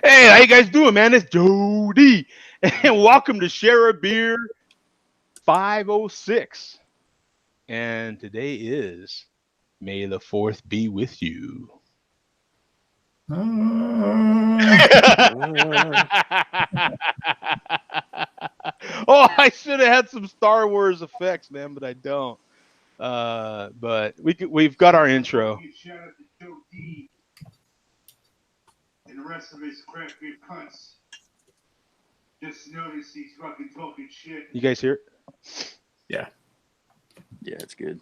Hey, how you guys doing, man? It's Jody, and welcome to Share a Beer 506. And today is May the 4th be with you. Oh, I should have had some Star Wars effects, man, but I don't. But we've got our intro. Shout out to Joe D and the rest of his craft beer cunts. Just notice he's fucking talking shit. You guys hear it? Yeah. Yeah, it's good.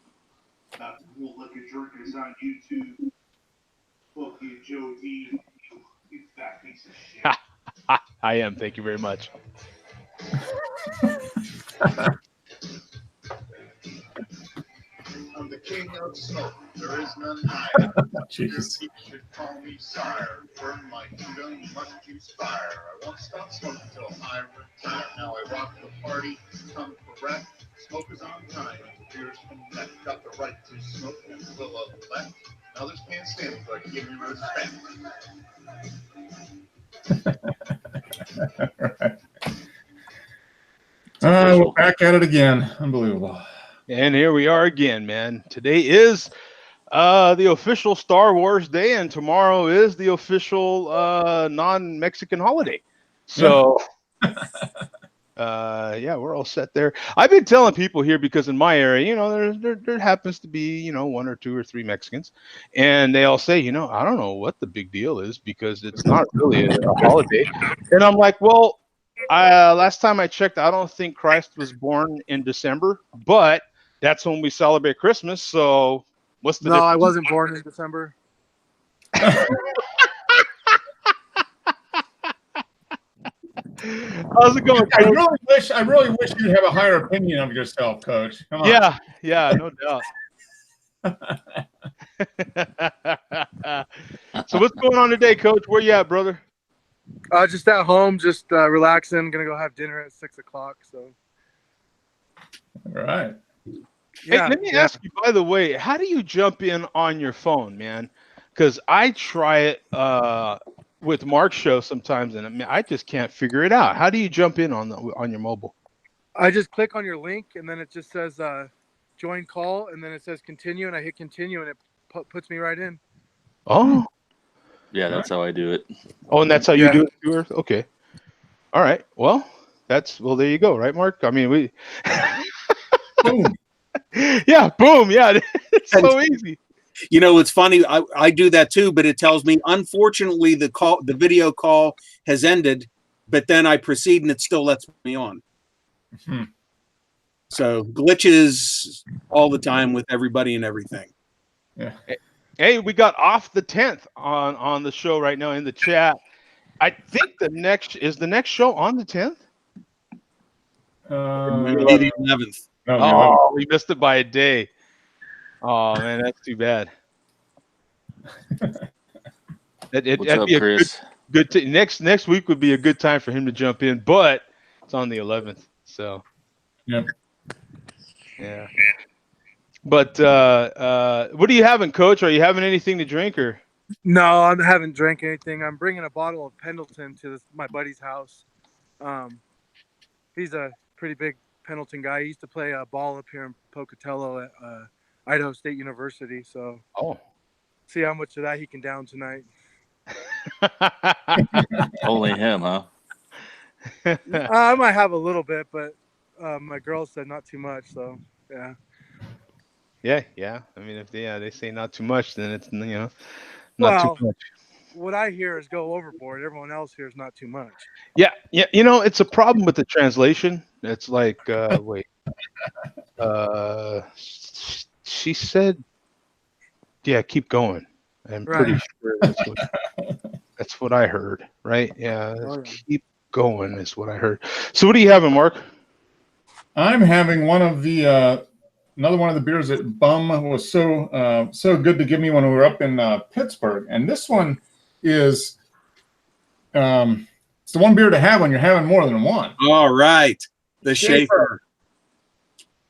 About the whole liquor drinkers on YouTube. Fuck you, Joe D. You fat piece of shit. I am. Thank you very much. I'm the king of smoke. There is none higher. Jesus. You should call me sire. Burn my kingdom, must use fire. I won't stop smoking till I retire. Now I rock the party, come correct. Smoke is on time. Beers from that got the right to smoke and will elect. Others can't stand it, but give me respect. We're back at it again. Unbelievable. And here we are again, man. Today is the official Star Wars Day, and tomorrow is the official non-Mexican holiday. So, yeah, we're all set there. I've been telling people here because in my area, you know, there happens to be, you know, 1 or 2 or 3 Mexicans, and they all say, you know, I don't know what the big deal is because it's not really a holiday. And I'm like, well, last time I checked, I don't think Christ was born in December, but that's when we celebrate Christmas. So what's the difference? I wasn't born in December. How's it going, I Coach? really wish you'd have a higher opinion of yourself, Coach. Come on. Yeah, no doubt. So what's going on today, Coach? Where you at, brother? Just at home, just relaxing. Gonna go have dinner at 6 o'clock. So, All right. Hey, let me ask you, by the way, how do you jump in on your phone, man? Because I try it with Mark's show sometimes, and I just can't figure it out. How do you jump in on your mobile? I just click on your link, and then it just says join call, and then it says continue, and I hit continue, and it puts me right in. Oh, Yeah, that's how I do it. oh, and that's how you do it, Stuart? Okay. All right. Well, there you go, right, Mark? I mean, we. Boom. Yeah, boom. Yeah, it's so easy. You know, it's funny. I do that too, but it tells me, unfortunately, the video call has ended, but then I proceed and it still lets me on. Hmm. So glitches all the time with everybody and everything. Yeah. Hey, we got off the 10th on the show right now in the chat. I think the next show on the 10th. Maybe the 11th. Oh, we missed it by a day. Oh man, that's too bad. What's up, Chris? Next week would be a good time for him to jump in, but it's on the 11th. So, Yep. Yeah. But what are you having, Coach? Are you having anything to drink or? No, I haven't drank anything. I'm bringing a bottle of Pendleton to my buddy's house. He's a pretty big Pendleton guy. He used to play ball up here in Pocatello at Idaho State University. So, see how much of that he can down tonight. Only him, huh? I might have a little bit, but my girl said not too much. So, yeah. Yeah. I mean, if they say not too much, then it's not too much. What I hear is go overboard. Everyone else hears not too much. Yeah. You know, it's a problem with the translation. It's like, wait. She said, "Yeah, keep going." I'm pretty sure that's what I heard, right? Yeah, keep going is what I heard. So, what are you having, Mark? I'm having one of the another one of the beers that Bum was so good to give me when we were up in Pittsburgh, and this one is it's the one beer to have when you're having more than one. All right, the Schaefer.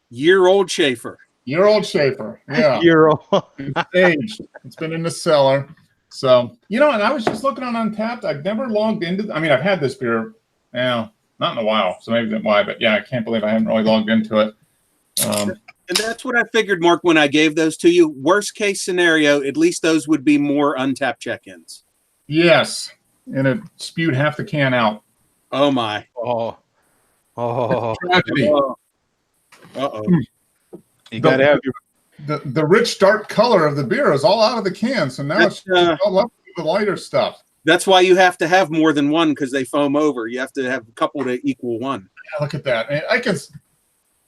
Year-old Schaefer. Year-old Schaefer. Yeah. Year-old. It's aged. It's been in the cellar. So, and I was just looking on Untapped. I've never logged into. I mean, I've had this beer, not in a while, so maybe that's why. But yeah, I can't believe I haven't really logged into it. And that's what I figured, Mark, when I gave those to you. Worst case scenario, at least those would be more Untapped check-ins. Yes, and it spewed half the can out. Oh my! Oh. Tragedy. Uh-oh. You gotta have your. The rich dark color of the beer is all out of the can, so now it's all left with the lighter stuff. That's why you have to have more than one, because they foam over. You have to have a couple to equal one. Yeah, look at that.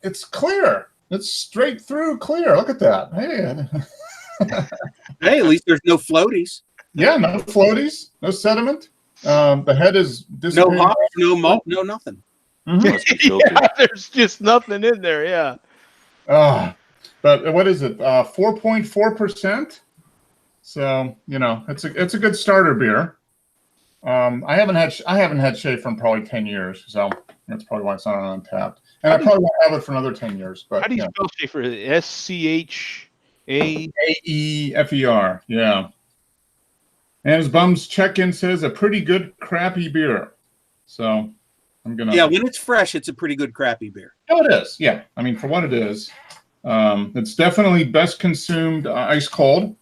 It's clear. It's straight through clear. Look at that. Hey. Hey, at least there's no floaties. Yeah, no floaties, no sediment. The head is no hop, no malt, no nothing. Mm-hmm. Yeah, there's just nothing in there. Yeah. But what is it? 4.4%. So it's a good starter beer. I haven't had Shea from probably 10 years, so that's probably why it's not on Untapped. And I probably won't have it for another 10 years. But how do you spell Schaefer? SCHAEFER. Yeah. And his bum's check-in says a pretty good crappy beer. So I'm gonna. Yeah, when it's fresh, it's a pretty good crappy beer. Oh, it is. Yeah, I mean for what it is. It's definitely best consumed ice cold.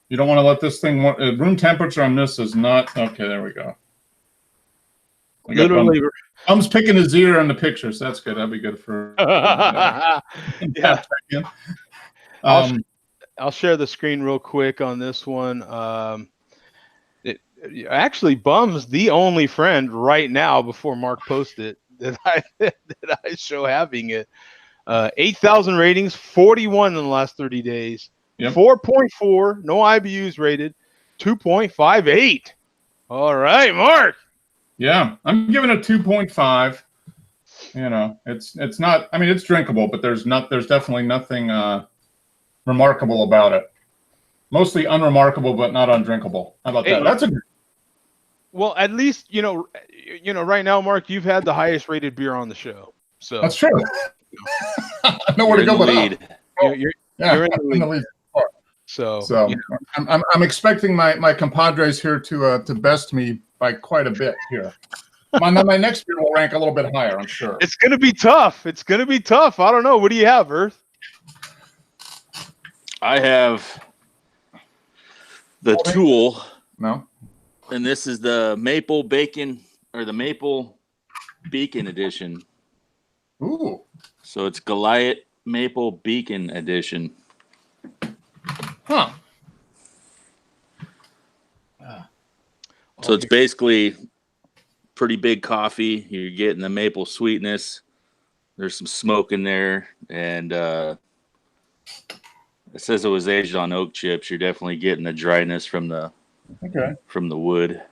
You don't want to let this thing room temperature on this is not okay. There we go. Literally, Bum's picking his ear in the picture, so that's good. That'd be good for. Yeah. I'll share the screen real quick on this one. Actually, Bum's the only friend right now before Mark posted that I show having it. 8,000 ratings, 41 in the last 30 days. Yep. 4.4, no IBUs rated, 2.58. All right, Mark. Yeah, I'm giving it 2.5. It's not. I mean, it's drinkable, but there's definitely nothing remarkable about it. Mostly unremarkable, but not undrinkable. How about that? That's a. Well, at least right now, Mark, you've had the highest rated beer on the show. So that's true. I know where to go, but you're in the lead. So I'm expecting my compadres here to best me by quite a bit here. My next beer will rank a little bit higher, I'm sure. It's gonna be tough. I don't know. What do you have, Earth? I have the Tool. No. And this is the Maple Bacon or the Maple Beacon edition. Ooh. So it's Goliath Maple Beacon edition. Huh. So it's basically pretty big coffee. You're getting the maple sweetness. There's some smoke in there. And it says it was aged on oak chips. You're definitely getting the dryness from the wood.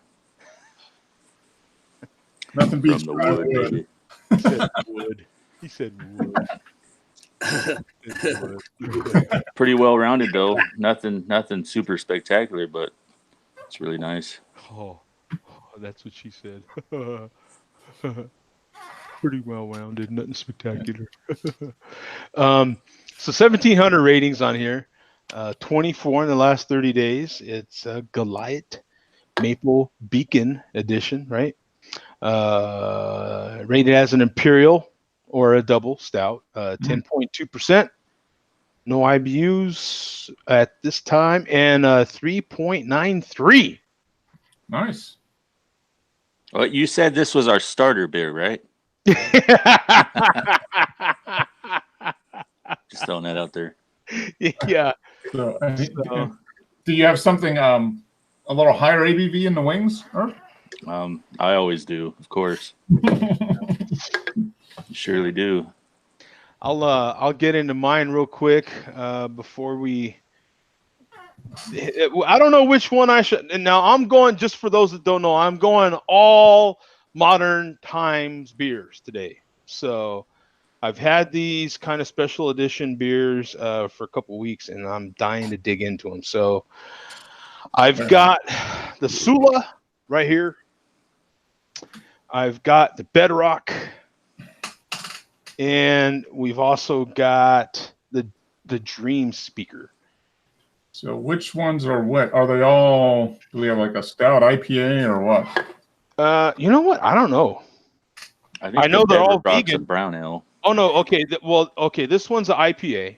Nothing beats from the wood, baby. He said wood. Pretty well rounded though. Nothing super spectacular, but it's really nice. Oh, that's what she said. Pretty well rounded, nothing spectacular. So 1,700 ratings on here. 24 in the last 30 days. It's Goliath Maple Beacon edition, right? Rated as an imperial or a double stout, 10.2%. No IBUs at this time, and 3.93. Nice. Well, you said this was our starter beer, right? Just throwing that out there. Yeah. So, do you have something a little higher ABV in the wings? Or? I always do, of course. Surely do. I'll get into mine real quick before we. I don't know which one I should. And now I'm going, just for those that don't know, I'm going all modern times beers today. So I've had these kind of special edition beers for a couple weeks, and I'm dying to dig into them. So I've got the Sula right here. I've got the Bedrock. And we've also got the Dream Speaker. So which ones are what? Are they all? Do we have like a stout IPA or what? You know what? I don't know. I know they're all Bedrock's vegan. a brown ale. Oh no, okay. Okay. This one's an IPA.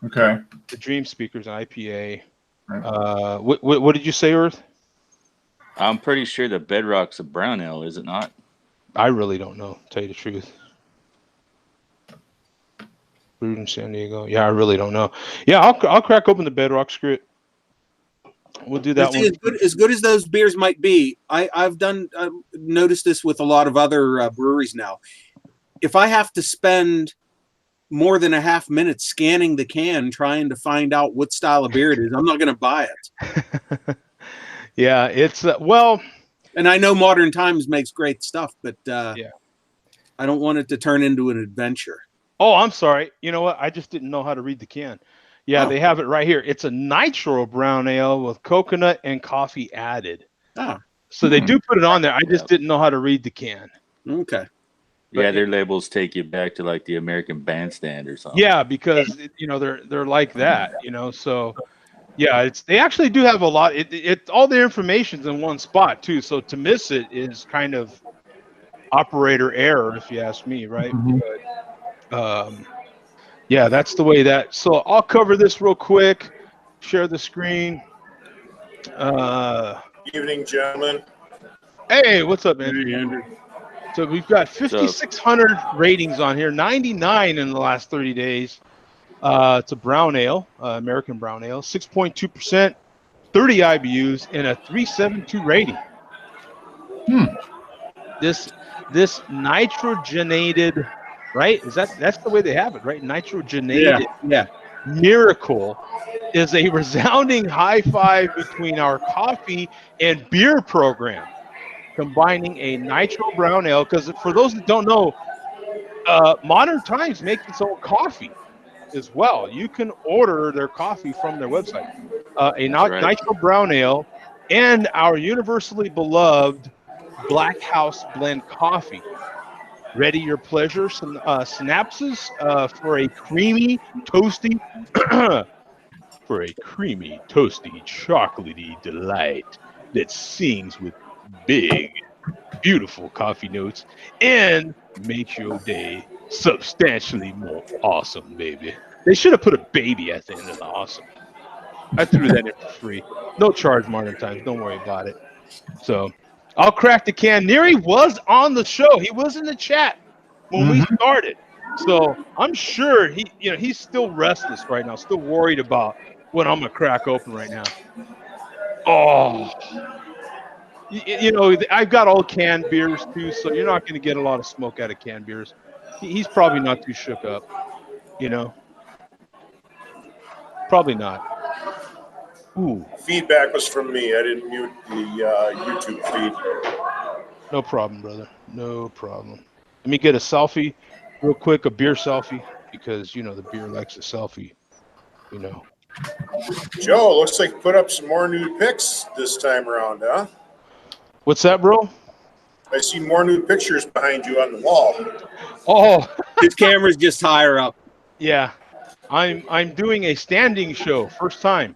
Okay. The Dream Speaker's an IPA. Right. What did you say, Earth? I'm pretty sure the Bedrock's a brown ale, is it not? I really don't know, to tell you the truth. Brewed in San Diego. Yeah, I really don't know. Yeah, I'll crack open the Bedrock. Screw it. We'll do that one. As good as those beers might be, I've noticed this with a lot of other breweries now. If I have to spend more than a half minute scanning the can trying to find out what style of beer it is, I'm not going to buy it. Yeah, it's well. And I know Modern Times makes great stuff, but yeah, I don't want it to turn into an adventure. Oh, I'm sorry. You know what? I just didn't know how to read the can. Yeah, They have it right here. It's a nitro brown ale with coconut and coffee added. So they do put it on there. I just didn't know how to read the can. Okay. Yeah, their labels take you back to like the American Bandstand or something. Yeah, because they're like that. So yeah, they actually do have a lot. It all the information's in one spot too. So to miss it is kind of operator error, if you ask me, right? But, yeah, that's the way that. So I'll cover this real quick. Share the screen. Evening, gentlemen. Hey, what's up, Andrew? So we've got 5,600 ratings on here, 99 in the last 30 days. It's a brown ale, American brown ale, 6.2%, 30 IBUs, and a 372 rating. This nitrogenated, right? That's the way they have it, right? Nitrogenated miracle is a resounding high five between our coffee and beer program, combining a nitro brown ale. Because for those that don't know, Modern Times makes its own coffee as well. You can order their coffee from their website. Nitro brown ale and our universally beloved Black House blend coffee. Ready your pleasure synapses for a creamy, toasty, chocolatey delight that sings with big, beautiful coffee notes and makes your day substantially more awesome, baby. They should have put a baby at the end of the awesome. I threw that in for free. No charge, Modern Times. Don't worry about it. So I'll crack the can. Neri was on the show. He was in the chat when we started. So I'm sure he's still restless right now, still worried about what I'm gonna crack open right now. Oh, I've got all canned beers too, so you're not gonna get a lot of smoke out of canned beers. He's probably not too shook up, Probably not. Ooh. Feedback was from me. I didn't mute the YouTube feed. No problem, brother. No problem. Let me get a selfie real quick, a beer selfie, because, the beer likes a selfie, Joe, looks like you put up some more nude pics this time around, huh? What's that, bro? I see more nude pictures behind you on the wall. Oh. His camera's just higher up. Yeah. I'm doing a standing show, first time.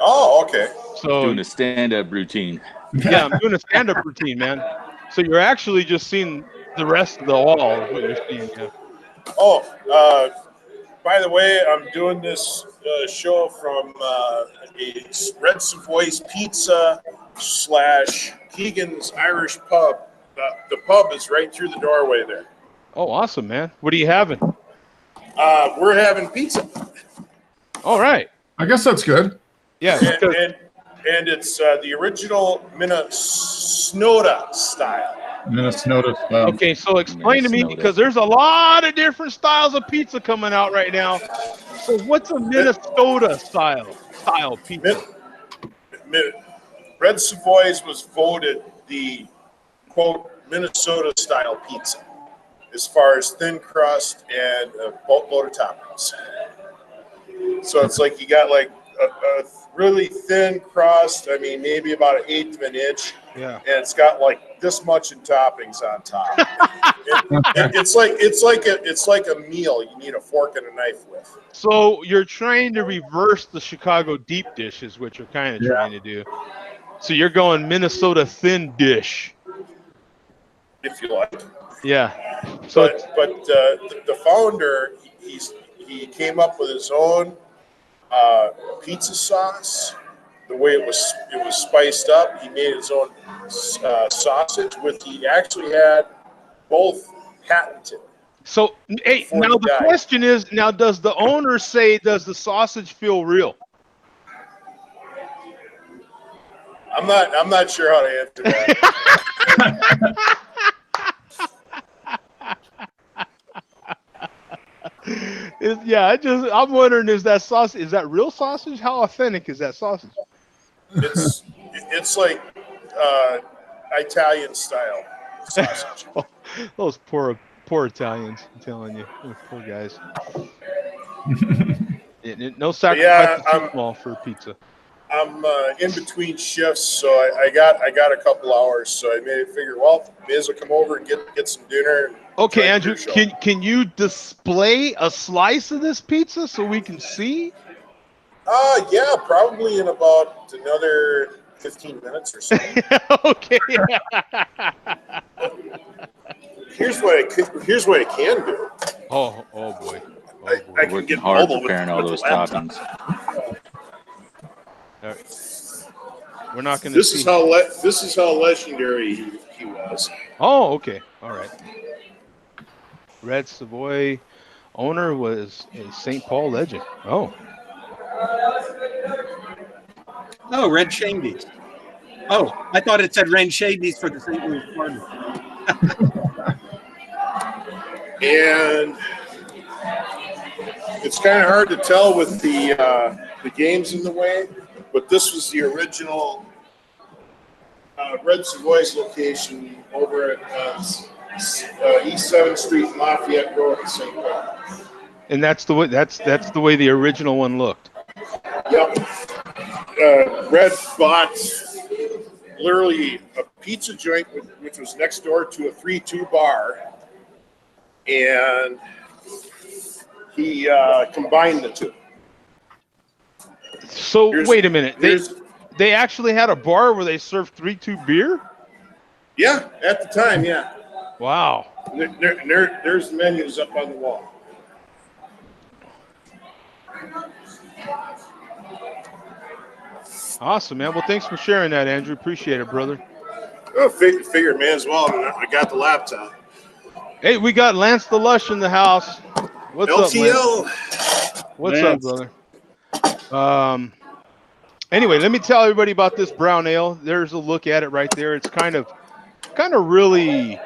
Oh, okay. So doing a stand-up routine. Yeah, I'm doing a stand-up routine, man. So you're actually just seeing the rest of the wall is what you're seeing. Yeah. Oh, by the way, I'm doing this show from a Red Savoy's Pizza / Keegan's Irish Pub. The pub is right through the doorway there. Oh, awesome, man. What are you having? We're having pizza. All right. I guess that's good. Yeah. And it's the original Minnesota style. Minnesota style. Okay, so explain to me, because there's a lot of different styles of pizza coming out right now. So what's a Minnesota style pizza? Red Savoy's was voted the, quote, Minnesota style pizza as far as thin crust and a boatload of toppings. So it's like you got like really thin crust. I mean, maybe about 1/8 of an inch. Yeah. And it's got like this much in toppings on top. It's like a meal you need a fork and a knife with. So you're trying to reverse the Chicago deep dish, is what you're kind of trying to do. So you're going Minnesota thin dish, if you like. Yeah. So but the founder, he came up with his own pizza sauce. The way it was spiced up. He made his own sausage, which he actually had both patented. So, hey, now the question is, now does the owner say, does the sausage feel real? I'm not sure how to answer that. I'm wondering, is that sausage, is that real sausage? How authentic is that sausage? It's like Italian style sausage. Those poor Italians, I'm telling you, those poor guys. No sacrifice too small for pizza. I'm in between shifts, so I got a couple hours, so I made it figure, well, may as well come over and get some dinner. Okay, Andrew, can you display a slice of this pizza so we can see? Yeah, probably in about another 15 minutes or so. Okay. Here's what I can do. Oh boy. I can get hard mobile preparing all those toppings. We're not going to. This is how legendary he was. Oh, okay. All right. Red Savoy owner was a St. Paul legend. Oh, Red Shandy's. Oh, I thought it said Red Shandy's for the St. Louis Cardinals. And it's kind of hard to tell with the games in the way, but this was the original Red Savoy's location over at East 7th Street, Lafayette Road in St. Paul. And that's the way the way the original one looked. Yep. Red bought literally a pizza joint which was next door to a 3-2 bar, and he combined the two. So wait a minute. They actually had a bar where they served 3-2 beer? Yeah, at the time, yeah. Wow. There's the menus up on the wall. Awesome, man. Well, thanks for sharing that, Andrew. Appreciate it, brother. Oh, figured, man, as well. I got the laptop. Hey, we got Lance the Lush in the house. What's LTL. up, Lance? What's up, brother? Anyway, let me tell everybody about this brown ale. There's a look at it right there. It's kind of really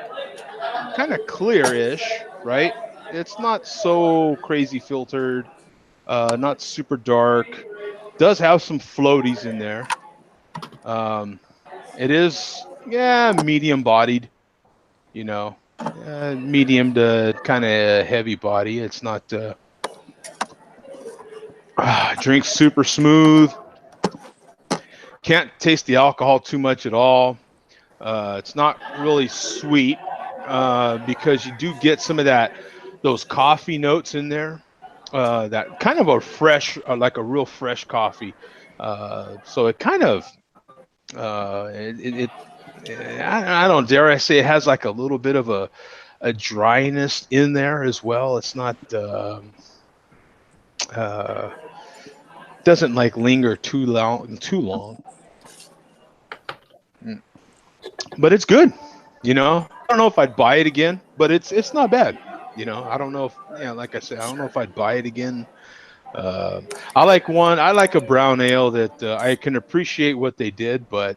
kind of clear-ish, right? It's not so crazy filtered, not super dark. Does have some floaties in there. It is, medium bodied, medium to kind of heavy body. It's not, drinks super smooth. Can't taste the alcohol too much at all. It's not really sweet because you do get some of those coffee notes in there. That kind of a fresh, like a real fresh coffee. So it kind of, I don't dare I say it has like a little bit of a dryness in there as well. It's not, doesn't like linger too long. But it's good. I don't know if I'd buy it again, but it's not bad. I don't know if, like I said, I don't know if I'd buy it again. I like a brown ale that I can appreciate what they did, but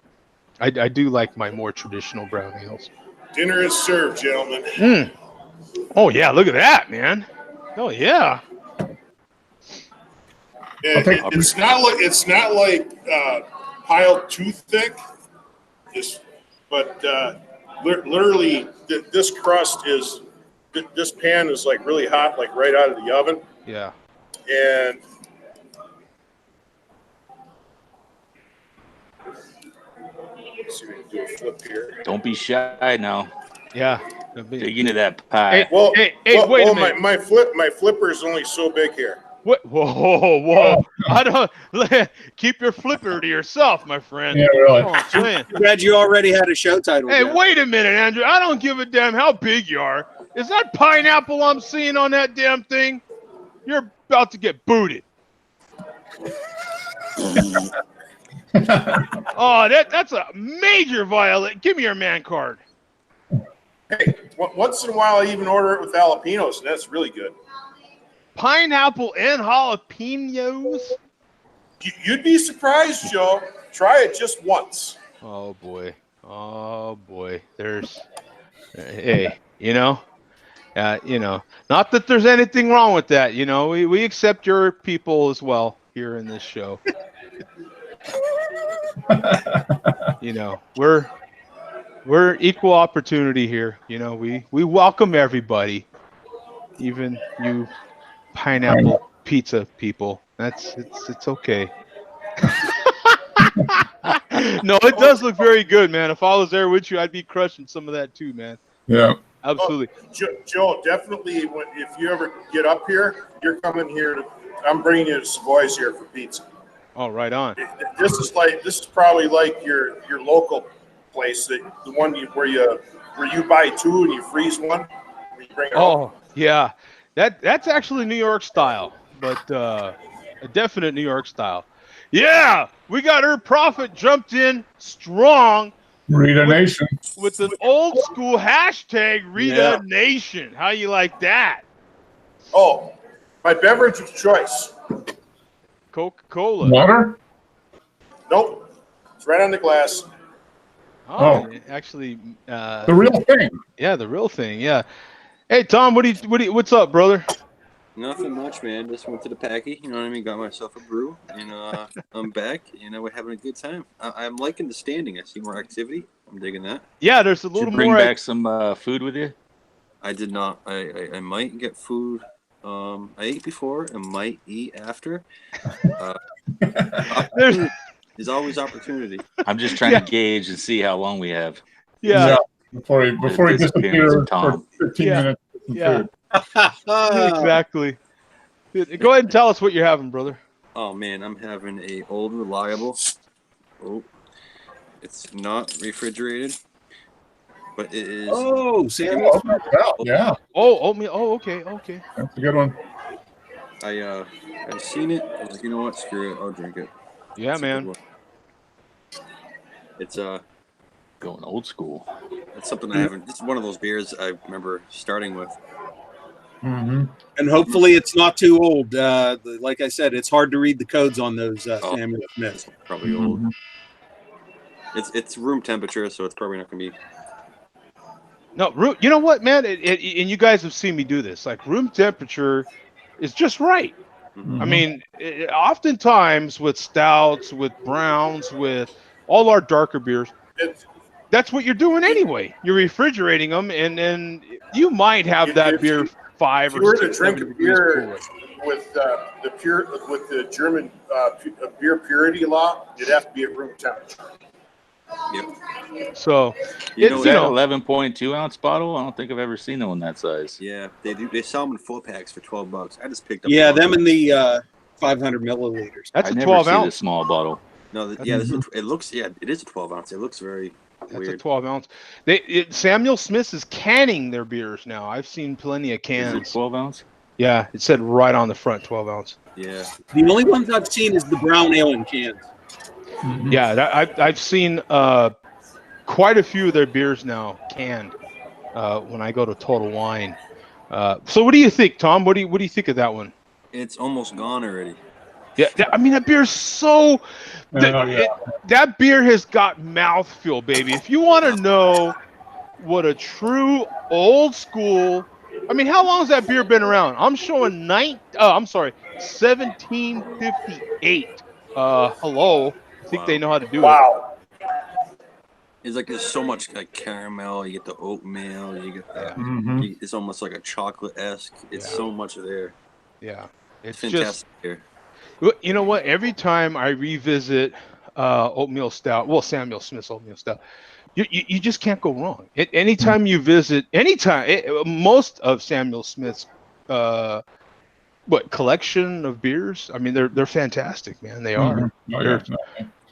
I do like my more traditional brown ales. Dinner is served, gentlemen. Oh yeah, look at that, man. Oh yeah. It's not like piled too thick. But literally, this crust is. This pan is like really hot, like right out of the oven. Yeah. And see if we can do a flip here. Don't be shy now. Yeah. Dig into that pie. Hey, wait a minute. My flipper is only so big here. What? Whoa! I don't keep your flipper to yourself, my friend. Yeah, really. That's all I'm saying. Glad you already had a show title. Hey, Jeff. wait a minute, Andrew. I don't give a damn how big you are. Is that pineapple I'm seeing on that damn thing? You're about to get booted. Oh, that's a major violation. Give me your man card. Hey, once in a while I even order it with jalapenos, and that's really good. Pineapple and jalapenos? You'd be surprised, Joe. Try it just once. Oh boy. There's, hey, not that there's anything wrong with that. We accept your people as well here in this show. We're equal opportunity here. We welcome everybody, even you pineapple pizza people. It's okay. No, it does look very good, man. If I was there with you, I'd be crushing some of that too, man. Yeah, absolutely. Joe, definitely. If you ever get up here, you're coming here. I'm bringing you to Savoy's here for pizza. Oh, right on. This is probably like your local place, the one where you buy two and you freeze one. You bring it home. Yeah, that's actually New York style, but a definite New York style. Yeah, we got her prophet jumped in strong. Rita Nation with an old school hashtag Rita Nation. How you like that? Oh, my beverage of choice. Coca-Cola. Water? Nope. It's right on the glass. Oh. Actually, the real thing. Yeah, the real thing. Yeah. Hey, Tom, what's up, brother? Nothing much, man. Just went to the packy, you know what I mean? Got myself a brew, and I'm back, and we're having a good time. I'm liking the standing. I see more activity. I'm digging that. Yeah, there's a little more. Bring back some food with you? I did not. I might get food. I ate before and might eat after. There's always opportunity. I'm just trying to gauge and see how long we have. Yeah. Before he disappears for 15 minutes. Yeah. Exactly. Go ahead and tell us what you're having, brother. Oh man, I'm having a Old Reliable. Oh, it's not refrigerated, but it is. Oh, Samuel. Yeah. Oh, oatmeal. Oh, okay. That's a good one. I seen it. I was like, you know what? Screw it. I'll drink it. Yeah, man. It's going old school. It's something I haven't. It's one of those beers I remember starting with. Mm-hmm. And hopefully it's not too old. Like I said, it's hard to read the codes on those Samuel Smiths. Probably old. It's room temperature, so it's probably not going to be. No, you know what, man? And you guys have seen me do this. Like, room temperature is just right. Mm-hmm. I mean, oftentimes with stouts, with browns, with all our darker beers, that's what you're doing anyway. You're refrigerating them, and then you might have that beer 5 or 6 drink a beer with the German beer purity law, it'd have to be at room temperature. Yep. So you know, 11.2 ounce bottle. I don't think I've ever seen one that size. Yeah, they do. They sell them in 4-packs for $12. I just picked up. Yeah, them in the 500 milliliters. That's a 12 ounce. The small bottle. No, it looks. Yeah, it is a 12 ounce. It looks very. That's weird. a 12 ounce. Samuel Smith's is canning their beers now. I've seen plenty of cans. Is it 12 ounce? Yeah, it said right on the front 12 ounce. Yeah. The only ones I've seen is the brown ale in cans. Mm-hmm. Yeah, I've seen quite a few of their beers now canned when I go to Total Wine. So what do you think, Tom? What do you think of that one? It's almost gone already. Yeah, I mean that beer's so. That beer has got mouthfeel, baby. If you want to know what a true old school. I mean, how long has that beer been around? I'm showing 1758. Hello. I think they know how to do it. It's like there's so much like caramel. You get the oatmeal. You get the. Mm-hmm. It's almost like a chocolate-esque. It's so much there. Yeah, it's fantastic beer. You know what? Every time I revisit oatmeal stout. Well, Samuel Smith's oatmeal stout. You just can't go wrong. Anytime you visit, most of Samuel Smith's collection of beers. I mean, they're fantastic, man. They are. Mm-hmm. Oh, yeah.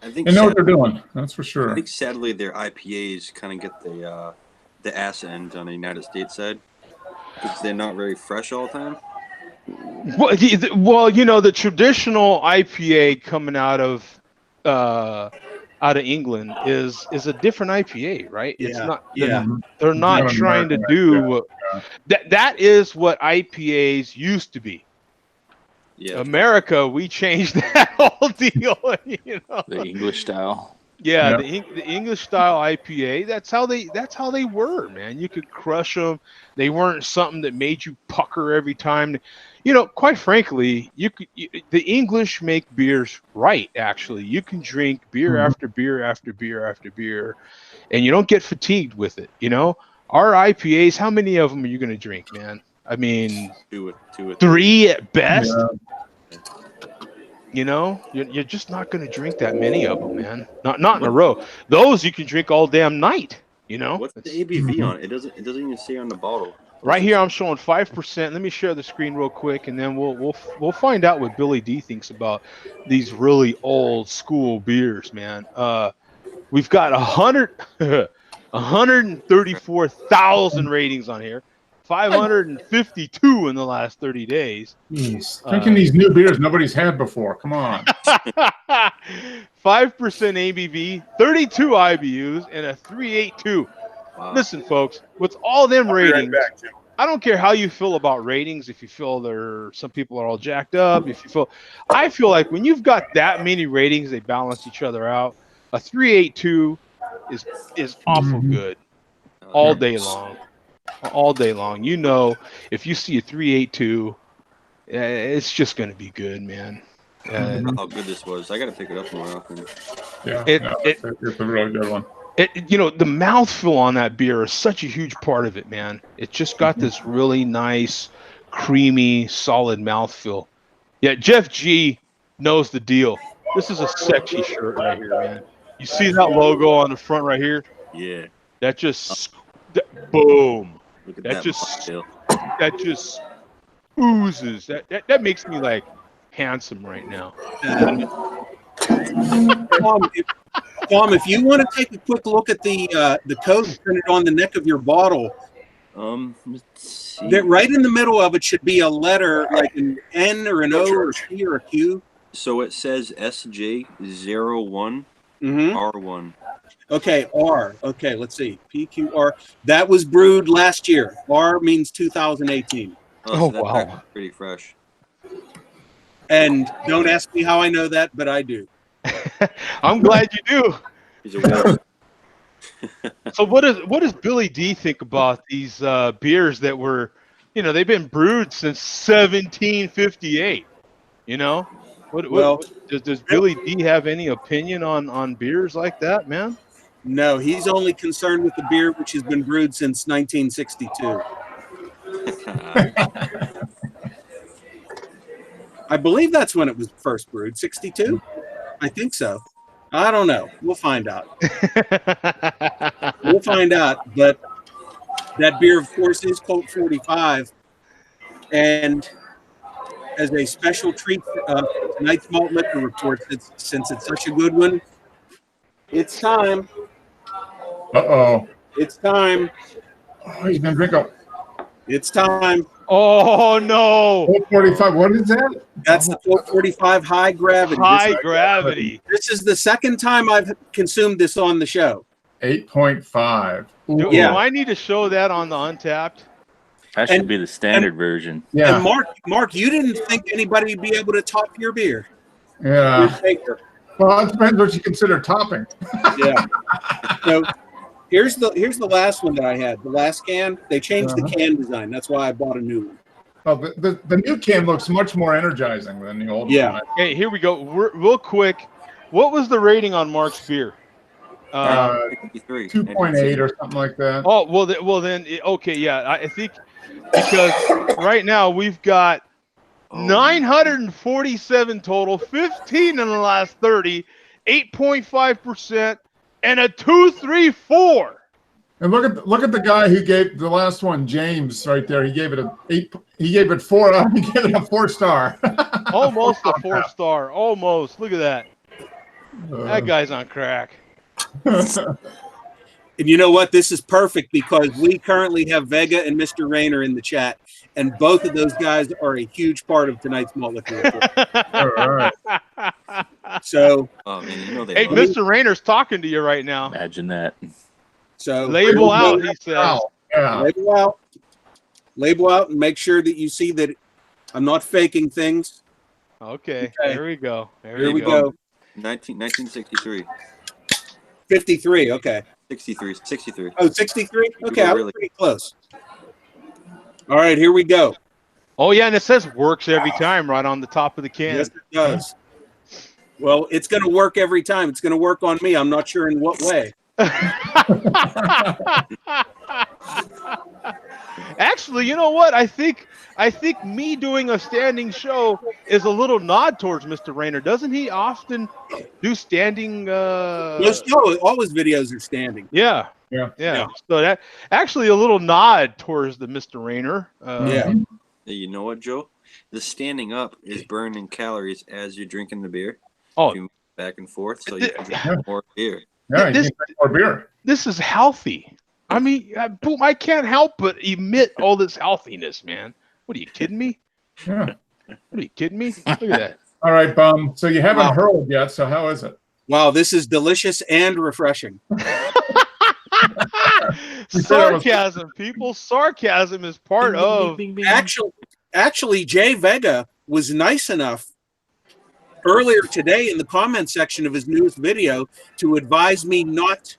I think they know what they're doing. That's for sure. I think sadly their IPAs kind of get the ass end on the United States side because they're not very fresh all the time. Well, the traditional IPA coming out of England is a different IPA, right? Yeah. It's not. Yeah. They're not Not trying to American do IPA. that is what IPAs used to be. Yeah. America, we changed that whole deal. The English style. Yeah, the English style IPA. That's how they were, man. You could crush them. They weren't something that made you pucker every time. Quite frankly, the English make beers right. Actually, you can drink beer after beer after beer after beer, and you don't get fatigued with it. Our IPAs. How many of them are you going to drink, man? I mean, two or three at best. Yeah. You're just not going to drink that many of them, man. Not in a row. Those you can drink all damn night. What's the ABV on it? It doesn't even say on the bottle. Right here, I'm showing 5%. Let me share the screen real quick, and then we'll find out what Billy D thinks about these really old school beers, man. We've got 134,000 ratings on here. 552 in the last 30 days. Jeez. Drinking these new beers nobody's had before. Come on. 5% ABV, 32 IBUs, and a 382. Wow. Listen, folks, with all them I'll be right ratings, back, Jim. I don't care how you feel about ratings. If you feel some people are all jacked up. I feel like when you've got that many ratings, they balance each other out. A 382 is awful good all day long. All day long. If you see a 382, it's just going to be good, man. How good this was. I got to pick it up more often. Yeah, it's a really good one. The mouthfeel on that beer is such a huge part of it, man. It's just got this really nice, creamy, solid mouthfeel. Yeah, Jeff G knows the deal. This is a sexy shirt right here, man. You see that logo on the front right here? Yeah. That just boom. Look at That that. just oozes. That makes me like handsome right now. Tom, if you want to take a quick look at the code printed on the neck of your bottle, Let's see. that right in the middle of it should be a letter like an N or an O or a C or a Q. So it says SJ01 R1. Okay, R. Okay, let's see. PQR. That was brewed last year. R means 2018. So that pack's pretty fresh. And don't ask me how I know that, but I do. I'm glad you do. He's a winner. So what does Billy D think about these beers that were, they've been brewed since 1758? Does Billy D have any opinion on beers like that, man? No, he's only concerned with the beer which has been brewed since 1962. I believe that's when it was first brewed. 62? I think so. I don't know. We'll find out. We'll find out. But that beer, of course, is Colt 45. And as a special treat for tonight's Malt Liquor Report, since it's such a good one, it's time. Uh-oh. It's time. Oh, he's going to drink up. It's time. Oh, no. 45. What is that? That's the 45 high gravity. High gravity. This is the second time I've consumed this on the show. 8.5. Do I need to show that on the Untapped? That should be the standard version. Yeah. And Mark, you didn't think anybody would be able to top your beer. Yeah. Your Well, it depends what you consider topping. Yeah. So here's the last one that I had. The last can, they changed the can design. That's why I bought a new one. Oh, the new can looks much more energizing than the old one. Hey, here we go. Real quick. What was the rating on Mark's beer? 2.8 or something like that. Oh, well then, okay, yeah. I think because right now we've got 947 total, 15 in the last 30, 8.5%, and a 2.34. And look at the guy who gave the last one, James, right there. He gave it a 8. He gave it 4. He gave it a 4-star. Almost a 4-star. Almost. Look at that. That guy's on crack. And you know what? This is perfect because we currently have Vega and Mr. Rayner in the chat, and both of those guys are a huge part of tonight's Malt Liquor Report. All right. So, oh man, you know they hey, love Mr. Rayner's talking to you right now. Imagine that. so Label out, he says. Wow. Yeah. Label out, and make sure that you see that I'm not faking things. Okay. Here we go. Here we go. 1963. 53. Okay. 63. Oh, 63? Okay, I was really pretty close. All right, here we go. Oh, yeah, and it says works every time right on the top of the can. Yes, it does. Well, it's going to work every time. It's going to work on me. I'm not sure in what way. Actually, you know what? I think me doing a standing show is a little nod towards Mr. Rayner. Doesn't he often do standing? All his videos are standing. Yeah. So that actually a little nod towards the Mr. Rayner. Yeah. You know what, Joe? The standing up is burning calories as you're drinking the beer. Oh, you move back and forth, so you can drink more beer. Yeah, you can drink more beer. This is healthy. I mean, boom! I can't help but emit all this healthiness, man. What are you kidding me? Yeah. What are you kidding me? Look at that. All right, Bum. So you haven't hurled yet. So how is it? Wow, this is delicious and refreshing. Sarcasm, people. Sarcasm is part of. Actually, Jay Vega was nice enough earlier today in the comment section of his newest video to advise me not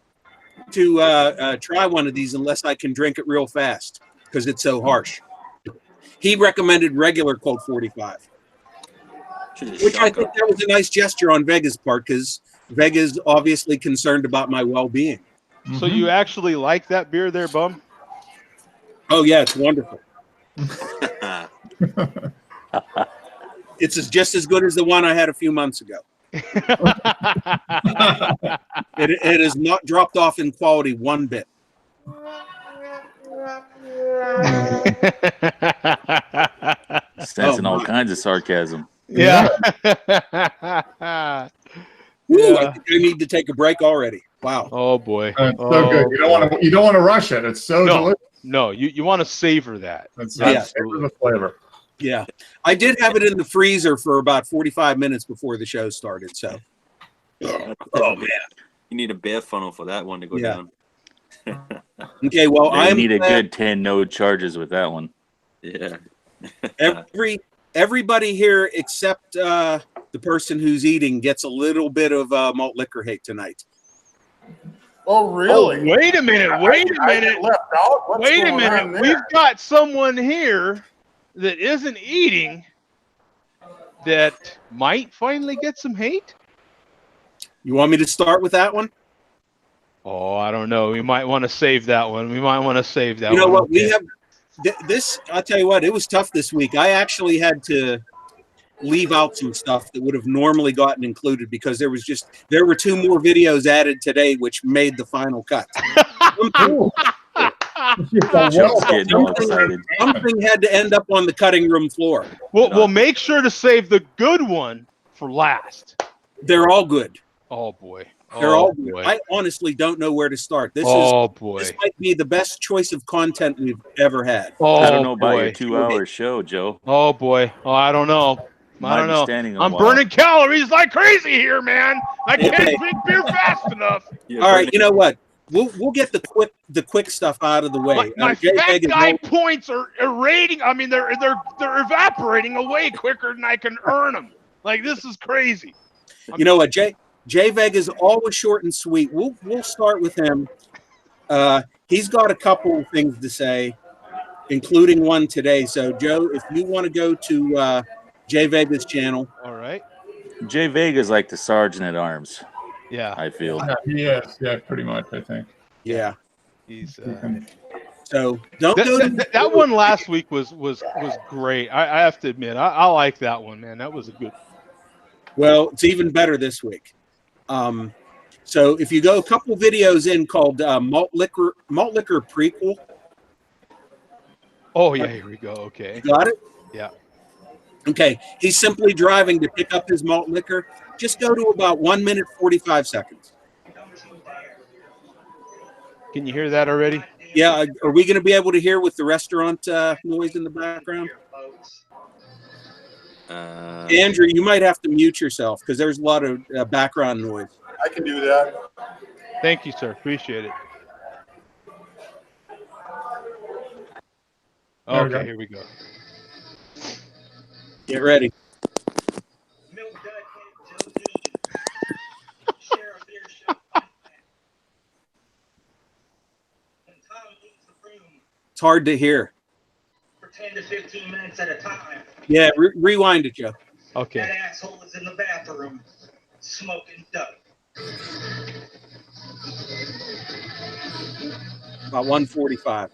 to try one of these unless I can drink it real fast because it's so harsh. He recommended regular Colt 45, which I think that was a nice gesture on Vega's part because Vega's obviously concerned about my well-being. So you actually like that beer there, Bum? Oh, yeah, it's wonderful. It's just as good as the one I had a few months ago. It has not dropped off in quality one bit. Sensing all kinds of sarcasm. Yeah. Ooh, I think I need to take a break already. Wow. Oh boy. It's so good. You don't want to rush it. It's so delicious. No, you want to savor that. That's savor the flavor. Yeah. I did have it in the freezer for about 45 minutes before the show started. So oh man. You need a bear funnel for that one to go down. Okay, well, I need a good 10 no charges with that one. Yeah. Everybody here except the person who's eating gets a little bit of malt liquor hate tonight. Oh, really? Oh, wait a minute. Wait a minute. Wait a minute. We've got someone here that isn't eating that might finally get some hate. You want me to start with that one? Oh, I don't know. We might want to save that one. You know what? We have this. I'll tell you what. It was tough this week. I actually had to leave out some stuff that would have normally gotten included because there were 2 more videos added today, which made the final cut. Something had to end up on the cutting room floor. We'll make sure to save the good one for last. They're all good. Oh boy. They're all good. I honestly don't know where to start. This might be the best choice of content we've ever had. I don't know about your 2-hour show, Joe. Oh boy. Oh, I don't know. I'm while. burning calories like crazy here, man. I can't drink beer fast enough. All right, you know what? We'll get the quick stuff out of the way. My fat guy points are erating. I mean, they're evaporating away quicker than I can earn them. Like, this is crazy. You know what, Jay Vega's always short and sweet. We'll start with him. He's got a couple of things to say, including one today. So, Joe, if you want to go to Jay Vega's channel. All right. Jay Vega's like the sergeant at arms. Yeah. I feel. Yeah, he is. Yeah, pretty much, I think. Yeah. He's so don't go to that one last week was great. I have to admit, I like that one, man. That was a good. Well, it's even better this week. So if you go a couple videos in called Malt Liquor Prequel. Oh yeah, here we go. Okay. You got it? Yeah. Okay. He's simply driving to pick up his malt liquor. Just go to about 1 minute 45 seconds. Can you hear that already? Yeah. Are we going to be able to hear with the restaurant noise in the background? Andrew, you might have to mute yourself because there's a lot of background noise. I can do that. Thank you, sir. Appreciate it. There we go. Okay, here we go. Get ready. It's hard to hear. For 10 to 15 minutes at a time. Yeah, rewind it, Joe. Okay. That asshole is in the bathroom smoking dope. About 145.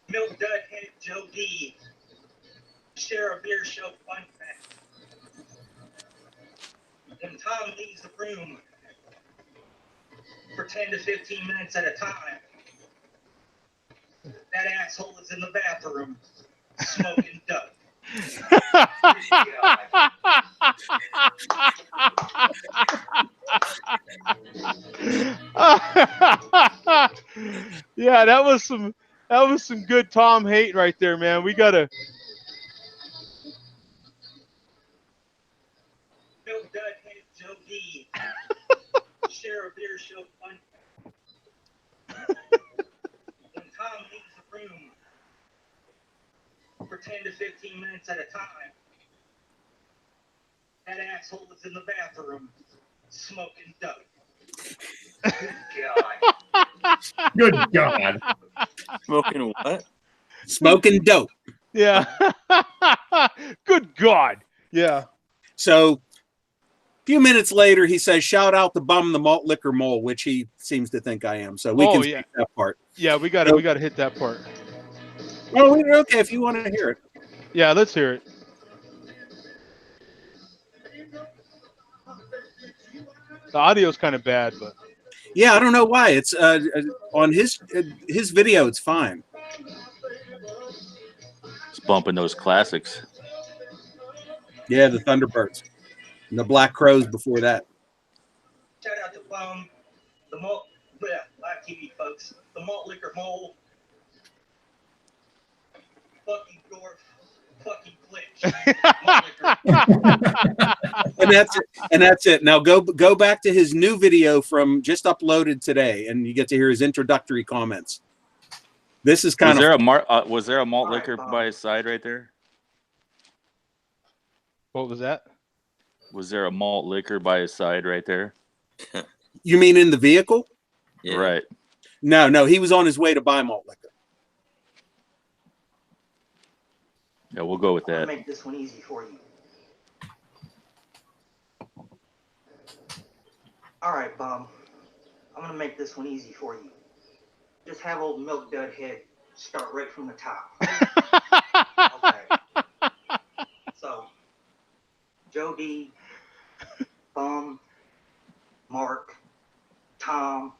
Milk Dud Head Joe D. Share a beer show fun fact. When Tom leaves the room for 10 to 15 minutes at a time, that asshole is in the bathroom smoking dope. Yeah, that was some good Tom hate right there, man. We gotta. Milk Dud Head Joe D. Share a beer show fun fact. When Tom leaves the room for 10 to 15 minutes at a time, that asshole is in the bathroom smoking dope. Good God. Good God. Smoking what? Smoking dope. Yeah. Good God. Yeah. So a few minutes later, he says, "Shout out the bum, the malt liquor mole," which he seems to think I am. So we can skip that part. Yeah, we gotta hit that part. Oh, okay. If you want to hear it. Yeah, let's hear it. The audio's kind of bad, but yeah, I don't know why. It's on his video. It's fine. It's bumping those classics. Yeah, the Thunderbirds, and the Black Crows before that. Shout out to the malt, live TV folks, the malt liquor mole, fucking dwarf, fucking glitch. and that's it. Now go back to his new video from just uploaded today, and you get to hear his introductory comments. This is kind of. Was there a malt liquor by his side right there? What was that? Was there a malt liquor by his side right there? You mean in the vehicle? Yeah. Right. No, he was on his way to buy malt liquor. Yeah, we'll go with that. I'll make this one easy for you. All right, Bum. I'm gonna make this one easy for you. Just have old Milk Dud Head start right from the top. Okay. So, Joe D, Bum, Mark, Tom,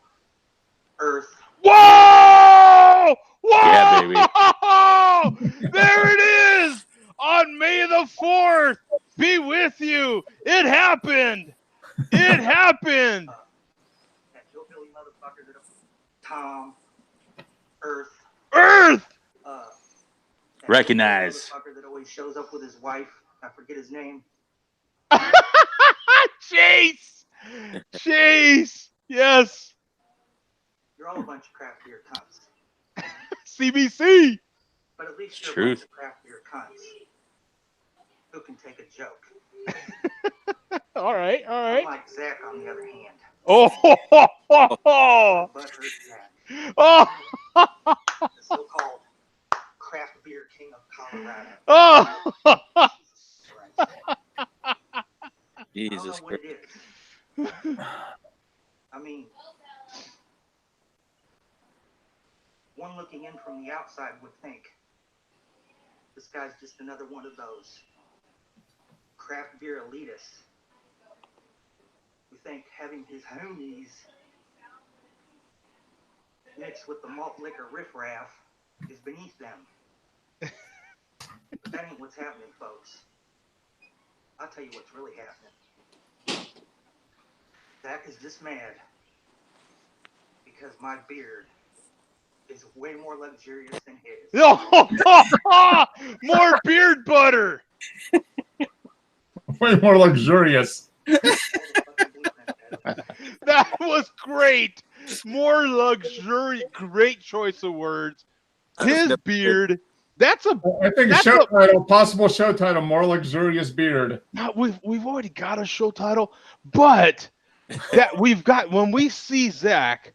Earth. Whoa! Whoa! Yeah, baby. There it is! On May the 4th, be with you. It happened. It happened. That hillbilly motherfucker that Tom, Earth. Recognize. Motherfucker that always shows up with his wife. I forget his name. Chase. Yes. You're all a bunch of craft beer cunts. CBC. But at least you're Truth. a bunch of craft beer cunts who can take a joke. All right. Unlike Zach, on the other hand. Butthurt Zach. Oh. The so-called craft beer king of Colorado. Oh. Jesus Christ. I mean, one looking in from the outside would think this guy's just another one of those craft beer elitists who think having his homies mixed with the malt liquor riffraff is beneath them. That ain't what's happening, folks. I'll tell you what's really happening. Zach is just mad because my beard is way more luxurious than his. More beard butter. Way more luxurious. That was great. More luxury. Great choice of words. His beard. That's a. I think possible show title, more luxurious beard. Now we've already got a show title, but that we've got when we see Zach,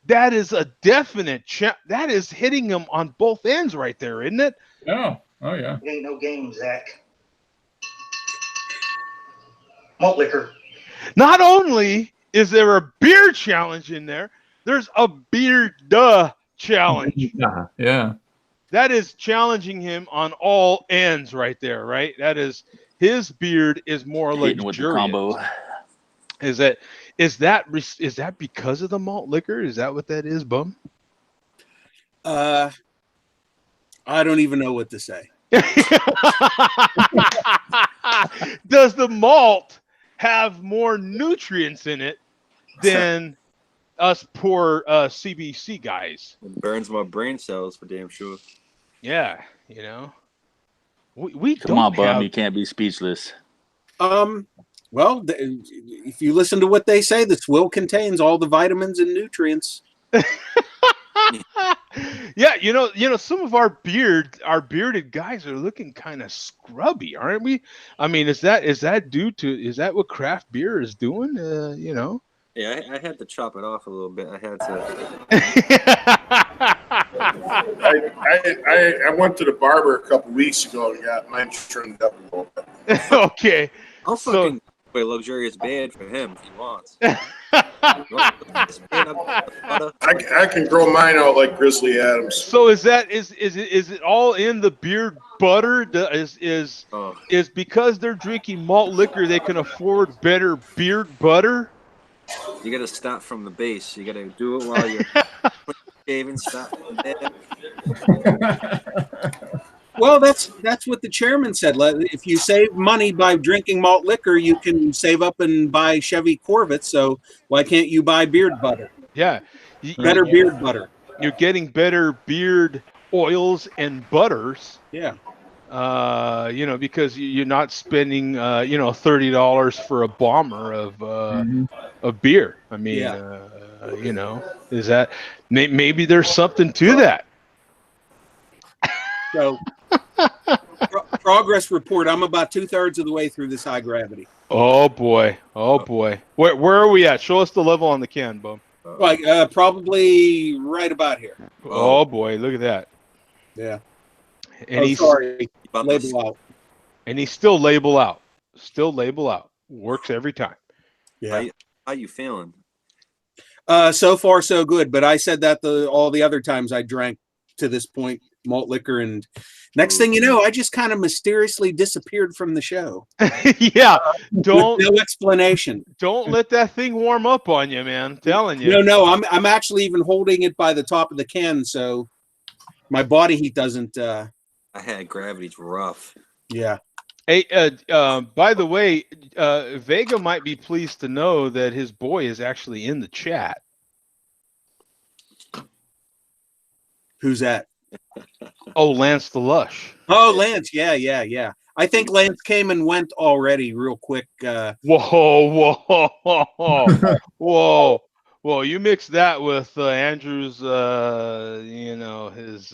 that is a definite that is hitting him on both ends right there, isn't it? Yeah. Oh yeah. It ain't no game, Zach. Malt liquor. Not only is there a beer challenge in there, there's a beard challenge. Yeah. That is challenging him on all ends right there, right? That is his beard is more luxurious. With the combo. Is that because of the malt liquor? Is that what that is, Bum? I don't even know what to say. Does the malt have more nutrients in it than us poor CBC guys? It burns my brain cells for damn sure. Yeah, you know. We Come on, Bum. You can't be speechless. Well, if you listen to what they say, the swill contains all the vitamins and nutrients. Yeah, you know, some of our bearded guys are looking kind of scrubby, aren't we? I mean, is that what craft beer is doing? You know. Yeah, I had to chop it off a little bit. I had to. I went to the barber a couple weeks ago and got mine trimmed up a little bit. Okay. I'll fucking a luxurious bed for him if he wants. I can grow mine out like Grizzly Adams. So is it all in the beard butter? Is because they're drinking malt liquor they can afford better beard butter? You got to start from the base. You got to do it while you're shaving. Stop. Well, that's what the chairman said. If you save money by drinking malt liquor, you can save up and buy Chevy Corvettes. So why can't you buy beard butter? Yeah, better beard butter. You're getting better beard oils and butters. Yeah. You know, because you're not spending $30 for a bomber of beer. I mean, you know, is that maybe there's something to that? So, progress report. I'm about 2/3 of the way through this high gravity. Oh boy! Where are we at? Show us the level on the can, Bum. Like probably right about here. Oh boy! Look at that. Yeah. And sorry. Label out. And he's still label out. Still label out. Works every time. Yeah. How you feeling? So far so good. But I said that all the other times I drank to this point malt liquor, and next thing you know, I just kind of mysteriously disappeared from the show. Yeah. Don't no explanation. Don't let that thing warm up on you, man. I'm telling you. No. I'm actually even holding it by the top of the can, so my body heat doesn't. I had gravity's rough. Yeah. Hey, by the way, Vega might be pleased to know that his boy is actually in the chat. Who's that? Oh, Lance the Lush. Oh, Lance. Yeah. I think Lance came and went already real quick. Whoa. You mix that with Andrew's, his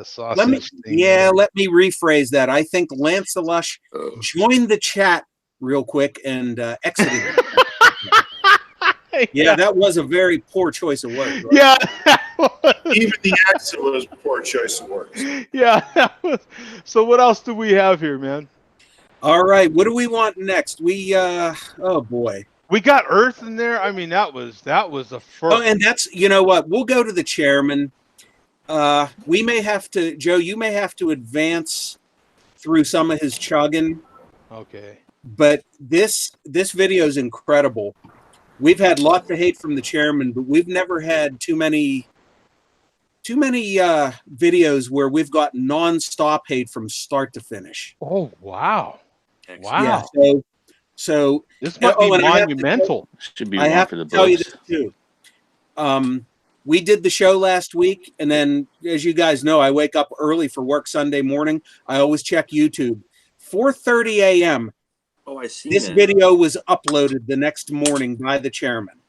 sausage thing. Yeah, let me rephrase that. I think Lance the Lush joined the chat real quick and exited. Yeah, that was a very poor choice of words. Right? Yeah. Even the accent was a poor choice of words. Yeah. So what else do we have here, man? All right. What do we want next? Oh boy. We got Earth in there. I mean, that was the first. Oh, and that's, you know what? We'll go to the chairman. We may have to, Joe, you may have to advance through some of his chugging. Okay. But this video is incredible. we've had lots of hate from the chairman, but we've never had too many videos where we've got nonstop hate from start to finish. Oh wow, wow! Yeah. So this might be and monumental. Should be I one have for the to tell you books. this too. We did the show last week, and then, as you guys know, I wake up early for work Sunday morning. I always check YouTube. 4:30 a.m. Oh, I see. This video was uploaded the next morning by the chairman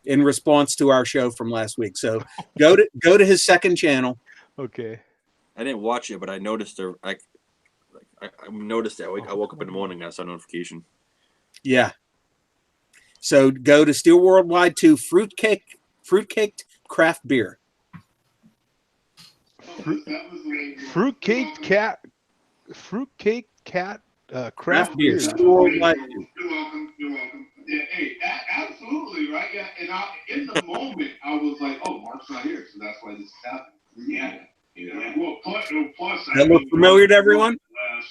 in response to our show from last week. So go to his second channel. Okay. I didn't watch it, but I noticed I noticed that. I woke up in the morning and I saw a notification. Yeah. So go to Steel Worldwide to Fruitcaked Craft Beer. Fruitcake cat craft beer. Steel Worldwide. You're welcome. Yeah, hey, absolutely, right? Yeah, and in the moment, I was like, "Oh, Mark's not here, so that's why this is happening." Yeah, yeah. Well, plus that look familiar to everyone?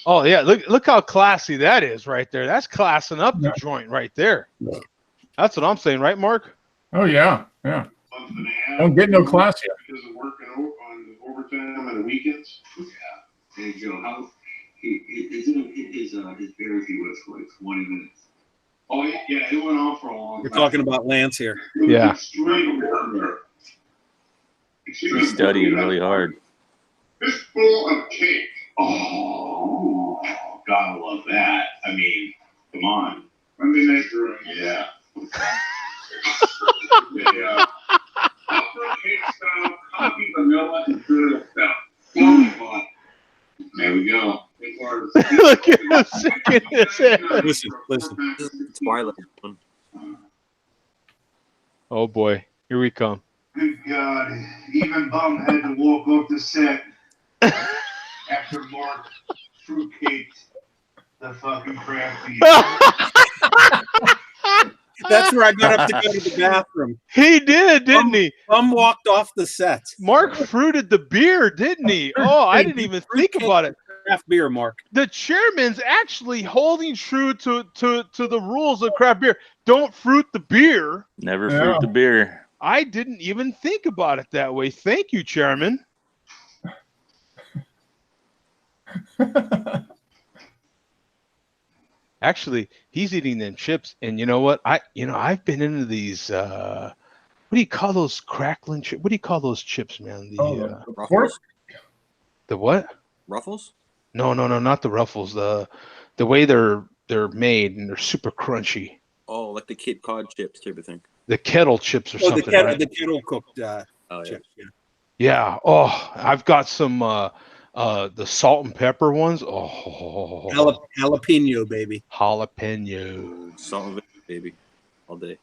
Oh yeah, look how classy that is right there. That's classing up the joint right there. That's what I'm saying, right, Mark? Oh yeah. Don't get no class yet. Because of working on the overtime and the weekends. Yeah. Hey Joe, how his therapy was for like 20 minutes. Oh yeah, it went on for a long time. We're talking about Lance here. Yeah. He's studying really hard. Fistful of cake. Oh, gotta love that. I mean, come on. Monday night brewing. Yeah. Yeah. Upper cake style, coffee, vanilla, and good stuff. There we go. Look at him shaking his head. Listen. It's Twilight. Oh boy, here we come. Good God, even Bum had to walk off the set after Mark fruitcaked the fucking craft beer. That's where I got up to go to the bathroom. He did, didn't he? Bum walked off the set. Mark fruited the beer, didn't he? Oh, I didn't even think about it. Craft beer, Mark. The chairman's actually holding true to the rules of craft beer. Don't fruit the beer. Never fruit the beer. I didn't even think about it that way. Thank you, Chairman. Actually, he's eating them chips, and you know what? I've been into these. What do you call those crackling chips? What do you call those chips, man? The Ruffles. The what? Ruffles? No, not the Ruffles. The way they're made, and they're super crunchy. Oh, like the Cape Cod chips type of thing. The kettle chips or something. The kettle cooked chips. Yeah. Oh, I've got some the salt and pepper ones. Oh, jalapeno, baby. Jalapeno. Salt and vinegar, baby, all day.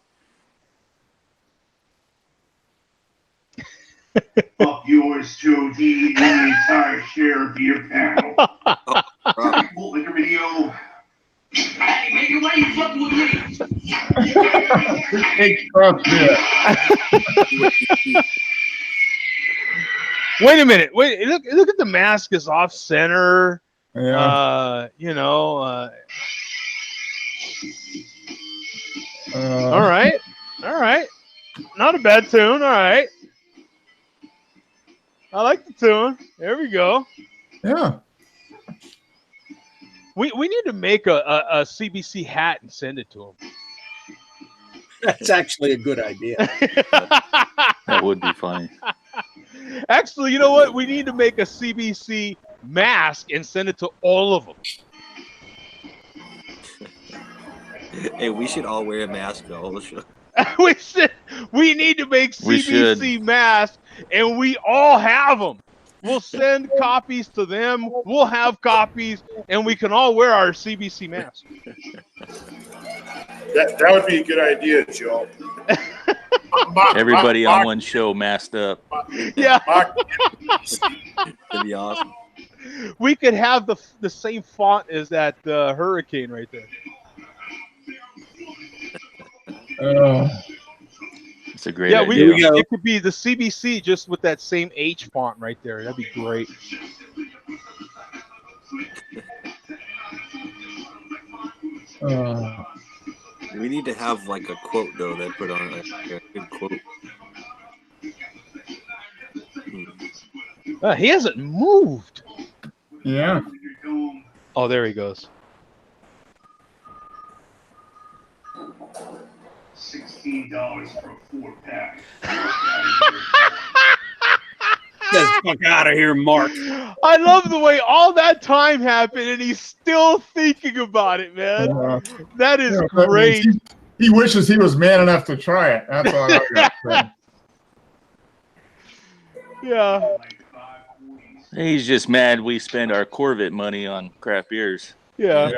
Fuck yours, Joe D. The entire share of beer panel. Liquor video. Hey, nigga, why you fucking with me? Wait a minute. Wait, look at the mask is off center. Yeah. All right. Not a bad tune. All right. I like the tune. There we go. Yeah. We need to make a CBC hat and send it to him. That's actually a good idea. That would be funny. Actually, you know what? We need to make a CBC mask and send it to all of them. Hey, we should all wear a mask the whole show. We need to make CBC masks, and we all have them. We'll send copies to them. We'll have copies, and we can all wear our CBC masks. That would be a good idea, Joe. Everybody on one show masked up. Yeah. That'd be awesome. We could have the same font as that hurricane right there. It's a great idea. It could be the CBC just with that same H font right there. That'd be great. We need to have like a quote though that put on like a good quote. He hasn't moved. Yeah. Oh, there he goes. $16 for a 4-pack. Get the fuck out of here, Mark. I love the way all that time happened and he's still thinking about it, man. That is great. He wishes he was man enough to try it. That's all I got to say. Yeah. He's just mad we spend our Corvette money on craft beers. Yeah.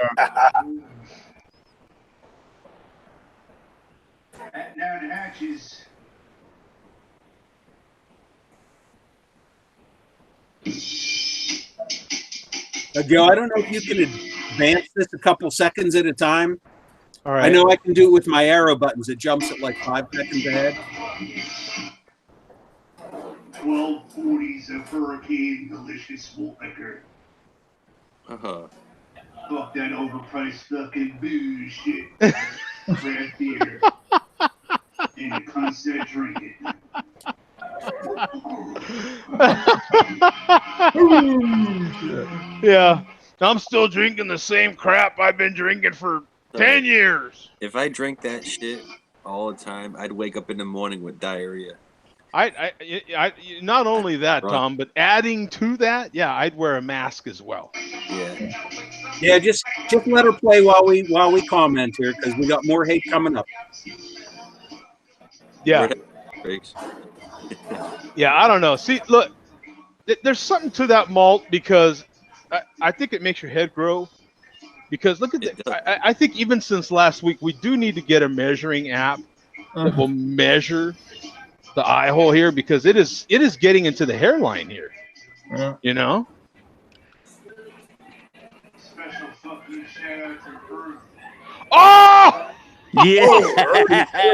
Now it hatches. Joe, I don't know if you can advance this a couple seconds at a time. All right. I know I can do it with my arrow buttons. It jumps at like 5 seconds ahead. 1240s of Hurricane Delicious Malt Liquor. Fuck that overpriced fucking booze shit. Craft beer. And a constant drinking. Yeah. I'm still drinking the same crap I've been drinking for 10 years. If I drank that shit all the time, I'd wake up in the morning with diarrhea. I not only that, Tom, but adding to that, yeah, I'd wear a mask as well. Yeah, just let her play while we comment here because we got more hate coming up. Yeah. Yeah, I don't know. See, look, there's something to that malt because I think it makes your head grow. Because look at that. I think even since last week, we do need to get a measuring app that will measure the eye hole here because it is getting into the hairline here. Yeah. You know? Special fucking shout out to Earth. Oh! Yeah.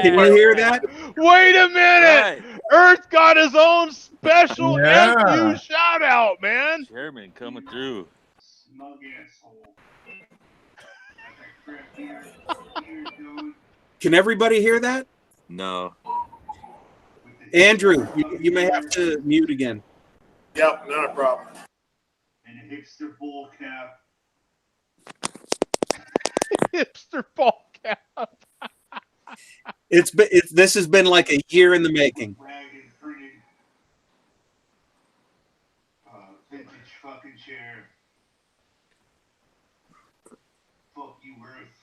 Can you hear that? Wait a minute. Right. Earth got his own special FU shout out, man. Chairman coming through. Smug asshole. Can everybody hear that? No. Andrew, you may have to mute again. Yep, not a problem. And a hipster ball cap. Hipster ball cap. This has been like a year in the making. Vintage fucking chair. Fuck you, Earth.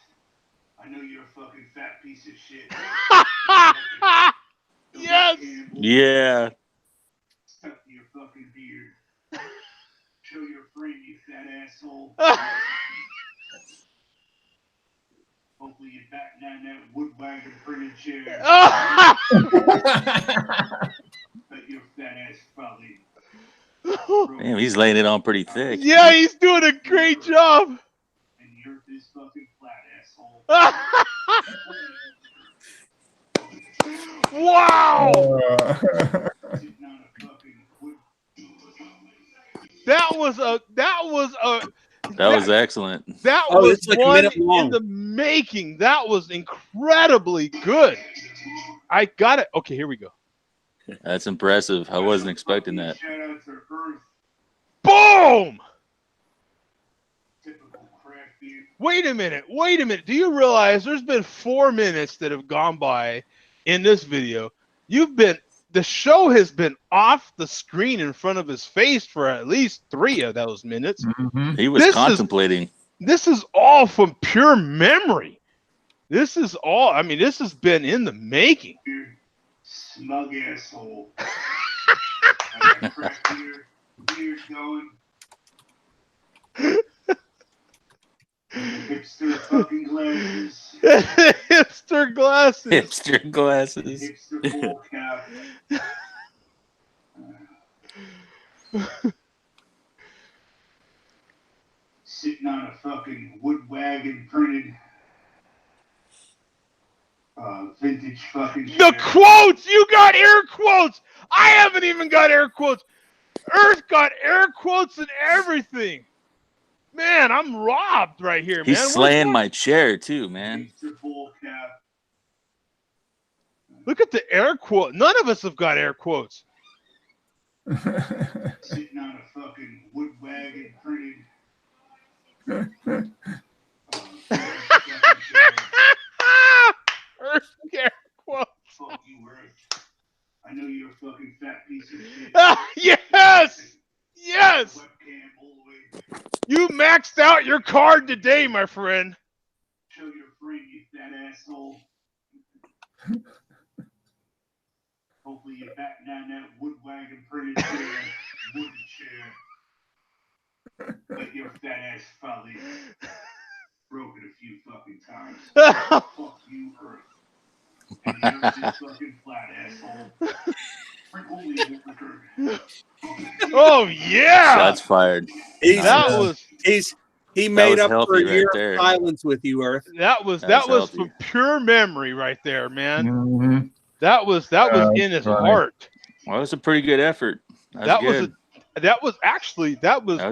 I know you're a fucking fat piece of shit. Yes. Yeah. Stuck to your fucking beard. Show your frame, you fat asshole. Hopefully you're back down that wood wagon printed chair. But your fat ass probably. Damn, he's laying it on pretty thick. Yeah, he's doing a great job. And the Earth is fucking flat, asshole. Wow. That was excellent. That was like one a minute long. In the making. That was incredibly good. I got it. Okay, here we go. That's impressive. I wasn't expecting that. Boom! Wait a minute. Do you realize there's been 4 minutes that have gone by in this video? The show has been off the screen in front of his face for at least 3 of those minutes. Mm-hmm. He was contemplating. This is all from pure memory. This is all, I mean, this has been in the making. Smug asshole. Beard going. Hipster fucking glasses. Hipster glasses. Hipster glasses. Hipster ball cap. Sitting on a fucking wood wagon printed vintage fucking chair. The quotes! You got air quotes! I haven't even got air quotes. Earth got air quotes and everything. Man, I'm robbed right here, He's man. slaying my chair too, man. Look at the air quote. None of us have got air quotes. Sitting on a fucking wood wagon printed. Earth air quotes. Fuck you, Earth. I know you're a fucking fat piece of shit. Yes! Yes! You maxed out your card today, my friend. Show your friend, you fat asshole. Hopefully you're batting down that wood wagon printed chair, wooden chair. But your fat ass probably broke it a few fucking times. Fuck you, Earth. And you're just fucking flat asshole. Oh yeah! Shots fired. He made was up for healthy a year right there. of silence with you, Earth. That was healthy. from pure memory right there, man. Mhm. That was in his funny. heart. Well, that was a pretty good effort. That was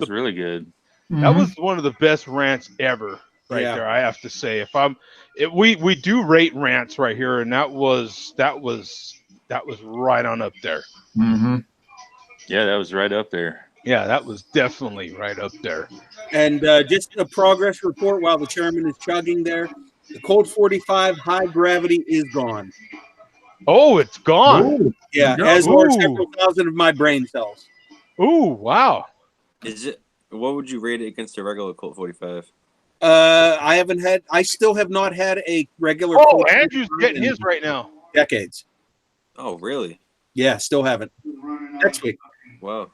really good. That was one of the best rants ever right there. I have to say, we do rate rants right here, and that was right on up there. Mm-hmm. Yeah, that was right up there. Yeah, that was definitely right up there. And just a progress report while the chairman is chugging there. The Colt 45 high gravity is gone. Oh, it's gone. Ooh, Yeah, as are several thousand of my brain cells. Ooh, wow. Is it? What would you rate it against a regular Colt 45? I still have not had a regular. Oh, Colt Andrew's 45 getting in his right now. decades. Oh, really? Yeah, still haven't. Next week. Wow.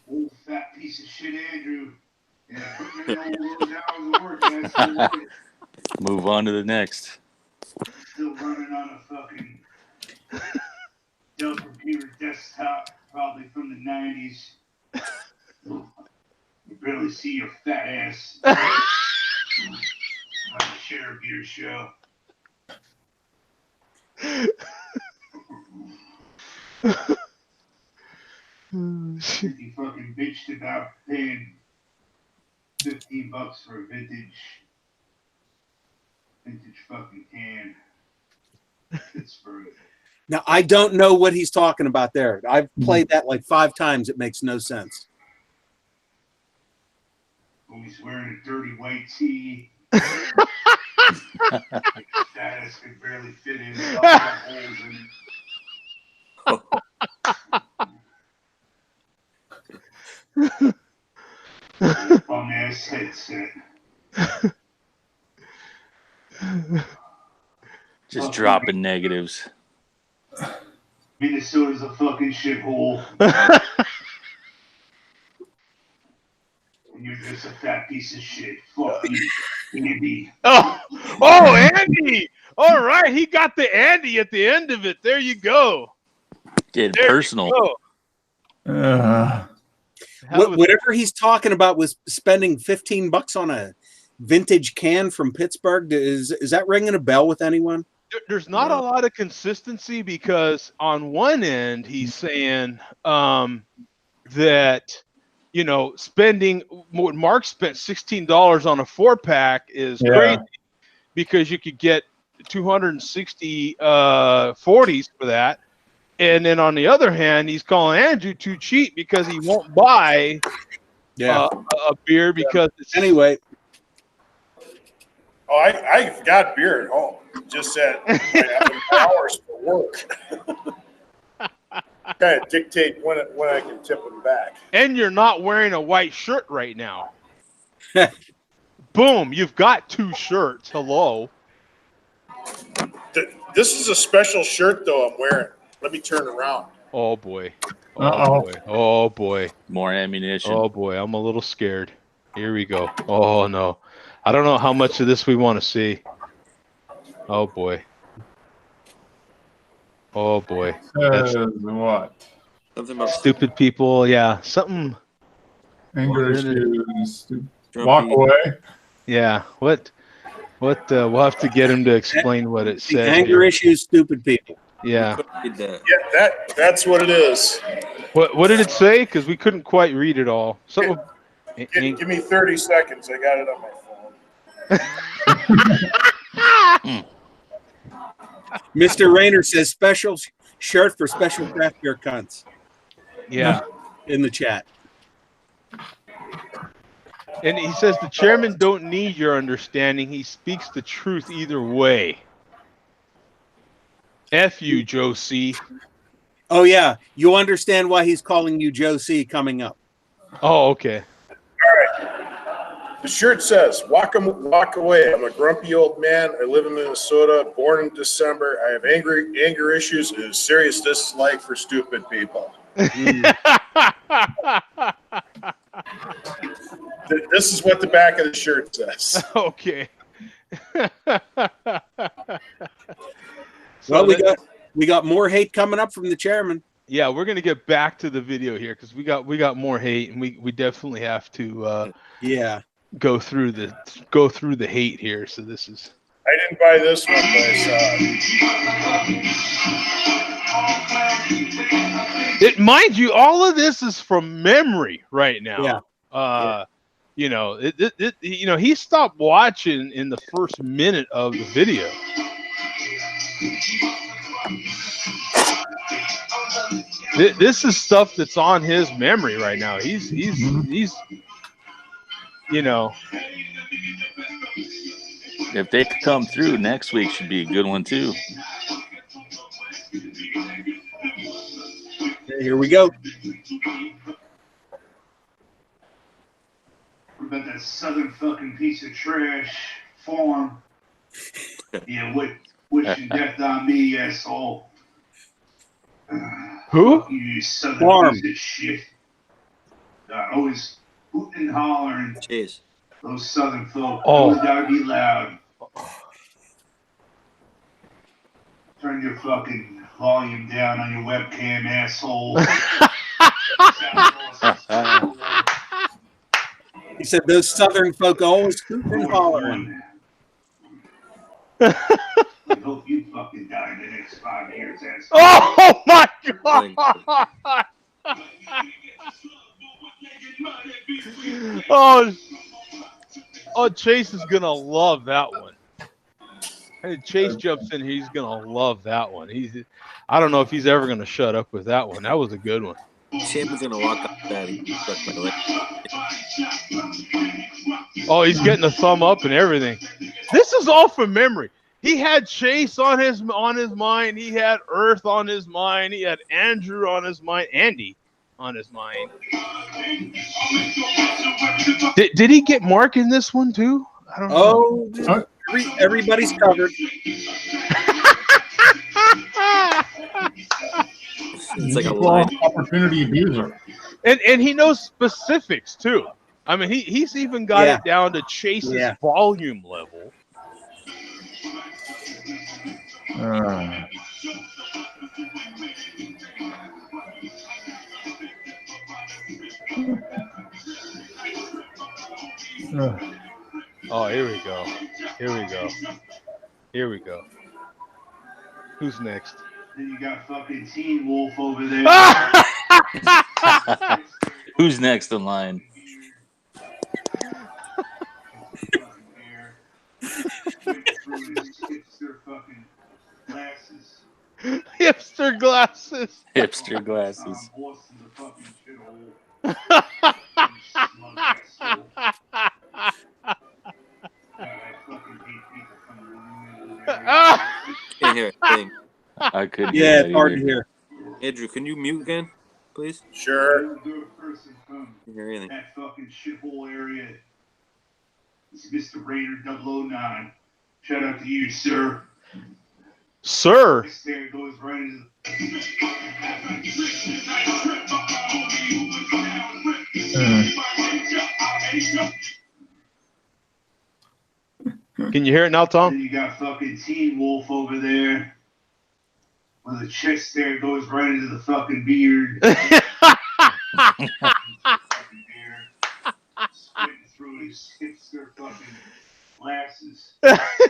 Old fat piece of shit, Andrew. Yeah, put me all those hours of work. And I still working. Move on to the next. Still running on a fucking Dell computer desktop, probably from the 90s. You barely see your fat ass on the Share Beer show. You fucking bitched about paying $15 for a vintage fucking can. Pittsburgh. Now, I don't know what he's talking about there. I've played that like 5 times. It makes no sense. Oh, he's wearing a dirty white tee. Status could barely fit in. It's all got holes in it. Bum ass headset. Just dropping negatives. Minnesota's a fucking shithole. And you're just a fat piece of shit. Fuck you, Andy. Oh, Andy! All right, he got the Andy at the end of it. There you go. Getting personal. Whatever he's talking about was spending $15 on a vintage can from Pittsburgh. Is that ringing a bell with anyone? There's not a lot of consistency because on one end he's saying that spending what Mark spent $16 on a 4-pack is crazy because you could get 260 40s for that. And then on the other hand, he's calling Andrew too cheap because he won't buy a beer because it's anyway. Oh, I've got beer at home. Just that I have hours for work. Kind of dictate when I can tip them back. And you're not wearing a white shirt right now. Boom! You've got 2 shirts. Hello. This is a special shirt though I'm wearing. Let me turn around. Oh boy. Uh-oh. Oh boy. More ammunition. Oh boy, I'm a little scared. Here we go. Oh no. I don't know how much of this we want to see. Oh boy. Oh boy. What? Something about Stupid people. Yeah. Something. Anger issues. Walk away. Yeah. What? We'll have to get him to explain what it says. Anger issues, stupid people. Yeah. Yeah, that's what it is. What did it say? Because we couldn't quite read it all. Something. Give me 30 seconds. I got it on my phone. Mr. Rayner says special shirt for special craft beer cunts. Yeah. In the chat. And he says the chairman don't need your understanding. He speaks the truth either way. F you, Joe C. Oh, yeah. You'll understand why he's calling you Joe C coming up. Oh, okay. All right. The shirt says, walk away. I'm a grumpy old man. I live in Minnesota, born in December. I have anger issues and a serious dislike for stupid people. This is what the back of the shirt says. Okay. Well, we got more hate coming up from the chairman. Yeah, we're gonna get back to the video here because we got more hate, and we definitely have to go through the hate here. So this is. I didn't buy this one, but I saw it. Mind you, all of this is from memory right now. Yeah. You know, he stopped watching in the first minute of the video. This is stuff that's on his memory right now. He's you know. If they come through next week, should be a good one too. Here we go. What about that southern fucking piece of trash farm? Yeah, wishing death on me, you asshole. Who? You southern Farm. piece of shit. Always hooting and hollering. Jeez. Those southern folk. Oh. Always gotta be loud. Turn your fucking volume down on your webcam, asshole. He said those southern folk always hooting and hollering. I hope you fucking die in the next 5 years, asshole. Oh my god! Oh, Chase is gonna love that one. Hey, Chase jumps in, he's gonna love that one. I don't know if he's ever gonna shut up with that one. That was a good one. Champion's gonna walk up that and suck my leg. Oh, he's getting a thumb up and everything. This is all from memory. He had Chase on his mind. He had Earth on his mind. He had Andrew on his mind. Andy on his mind. Did he get Mark in this one too? I don't know. Oh, everybody's covered. It's like a line. Opportunity abuser. And he knows specifics too. I mean, he's even got it down to Chase's volume level. Oh, here we go. Here we go. Who's next? Then you got fucking Teen Wolf over there. Who's next in line? Hipster glasses. Hipster glasses. Can't hear a thing. I couldn't. Yeah, it's hard to hear. Andrew, can you mute again, please? Sure. Can't hear anything. That fucking shithole area. This is Mr. Raider 009. Shout out to you, sir. Sir. There goes right into Can you hear it now, Tom? Then you got fucking Teen Wolf over there. When the chest there goes right into the fucking beard. Squinting through his hipster fucking glasses.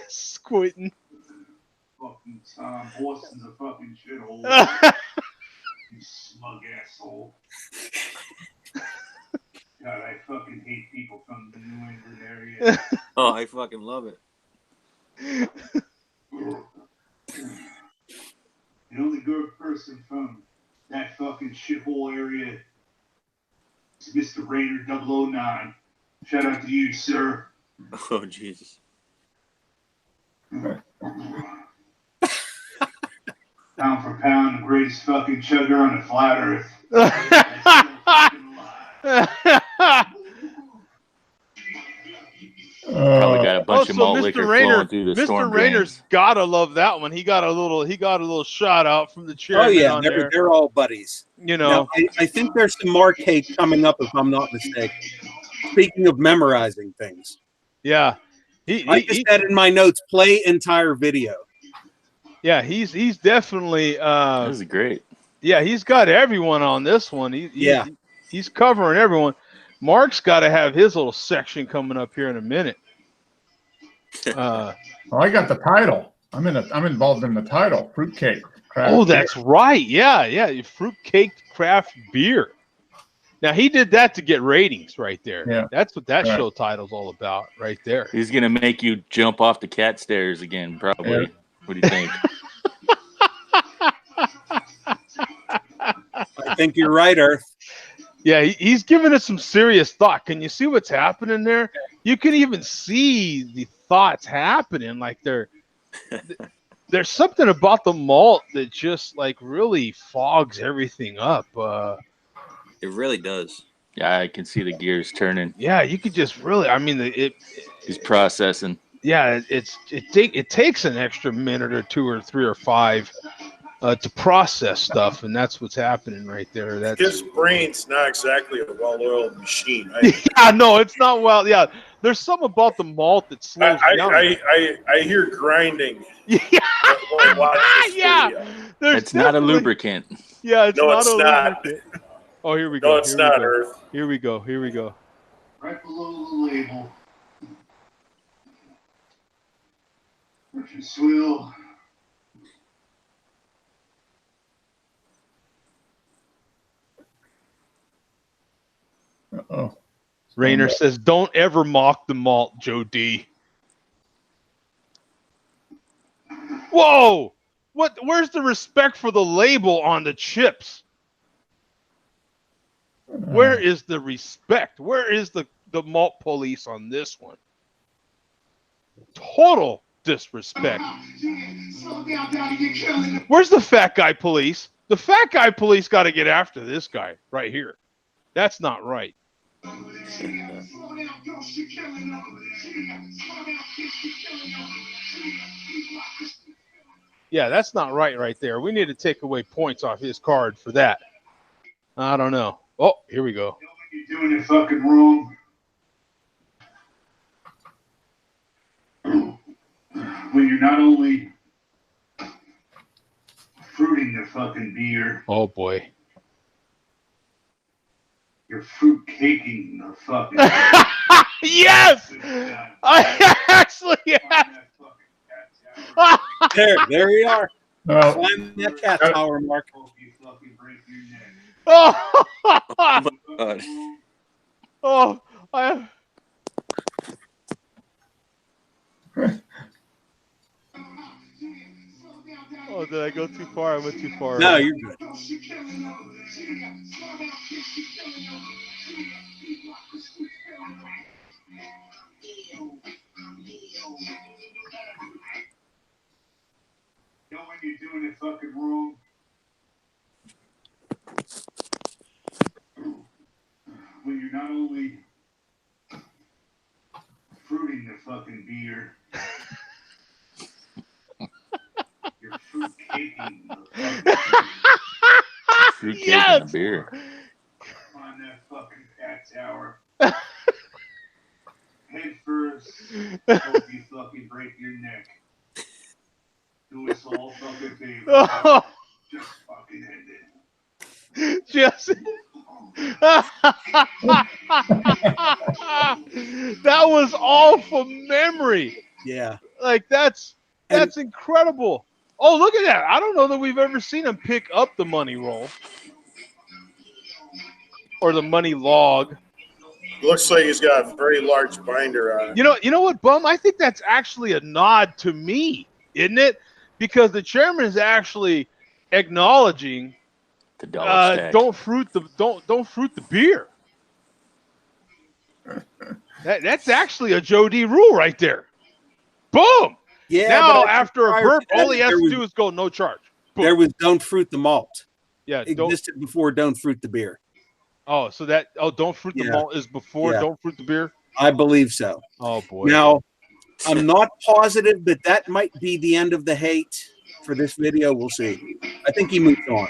Squinting. Fucking Tom Boston's a fucking shithole. You smug asshole. God, I fucking hate people from the New England area. Oh, I fucking love it. The only good person from that fucking shithole area is Mr. Raider 009. Shout out to you, sir. Oh, Jesus. Pound for pound, the greatest fucking chugger on the flat earth. Probably got a bunch of malt liquor flowing through the storm Mr. Rainer's drains. gotta love that one. He got a little shout out from the Oh chairman yeah, on there. they're all buddies. You know, Now, I think there's some more cake coming up, if I'm not mistaken. Speaking of memorizing things, yeah. I just had in my notes play entire video. Yeah, he's definitely This is great. yeah, he's got everyone on this one. He's covering everyone. Mark's got to have his little section coming up here in a minute. Well, I got the title. I'm involved in the title. Fruitcake. Oh, that's right. Yeah. Fruitcake craft beer. Now he did that to get ratings right there. Yeah. That's what that show title's all about right there. He's gonna make you jump off the cat stairs again, probably. Yeah. What do you think? I think you're right, Earth. Yeah, he's giving it some serious thought. Can you see what's happening there? You can even see the thoughts happening. Like there's something about the malt that just like really fogs everything up. It really does. Yeah, I can see the gears turning. Yeah, you could just really. I mean, He's processing. Yeah, it takes an extra minute or two or three or five to process stuff, and that's what's happening right there. His brain's not exactly a well-oiled machine. Yeah, no, it's not well. Yeah, there's something about the malt that slows down. I hear grinding. Yeah, It's not a lubricant. Yeah, it's no, not it's a not. lubricant. Oh, here we go. No, it's not, Earth. Here we go. Right below the label. Merchant swill. Oh. Rainer says, "Don't ever mock the malt, Joe D." Whoa! What? Where's the respect for the label on the chips? Where is the respect? Where is the malt police on this one? Total disrespect. Where's the fat guy police? The fat guy police got to get after this guy right here. That's not right. Yeah, that's not right there. We need to take away points off his card for that. I don't know. Oh, here we go. You're doing it fucking wrong. When you're not only fruiting the fucking beer. Oh boy. You're fruit caking the fucking beer. Yes! I actually have. There we are. Oh. Climb that cat tower, Mark. Oh, God. oh, I. Oh, did I go too far? I went too far. No, you're good. Know when you're doing it fucking wrong. When you're not only fruiting the fucking beer, you're fruit caking the fucking beer. Fruit cake and a beer. On that fucking cat tower. Head first. Hope you fucking break your neck. Do us all fucking favor. Oh. Just fucking end it. Just. That was all from memory. Yeah. Like that's incredible. Oh, look at that. I don't know that we've ever seen him pick up the money roll or the money log. Looks like he's got a very large binder on it. You know what, Bum? I think that's actually a nod to me, isn't it? Because the chairman is actually acknowledging the dollar stack. Don't fruit the beer. That's actually a Joe D rule right there. Boom. Yeah. Now after a burp, all he has to was, do is go no charge. Boom. There was don't fruit the malt. Yeah, it existed before don't fruit the beer. Oh, so don't fruit the malt is before don't fruit the beer? I believe so. Oh boy. Now, I'm not positive, but that might be the end of the hate for this video. We'll see. I think he moved on.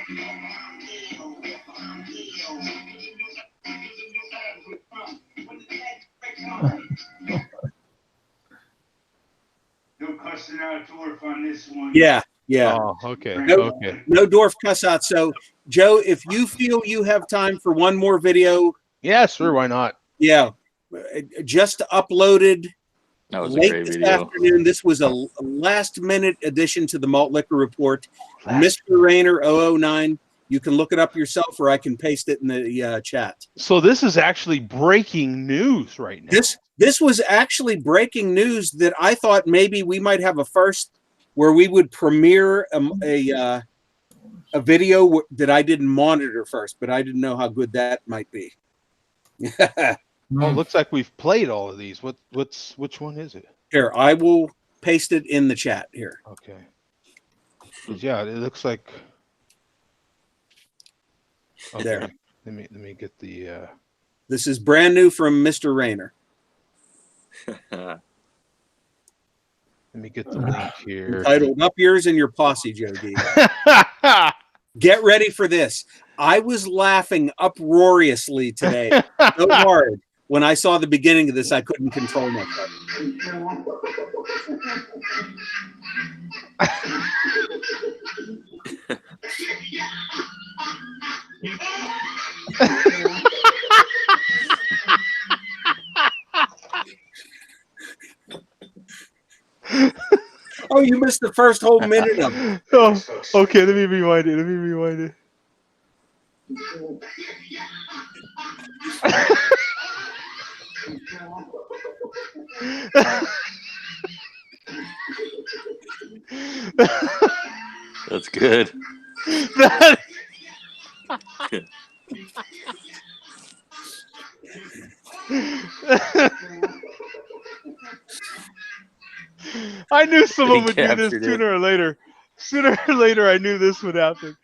No cussing out Dwarf on this one. Yeah. Oh, okay. No Dwarf cuss out. So, Joe, if you feel you have time for one more video. Yeah, sure. Why not? Yeah. Just uploaded late this afternoon. This was a last-minute addition to the Malt Liquor Report. Mr. Rayner 009. You can look it up yourself, or I can paste it in the chat. So this is actually breaking news right now. This was actually breaking news that I thought maybe we might have a first where we would premiere a video that I didn't monitor first, but I didn't know how good that might be. Oh, it looks like we've played all of these. Which one is it? Here, I will paste it in the chat here. Okay. Yeah, it looks like. Okay. There. Let me get the. This is brand new from Mr. Rayner. Let me get the link here. Titled "Up Yours and Your Posse," Joe D. Get ready for this. I was laughing uproariously today so hard when I saw the beginning of this. I couldn't control myself. Oh, you missed the first whole minute of it. Oh, okay, let me rewind it. That's good. I knew someone would do this sooner or later. Sooner or later, I knew this would happen.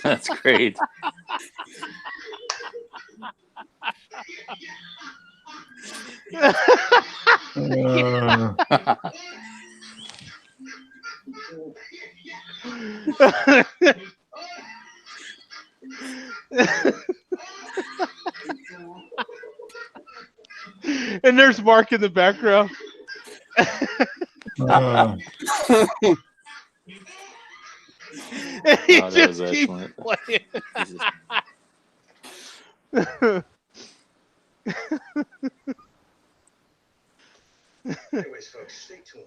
That's great. And there's Mark in the background. And he just keeps playing. Anyways, folks, stay tuned.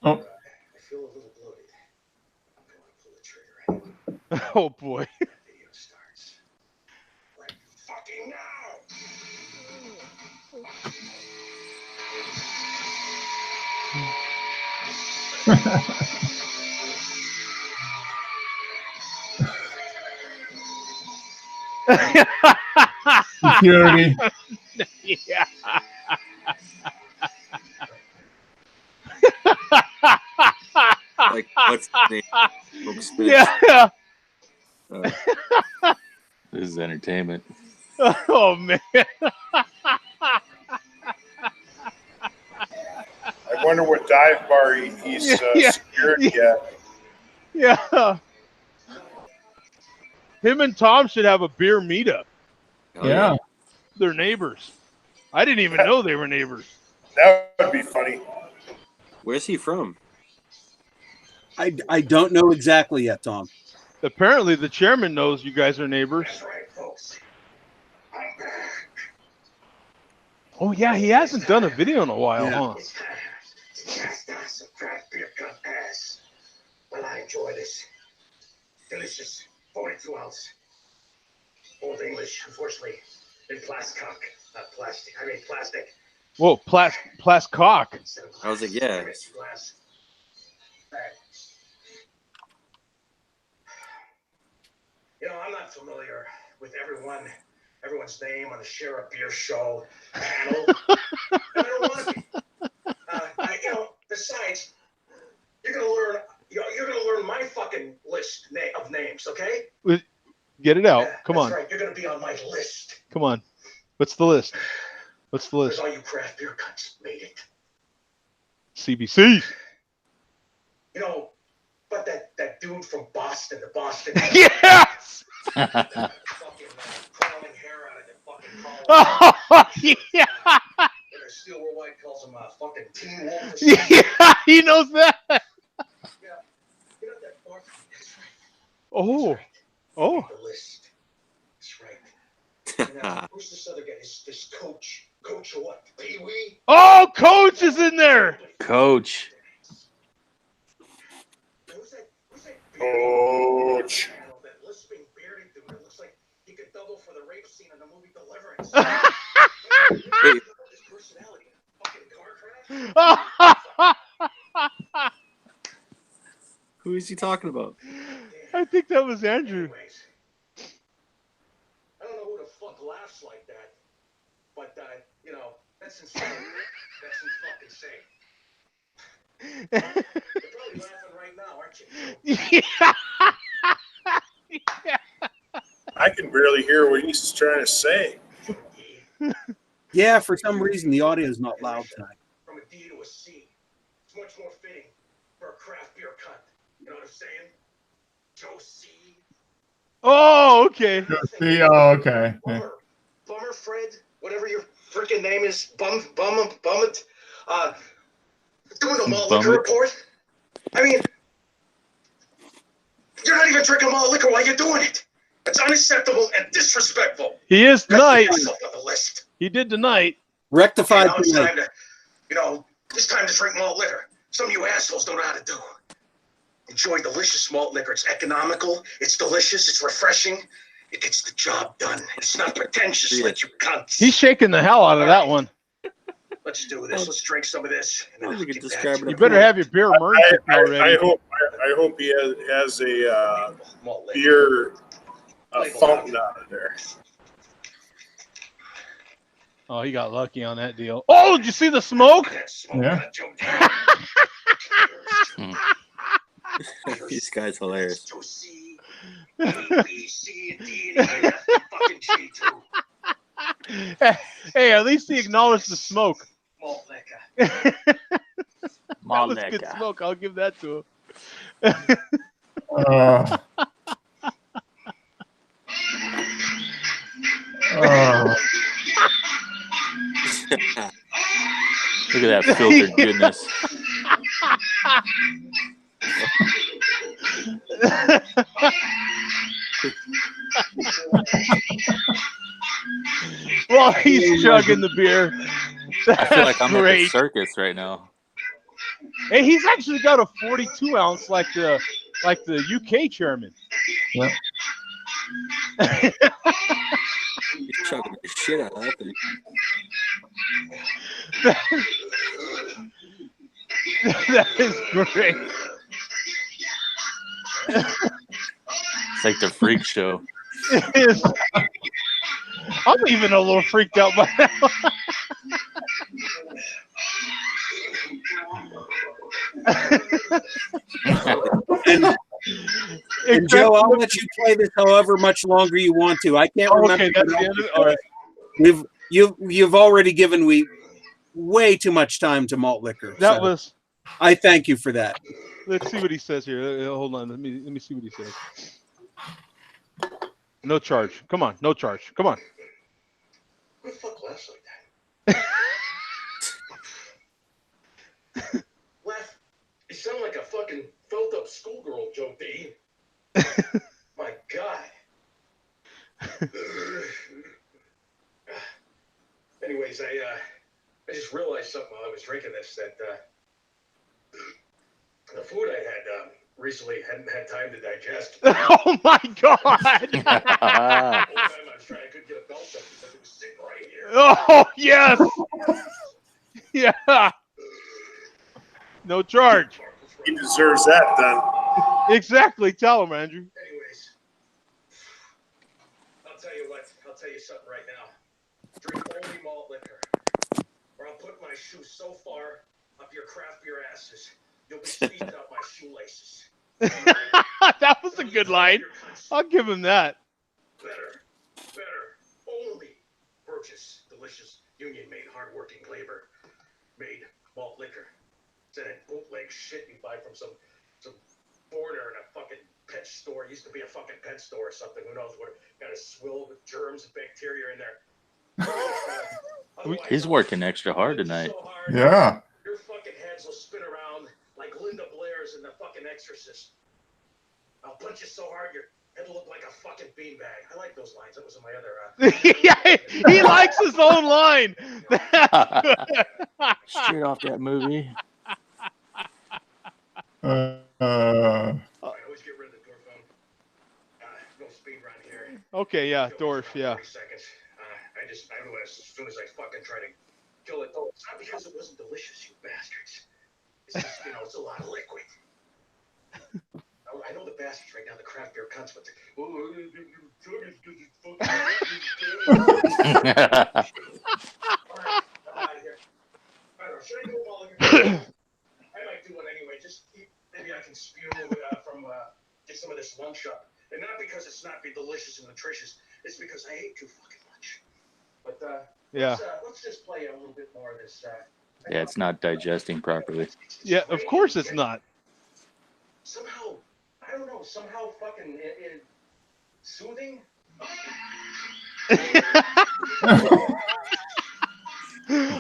Oh. I feel a little bloated. I'm going to pull the trigger. Oh boy. Video starts right fucking now. Security. Yeah. Like, what's the name? Yeah. This is entertainment. Oh man. I wonder what dive bar he's security at. Yeah. Him and Tom should have a beer meetup. Oh, Yeah. They're neighbors. I didn't even know they were neighbors. That would be funny. Where's he from? I don't know exactly yet, Tom. Apparently, the chairman knows you guys are neighbors. That's right, folks. I'm back. Oh yeah, he hasn't done a video in a while, Yeah. huh? It's kind of just some craft beer cup ass. But I enjoy this delicious 42-ounce Old English, unfortunately, in plastic, not plastic. I mean plastic. Whoa, Plascock. Instead of I was like, glass, yeah. Mr. Glass. You know, I'm not familiar with everyone's name on the Share a Beer Show panel. And I don't want to be. Besides, you're gonna learn my fucking list of names, okay? Get it out. Yeah, Come that's on. right. You're gonna be on my list. Come on. What's the list? What's the Because list? all you craft beer cunts made it. CBC. You know, but that dude from Boston, the Boston. Yes. Fucking crawling hair out of the fucking collar. Oh, yeah. Steel Worldwide calls him fucking Teen Wolf or something. Yeah, he knows that. Yeah. You know that Bart? That's right. Oh. That's right. Oh. The list. That's right. And, who's this other guy? This coach. Coach or what? Pee Wee? Oh, Coach is in there. Coach. Who's that Coach. that lisping bearded dude that looks like he could double for the rape scene in the movie Deliverance? Wait, His personality in a fucking car crash? who is he talking about? I think that was Andrew. Anyways, I don't know who the fuck laughs like that, but that's insane. That's fucking insane. You're probably laughing right now, aren't you? Yeah. I can barely hear what he's trying to say. Yeah, for some reason the audio is not loud tonight. From a D to a C. It's much more fitting for a craft beer cunt. You know what I'm saying? Joe C. Oh, okay. Okay. Bummer Fred, whatever your freaking name is, bum it. Doing the malt liquor report. I mean, you're not even drinking malt liquor while you're doing it. It's unacceptable and disrespectful. He is tonight. On the list. He did tonight. Rectified Now it's tonight. time to, it's time to drink malt liquor. Some of you assholes don't know how to do. Enjoy delicious malt liquor. It's economical. It's delicious. It's refreshing. It gets the job done. It's not pretentious like you cunts. He's shaking the hell out of that one. Let's do this. Let's drink some of this. And then You better have your beer emergency already. I hope he has a beer fountain out of there. Oh, he got lucky on that deal. Oh, did you see the smoke? Yeah. This guy's hilarious. Hey, at least he acknowledged the smoke. Malt liquor. That was good smoke. I'll give that to him. Look at that filtered goodness. Well, he's chugging the beer. I feel like I'm great. at the circus right now. Hey, he's actually got a 42-ounce like the UK chairman. Yeah. He's chugging the shit out of that thing. That is great. It's like the freak show. It is. I'm even a little freaked out by now. And Joe, I'll let you play this however much longer you want to. I can't remember. Okay, that's the end of it. All right. You've already given me way too much time to malt liquor. That was. I thank you for that. Let's see what he says here. Hold on. Let me see what he says. No charge. Come on. No charge. Come on. Who the fuck laughs like that? Laugh. You sound like a fucking felt up schoolgirl, Joe D. My God. Anyways, I I just realized something while I was drinking this, that the food I had recently hadn't had time to digest. Oh my God! The whole time I was trying, I couldn't get a belt up because it was sitting right here. Oh yes, yeah. No charge. He deserves that then. Exactly. Tell him, Andrew. Anyways, I'll tell you what. I'll tell you something right now. Drink only malt liquor, or I'll put my shoes so far up your craft beer asses, you'll be squeezing out my shoelaces. That was a good line. I'll give him that. Better. Only purchase delicious union-made, hard-working labor-made malt liquor. Instead of bootleg shit you buy from some foreigner in a fucking pet store. It used to be a fucking pet store or something. Who knows what? Got a swill with germs and bacteria in there. He's working extra hard tonight. So hard, Yeah. your fucking heads will spin around like Linda Blair's in The fucking Exorcist. I'll punch you so hard your head will look like a fucking beanbag. I like those lines. That was in my other. Yeah, he likes his own line. Straight off that movie. I always get rid of the door phone. No speed run here. Okay, yeah, Dorf, yeah. 30 seconds. I knew as soon as I fucking try to kill it. Oh, it's not because it wasn't delicious, you bastards. It's just, it's a lot of liquid. I know the bastards right now, the craft beer cunts, but Alright, I'm out of here. I don't know, should I do a ball again? I might do one anyway. Just maybe I can spew get some of this lunch up. And not because it's not be delicious and nutritious. It's because I ate too fucking much. But yeah. Let's just play a little bit more of this. Yeah, it's not digesting properly. Yeah, of course it's not. Somehow, I don't know. Somehow, fucking soothing.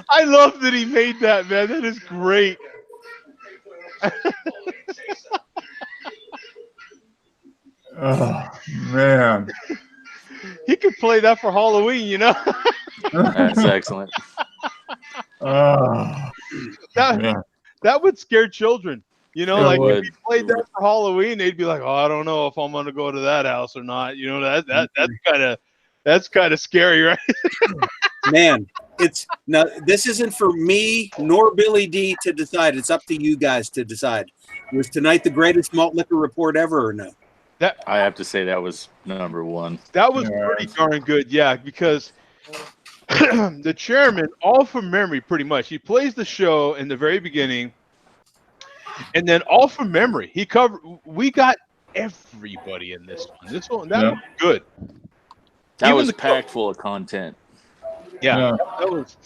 I love that he made that, man. That is great. Oh, man. He could play that for Halloween, That's excellent. Oh, that would scare children. Like would. if you played that for Halloween, they'd be like, "Oh, I don't know if I'm gonna go to that house or not." That's kind of scary, right? Man, this isn't for me nor Billy D to decide. It's up to you guys to decide. Was tonight the greatest malt liquor report ever or no? I have to say that was number one. That was pretty darn good, yeah, because the chairman, all from memory, pretty much. He plays the show in the very beginning, and then all from memory. We got everybody in this one. That was good. That was packed full of content. Yeah, that was,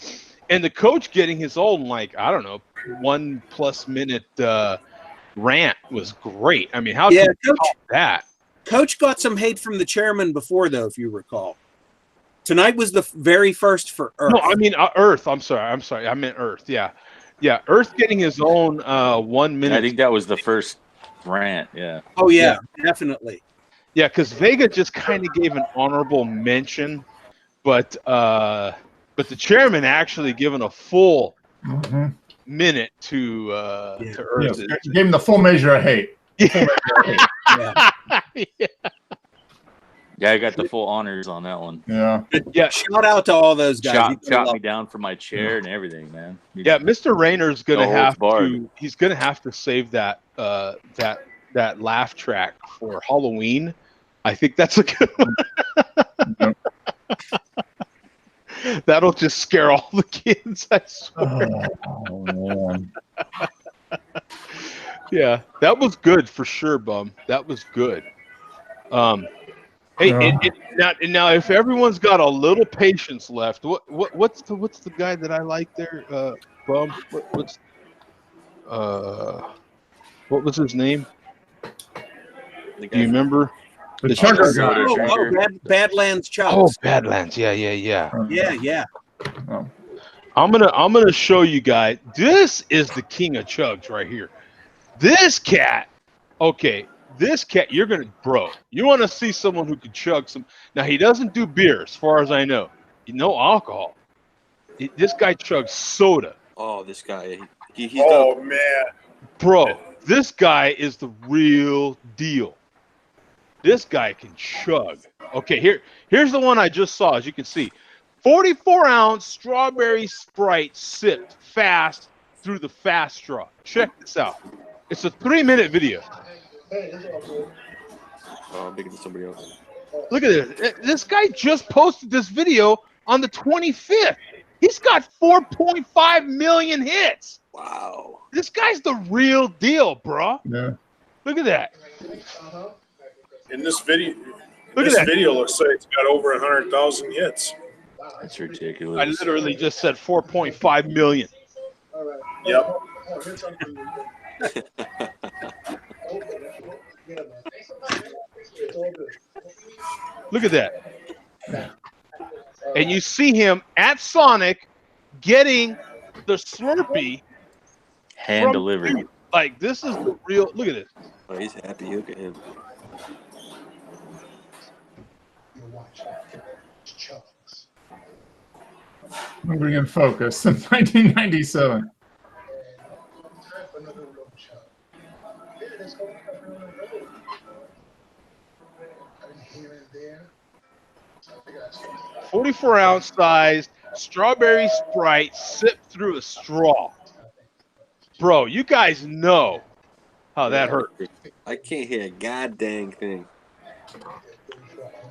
and the coach getting his own 1+ minute rant was great. I mean, how could you top that? Coach got some hate from the chairman before, though, if you recall. Tonight was the very first for Earth. No, I mean Earth. I'm sorry. I meant Earth. Yeah. Earth getting his own 1 minute. I think that was the first rant. Yeah. Oh yeah, definitely. Yeah, because Vega just kind of gave an honorable mention, but the chairman actually given a full minute to Earth. Yeah, gave him the full measure of hate. Yeah, I got the full honors on that one. Yeah. Shout out to all those guys. Shot me down from my chair and everything, man. Yeah, Mr. Rayner's gonna have to. He's gonna have to save that laugh track for Halloween. I think that's a good one. That'll just scare all the kids, I swear. Oh man. Yeah, that was good for sure, Bum. That was good. Hey, now if everyone's got a little patience left, what's the guy that I like there, Bum? What was his name? Do you remember? The Chugger guy. Badlands Chugs. Oh, Badlands. Yeah. Yeah. Oh. I'm gonna show you guys. This is the king of chugs right here. This cat. Okay, this cat. You want to see someone who can chug some. Now he doesn't do beer, as far as I know. No alcohol. This guy chugs soda. Oh, this guy. He's Oh done. man, Bro, this guy is the real deal. This guy can chug. Okay, here's the one I just saw. As you can see, 44-ounce strawberry Sprite sipped fast through the fast straw. Check this out. It's a 3-minute video. Oh, I'm thinking of somebody else. Look at this. This guy just posted this video on the 25th. He's got 4.5 million hits. Wow. This guy's the real deal, bro. Yeah. Look at that. in this video, Look at this that. video looks like it's got over 100,000 hits. That's ridiculous. I literally just said 4.5 million. Yep. Look at that. And you see him at Sonic getting the Slurpee Hand from delivered. Drew. Like, this is the real. Look at this. Oh, he's happy. Look at him. Moving in focus since 1997. – 44-ounce size strawberry Sprite sipped through a straw. Bro, you guys know how that hurt. I can't hear a goddamn thing.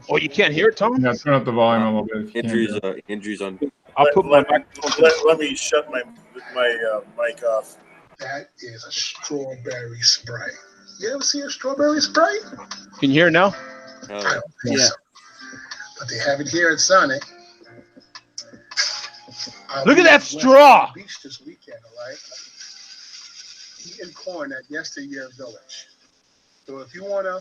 Oh, you can't hear it, Tom? Yeah, turn up the volume a little bit. if you can't Andrew's on. I'll put my Let me shut my mic off. That is a strawberry Sprite. You ever see a strawberry Sprite? Can you hear it now? I don't think so. But they have it here at Sonic. Look at that straw. Beach this weekend, all right? Eating corn at Yesteryear Village. So if you want to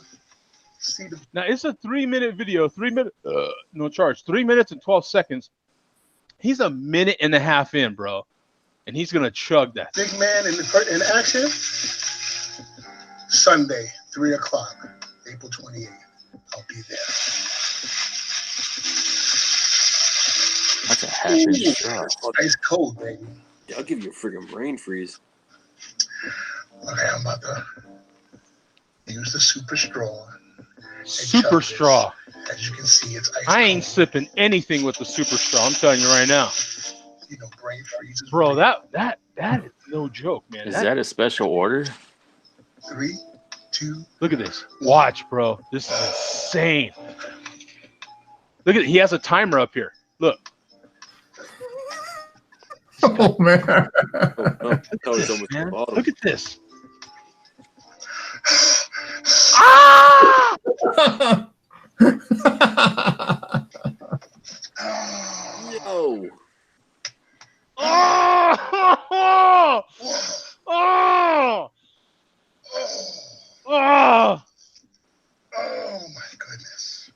see the... Now, it's a 3-minute video. 3 minutes, no charge. 3 minutes and 12 seconds. He's a minute and a half in, bro. And he's going to chug that. Big man in action. Sunday, 3 o'clock, April 28th. I'll be there. That's a half-inch straw. Ice cold, baby. I'll give you a friggin' brain freeze. Okay, I'm about to use the super straw. Super straw. As you can see, it's ice I ain't sipping anything with the super straw. I'm telling you right now. You know, brain freeze. Bro, that is no joke, man. Is that a special order? 3, 2. Look at this. Watch, bro. This is insane. Look at it. He has a timer up here. Look. Oh man. Man. Look at this. Ah! Yo. Oh! Oh! Oh! Oh my goodness.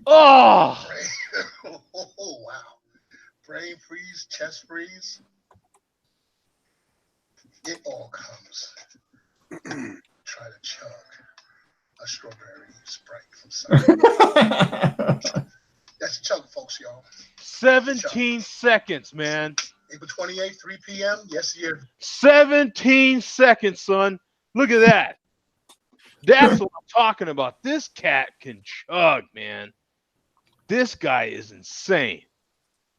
Oh! Oh wow. Brain freeze, chest freeze. It all comes. Try to chug a strawberry Sprite from Sonic. That's chug, folks, y'all. 17 seconds, man. April 28th, 3 p.m. Yes, year. 17 seconds, son. Look at that. That's what I'm talking about. This cat can chug, man. This guy is insane.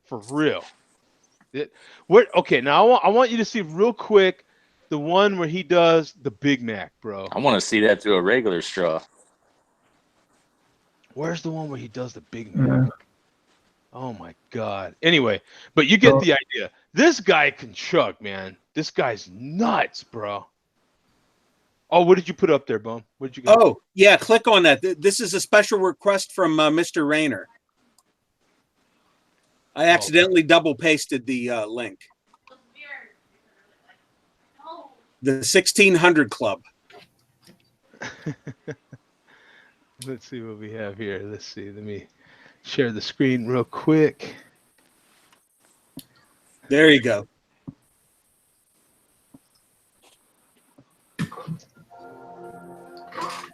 For real. Okay, now I want you to see real quick the one where he does the Big Mac, bro. I want to see that through a regular straw. Where's the one where he does the Big Mac? Yeah. Oh, my God. Anyway, but you get the idea. This guy can chug, man. This guy's nuts, bro. Oh, what did you put up there, Bum? What did you get? Oh, yeah, click on that. This is a special request from Mr. Rayner. I accidentally double pasted the link. The 1600 Club. Let's see what we have here. Let's see. Let me share the screen real quick. There you go.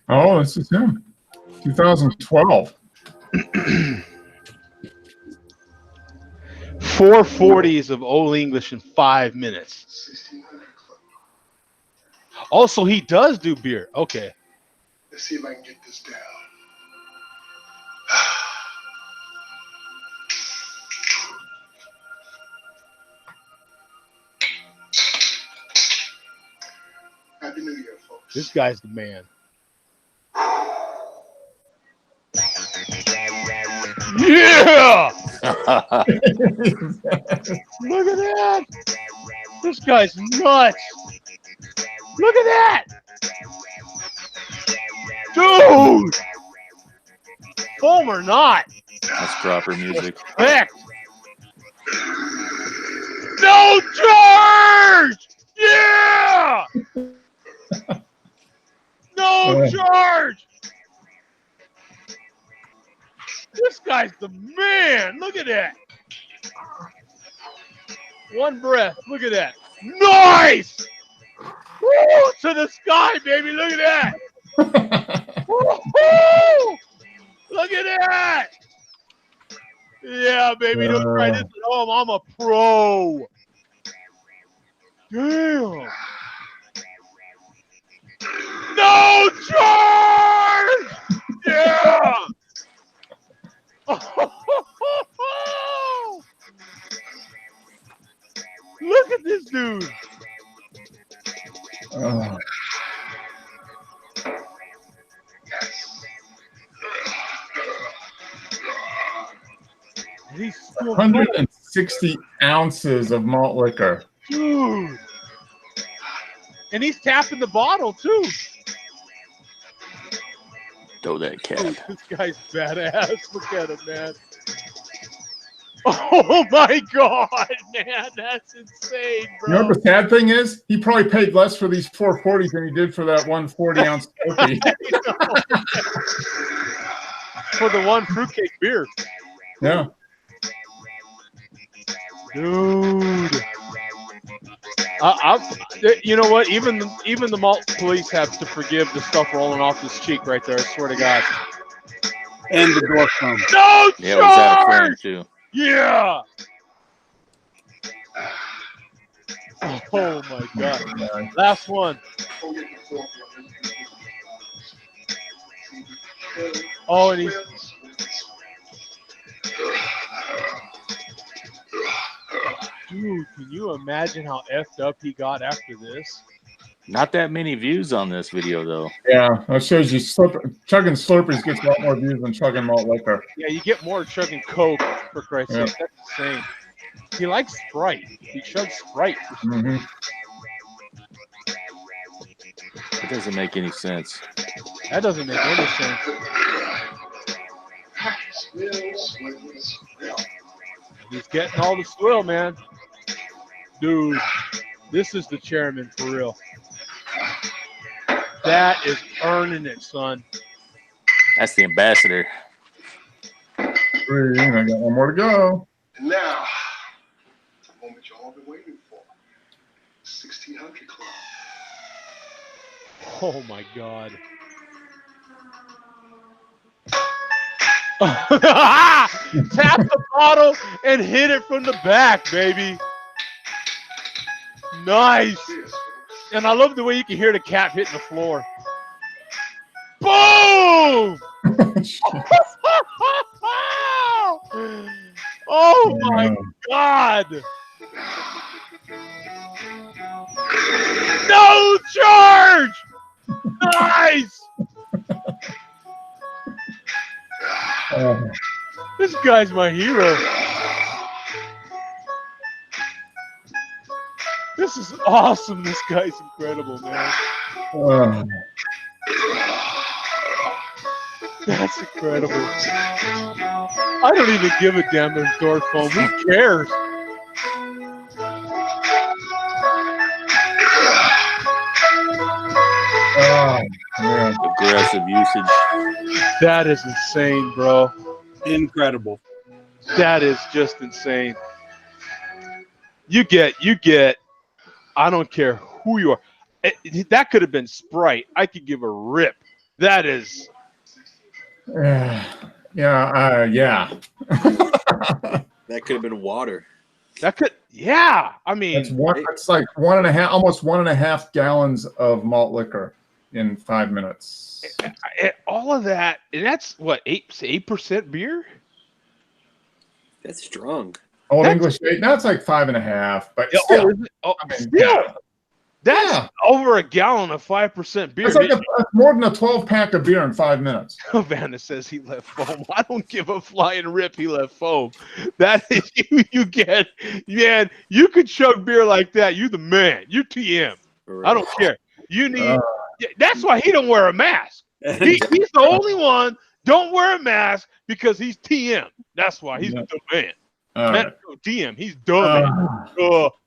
Oh, this is him. 2012. 440s of Old English in 5 minutes. Also, he does do beer. Okay. Let's see if I can get this down. Happy New Year, folks. This guy's the man. Yeah! Look at that! This guy's nuts! Look at that! Dude! Foam or not? That's proper music. Heck! No charge! Yeah! No charge! This guy's the man. Look at that. One breath. Look at that. Nice! Woo! To the sky, baby. Look at that. Woo-hoo! Look at that. Yeah, baby. Don't try this at home. I'm a pro. Damn. No charge! Yeah! Look at this dude. He's 160 ounces of malt liquor. Dude. And he's tapping the bottle, too. Throw that cap. Dude, this guy's badass. Look at him, man. Oh, my God, man. That's insane, bro. You know what the sad thing is? He probably paid less for these 440s than he did for that 140-ounce turkey. For the one fruitcake beer. Yeah. Dude. You know what? Even the malt police have to forgive the stuff rolling off his cheek right there. I swear to God. And the door phone. No Yeah, was that a friend too? Yeah. Oh my God. Last one. Oh, and he's. Dude, can you imagine how effed up he got after this? Not that many views on this video, though. Yeah, that shows you chugging Slurpees gets a lot more views than chugging malt liquor. Yeah, you get more chugging Coke, for Christ's sake. That's insane. He likes Sprite. He chugs Sprite. Mm-hmm. It doesn't make any sense. That doesn't make any sense. He's getting all the swill, man. Dude, this is the chairman for real. That is earning it, son. That's the ambassador. Three, and I got one more to go. And now, the moment you all been waiting for. 1600 Club. Oh my God. Tap the bottle and hit it from the back, baby. Nice. And I love the way you can hear the cap hitting the floor. Boom! Oh my God! No charge! Nice! This guy's my hero. This is awesome. This guy's incredible, man. That's incredible. I don't even give a damn there's door foam. Who cares? Aggressive usage. That is insane, bro. Incredible. That is just insane. You get, I don't care who you are. That could have been Sprite. I could give a rip. That is. Yeah. That could have been water. That could, yeah. I mean, it's like 1.5, almost 1.5 gallons of malt liquor in 5 minutes. All of that, and that's what 8% beer. That's strong. Old English 8. Now it's like 5.5, but still, That's over a gallon of 5% beer. It's like more than a 12-pack of beer in 5 minutes. Vanna says he left foam. I don't give a flying rip. He left foam. That is you get, man. You could chug beer like that. You the man. You TM. Right. I don't care. You need. That's why he don't wear a mask. He's the only one don't wear a mask because he's TM. That's why he's the man. Right. TM. He's dumb.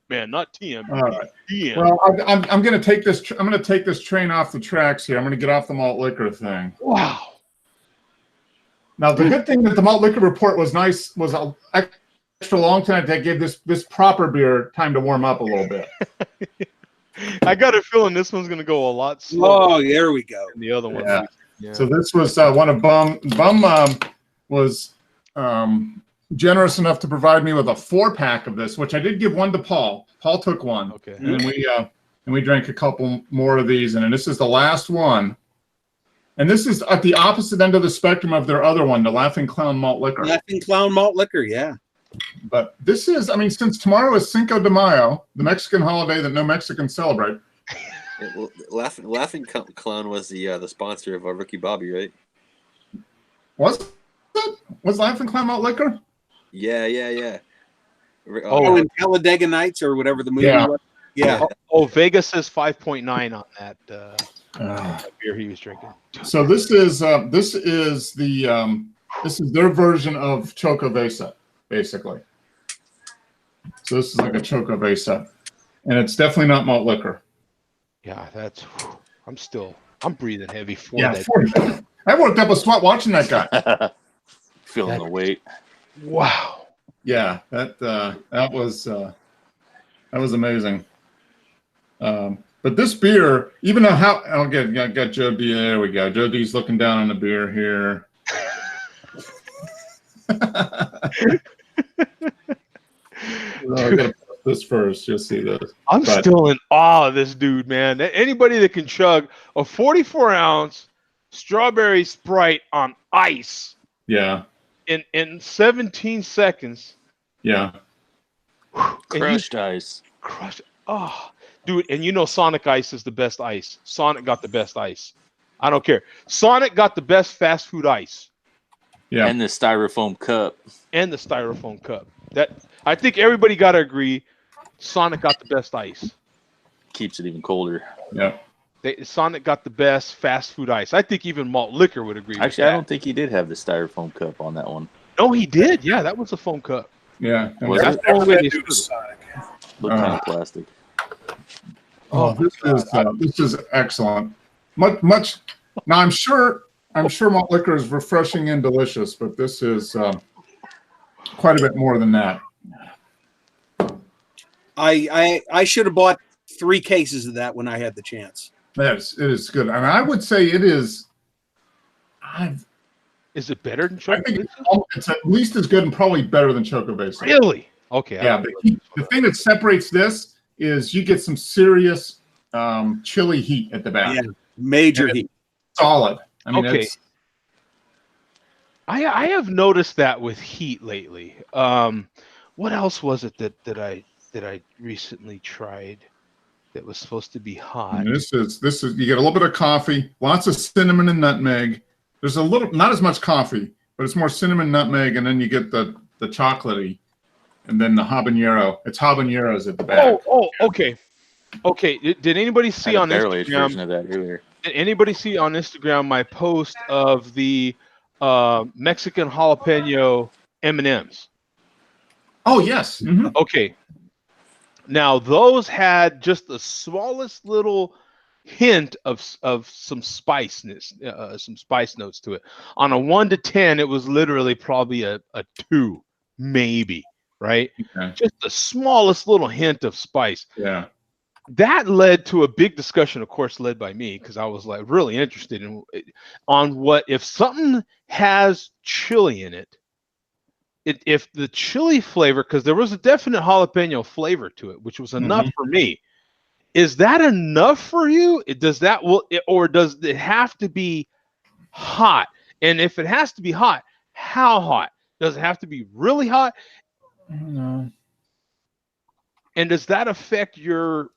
Man, not TM. Right. TM. Well, I'm going to take this. I'm going to take this train off the tracks here. I'm going to get off the malt liquor thing. Wow. Now the good thing that the malt liquor report was nice was an extra long time that gave this proper beer time to warm up a little bit. I got a feeling this one's going to go a lot slower. Oh, there we go. The other one. Yeah. Yeah. So this was one of Bum was generous enough to provide me with a 4-pack of this, which I did give one to Paul. Paul took one. Okay. And we drank a couple more of these, and this is the last one. And this is at the opposite end of the spectrum of their other one, the Laughing Clown Malt Liquor. Laughing Clown Malt Liquor, yeah. But this is, I mean, since tomorrow is Cinco de Mayo, the Mexican holiday that no Mexicans celebrate. Yeah, well, Laughing Clown was the sponsor of Ricky Bobby, right? Was it? Was Laughing Clown Malt Liquor? Yeah. In Talladega Nights or whatever the movie was. Yeah. Vegas says 5.9 on that beer he was drinking. So this is their version of Chocovesa, basically. So this is like a Chocovesa, and it's definitely not malt liquor. Yeah, I'm breathing heavy for that. I worked up a sweat watching that guy. Feeling the weight. Wow. Yeah, that was amazing. But this beer, even though I got Joe D. There we go. Joe D's looking down on the beer here. I gotta put this first. You'll see this. I'm still in awe of this dude, man. Anybody that can chug a 44-ounce strawberry Sprite on ice. Yeah. In 17 seconds. Yeah. Crushed ice. Crushed. Oh, dude. And you know Sonic Ice is the best ice. Sonic got the best ice. I don't care. Sonic got the best fast food ice. Yeah. And the styrofoam cup. That I think everybody got to agree Sonic got the best ice. Keeps it even colder. Yeah. Sonic got the best fast food ice. I think even malt liquor would agree. Actually, I don't think he did have the styrofoam cup on that one. No, he did. Yeah, that was a foam cup. Yeah. That's the only way they look kind of plastic. This is excellent. Much. Now I'm sure malt liquor is refreshing and delicious, but this is quite a bit more than that. I should have bought 3 cases of that when I had the chance. It is good, and I would say it is. Is it better than Chocovesa? I think it's at least as good and probably better than Chocovesa. Really? Okay. Yeah. The thing that separates this is you get some serious chili heat at the back. Yeah, major heat. Solid. I mean, okay. I have noticed that with heat lately. What else was it that I recently tried that was supposed to be hot? And this is you get a little bit of coffee, lots of cinnamon and nutmeg. There's a little, not as much coffee, but it's more cinnamon, nutmeg, and then you get the chocolatey, and then the habanero. It's habaneros at the back. Oh, okay. Did anybody see on Instagram? Version of that earlier. Did anybody see on Instagram my post of the Mexican jalapeno M&Ms? Oh yes. Mm-hmm. Okay. Now those had just the smallest little hint of some spiciness, some spice notes to it. On a 1 to 10, it was literally probably a 2, maybe, right? Okay. Just the smallest little hint of spice. Yeah. That led to a big discussion, of course, led by me, because I was like really interested on what if something has chili in it, if the chili flavor, because there was a definite jalapeno flavor to it, which was enough for me. Is that enough for you? Or does it have to be hot? And if it has to be hot, how hot? Does it have to be really hot? No. And does that affect your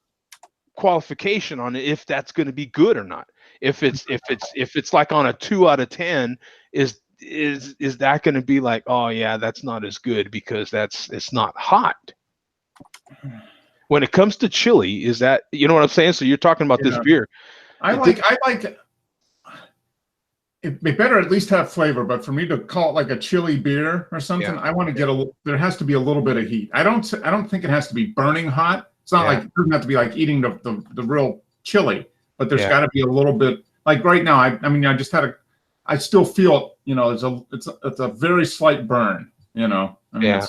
qualification on it if that's going to be good or not? If it's like on a 2 out of 10, is that going to be like, oh yeah, that's not as good because it's not hot? When it comes to chili, is that, you know what I'm saying? So you're talking about this beer. I like it better at least have flavor, but for me to call it like a chili beer or something, I want to get there has to be a little bit of heat. I don't think it has to be burning hot. It's not like, it doesn't have to be like eating the real chili, but there's got to be a little bit, like right now, I mean, I still feel, it's a very slight burn, I mean,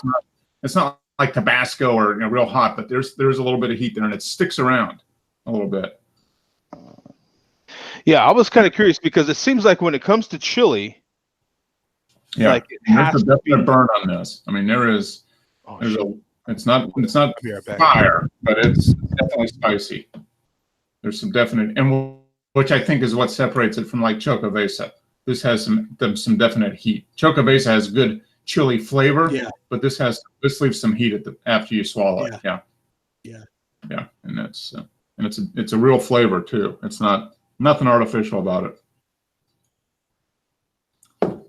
it's not like Tabasco or real hot, but there's a little bit of heat there and it sticks around a little bit. Yeah, I was kind of curious because it seems like when it comes to chili, like there's a definite burn on this. I mean, it's not fire, but it's definitely spicy. There's some definite, and which I think is what separates it from like Chocovesa. This has some definite heat. Chocovesa has good chili flavor, but this leaves some heat after you swallow it. Yeah, and it's a real flavor too. It's nothing artificial about it.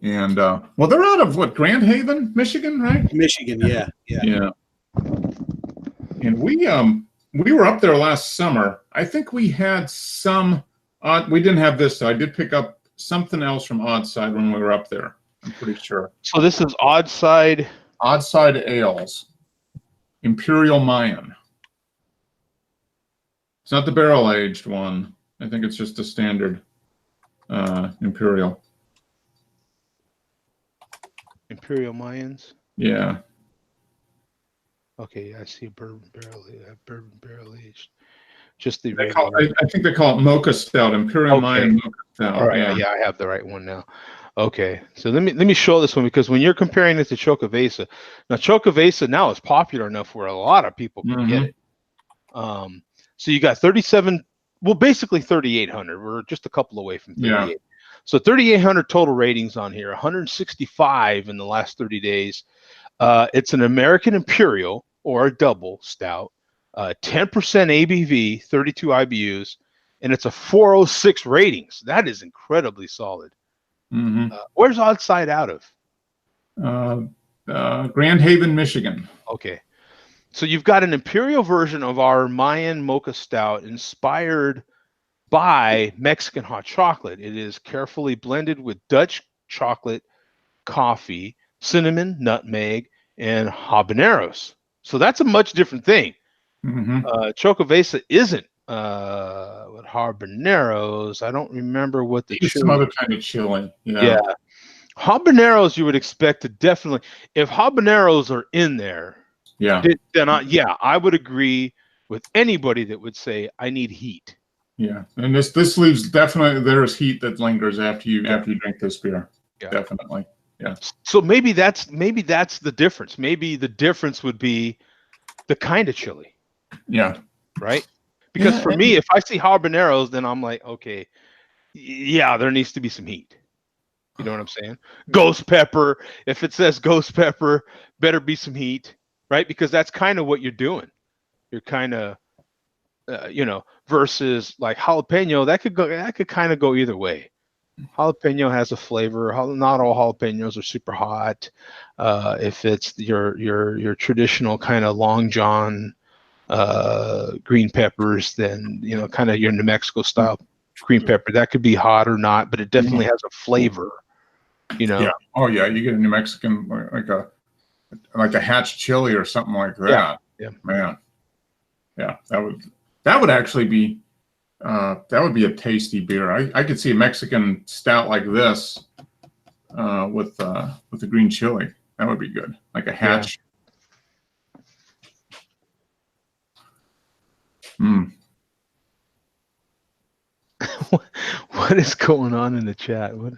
And well, they're out of what, Grand Haven, Michigan, right? Michigan, yeah. And we were up there last summer. I think we had some. We didn't have this, so I did pick up something else from Oddside when we were up there. I'm pretty sure. So this is Oddside Ales, Imperial Mayan. It's not the barrel aged one. I think it's just a standard Imperial. Imperial Mayans? Yeah. Okay, I see bourbon barrel aged. Just the I think they call it Mocha Stout, Imperial Mayan Mocha Stout. All right, yeah, I have the right one now. Okay, so let me show this one, because when you're comparing it to Chocovesa, now Chocovesa now is popular enough where a lot of people can get it. So you got 37. Well, basically 3,800. We're just a couple away from 38. Yeah. So 3,800 total ratings on here, 165 in the last 30 days. It's an American Imperial or a double stout, 10% ABV, 32 IBUs, and it's a 406 ratings. That is incredibly solid. Where's Oddside out of? Grand Haven, Michigan. Okay. So you've got an Imperial version of our Mayan Mocha Stout inspired by Mexican hot chocolate. It is carefully blended with Dutch chocolate, coffee, cinnamon, nutmeg, and habaneros. So that's a much different thing. Chocovesa isn't with habaneros. I don't remember what the some other kind of chili. Yeah. Habaneros you would expect to definitely, if habaneros are in there, then I would agree with anybody that would say I need heat. Yeah, and this leaves definitely, there's heat that lingers after you drink this beer. Definitely. Yeah. So maybe that's the difference. Maybe the difference would be the kind of chili. Yeah. Right? Because for me, if I see habaneros, then I'm like, okay, yeah, there needs to be some heat. You know what I'm saying? Ghost pepper. If it says ghost pepper, better be some heat, right? Because that's kind of what you're doing. You're kind of, versus like jalapeno. That could kind of go either way. Jalapeno has a flavor. Not all jalapenos are super hot. If it's your traditional kind of Long John green peppers, then kind of your New Mexico style green pepper, that could be hot or not, but it definitely has a flavor. Yeah. Oh yeah, you get a New Mexican like a hatch chili or something like that. Yeah. Man. Yeah, that would actually be that would be a tasty beer. I could see a Mexican stout like this with the green chili. That would be good, like a hatch. What is going on in the chat? What?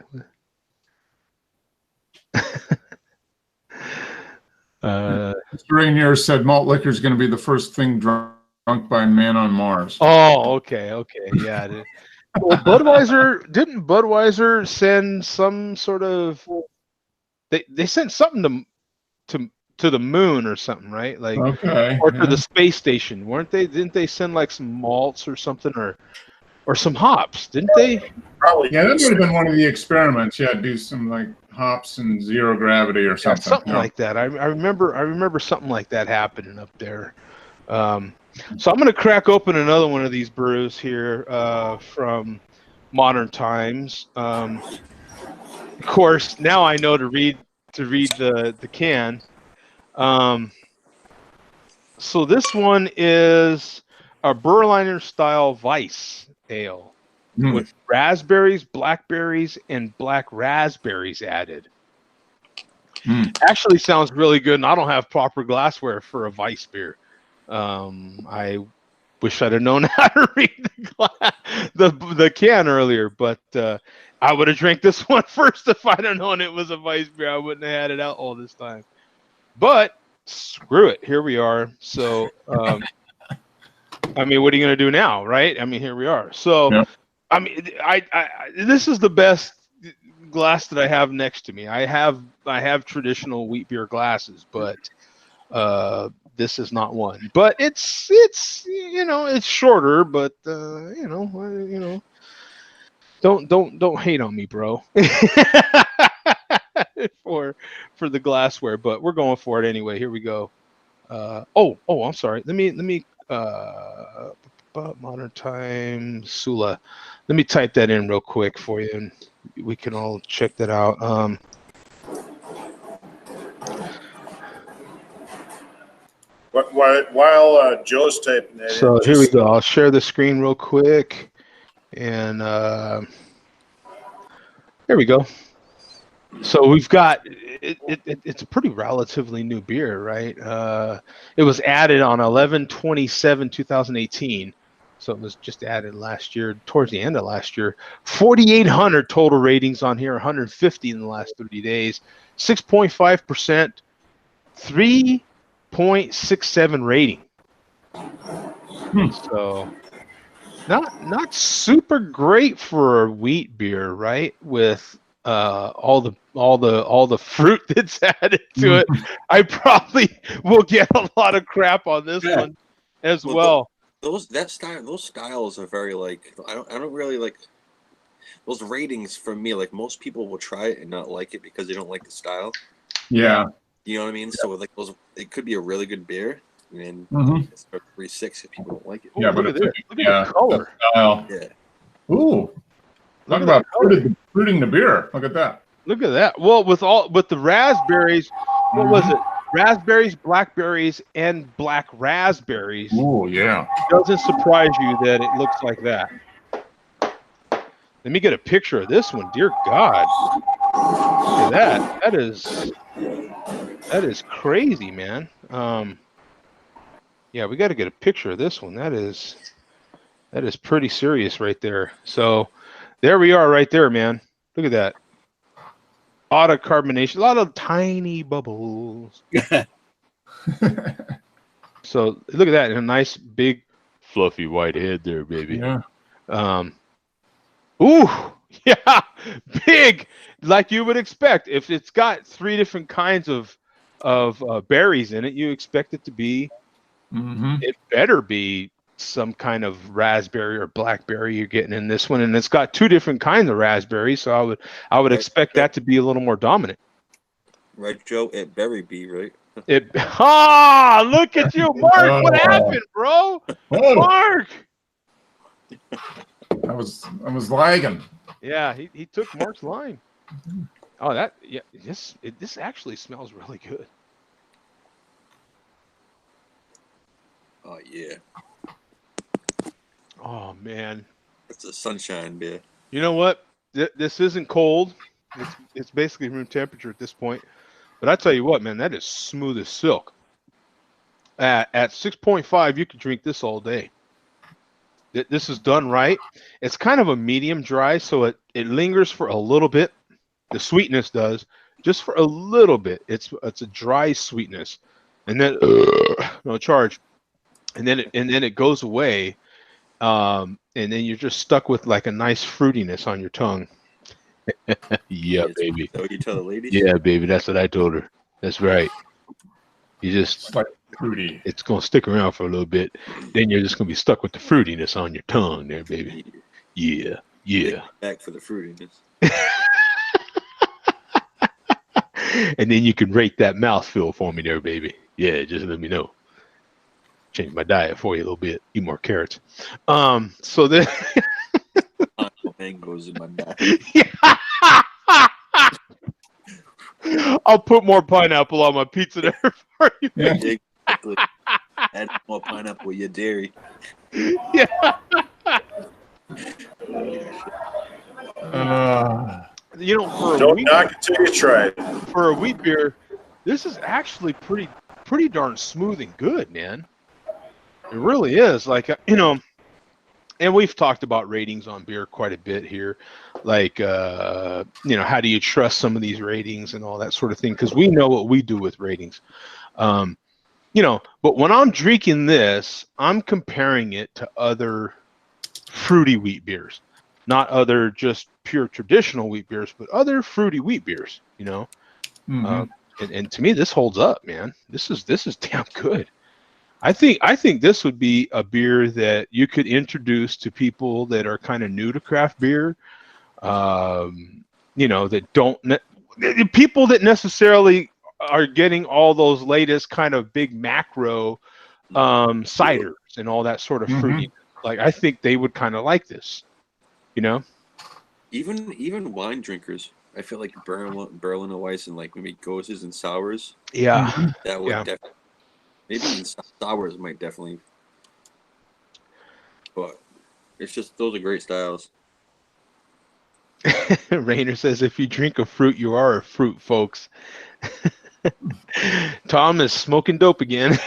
Mr. Rainier said malt liquor is going to be the first thing drunk by man on Mars. Oh, okay, yeah. Well, didn't Budweiser send some sort of they sent something to the moon or something, right? Like, okay, or to the space station, weren't they? Didn't they send like some malts or something, or some hops? Didn't they? Probably. Yeah, that would have been one of the experiments. Yeah, do some like hops and zero gravity or something. Something like that. I remember something like that happening up there. So I'm going to crack open another one of these brews here from Modern Times. Of course, now I know to read the can. So this one is a Berliner style Weiss ale with raspberries, blackberries, and black raspberries added. Actually sounds really good, and I don't have proper glassware for a Weiss beer. I wish I'd have known how to read the can earlier, but I would have drank this one first if I'd have known it was a Weiss beer. I wouldn't have had it out all this time. But screw it, here we are. So, I mean, what are you going to do now, right? I mean, here we are. So, yeah. I mean, I this is the best glass that I have next to me. I have traditional wheat beer glasses, but this is not one. But it's it's shorter, but don't hate on me, bro. for the glassware, but we're going for it anyway. Here we go. I'm sorry. Let me Modern Time Sula. Let me type that in real quick for you, and we can all check that out. While Joe's typing that so here we go. I'll share the screen real quick, and there we go. So we've got it's a pretty relatively new beer, right? It was added on 11/27/2018, so it was just added last year, towards the end of last year. 4,800 total ratings on here, 150 in the last 30 days, 6.5%, 3.67 rating. So not super great for a wheat beer, right? With all the fruit that's added to it. I probably will get a lot of crap on this one as well. Those styles are very like I don't really like those ratings. For me, like most people will try it and not like it because they don't like the style. Yeah, you know what I mean. So like those, it could be a really good beer, and it's 3.6 if people don't like it. Yeah, but look at this. Look at the color. Yeah. Ooh. Talk about fruiting the beer. Look at that. Look at that. Well, with the raspberries, what was it? Raspberries, blackberries, and black raspberries. Oh, yeah. Doesn't surprise you that it looks like that. Let me get a picture of this one. Dear God. Look at that. That is crazy, man. Yeah, we got to get a picture of this one. That is pretty serious right there. So there we are right there, man. Look at that. Auto carbonation, a lot of tiny bubbles. So look at that, and a nice big fluffy white head there, baby. Yeah. Ooh, yeah, big, like you would expect. If it's got 3 different kinds of berries in it, you expect it to be. It better be some kind of raspberry or blackberry you're getting in this one, and it's got 2 different kinds of raspberries, so I would expect that to be a little more dominant. Right, Joe? It berry be right. Look at you, Mark. What happened, bro? Mark. I was lagging. Yeah, he took Mark's line. Oh, this actually smells really good. Oh yeah. Oh man, it's a sunshine beer. You know what? This isn't cold. It's basically room temperature at this point. But I tell you what, man, that is smooth as silk. At 6.5, you can drink this all day. This is done right. It's kind of a medium dry, so it lingers for a little bit. The sweetness does, just for a little bit. It's a dry sweetness. and then no charge, and then it goes away, and then you're just stuck with like a nice fruitiness on your tongue. Yeah, baby. So you tell the ladies? Yeah, baby. That's what I told her. That's right. You just It's like fruity. It's gonna stick around for a little bit. Then you're just gonna be stuck with the fruitiness on your tongue, there, baby. Yeah, yeah. Back for the fruitiness. And then you can rate that mouthfeel for me there, baby. Yeah, just let me know. Change my diet for you a little bit. Eat more carrots. So then mangoes in my diet. I'll put more pineapple on my pizza there for you. Yeah. Exactly. Add more pineapple with your dairy. Yeah. You know, for Don't knock it till you try it. For a wheat beer, this is actually pretty darn smooth and good, man. It really is. Like, you know, and we've talked about ratings on beer quite a bit here. Like, you know, how do you trust some of these ratings and all that sort of thing? Because we know what we do with ratings. You know, but when I'm drinking this, I'm comparing it to other fruity wheat beers, not other just pure traditional wheat beers, but other fruity wheat beers, you know. And to me, this holds up, man. This is damn good. I think this would be a beer that you could introduce to people that are kind of new to craft beer, you know, that don't people that necessarily are getting all those latest kind of big macro ciders and all that sort of fruity. Like, I think they would kind of like this, you know. Even wine drinkers, I feel like Berliner Weiss and like maybe Goses and sours. Yeah, that would definitely. Maybe even sours might definitely. But it's just those are great styles. Rainer says, if you drink a fruit, you are a fruit, folks. Tom is smoking dope again.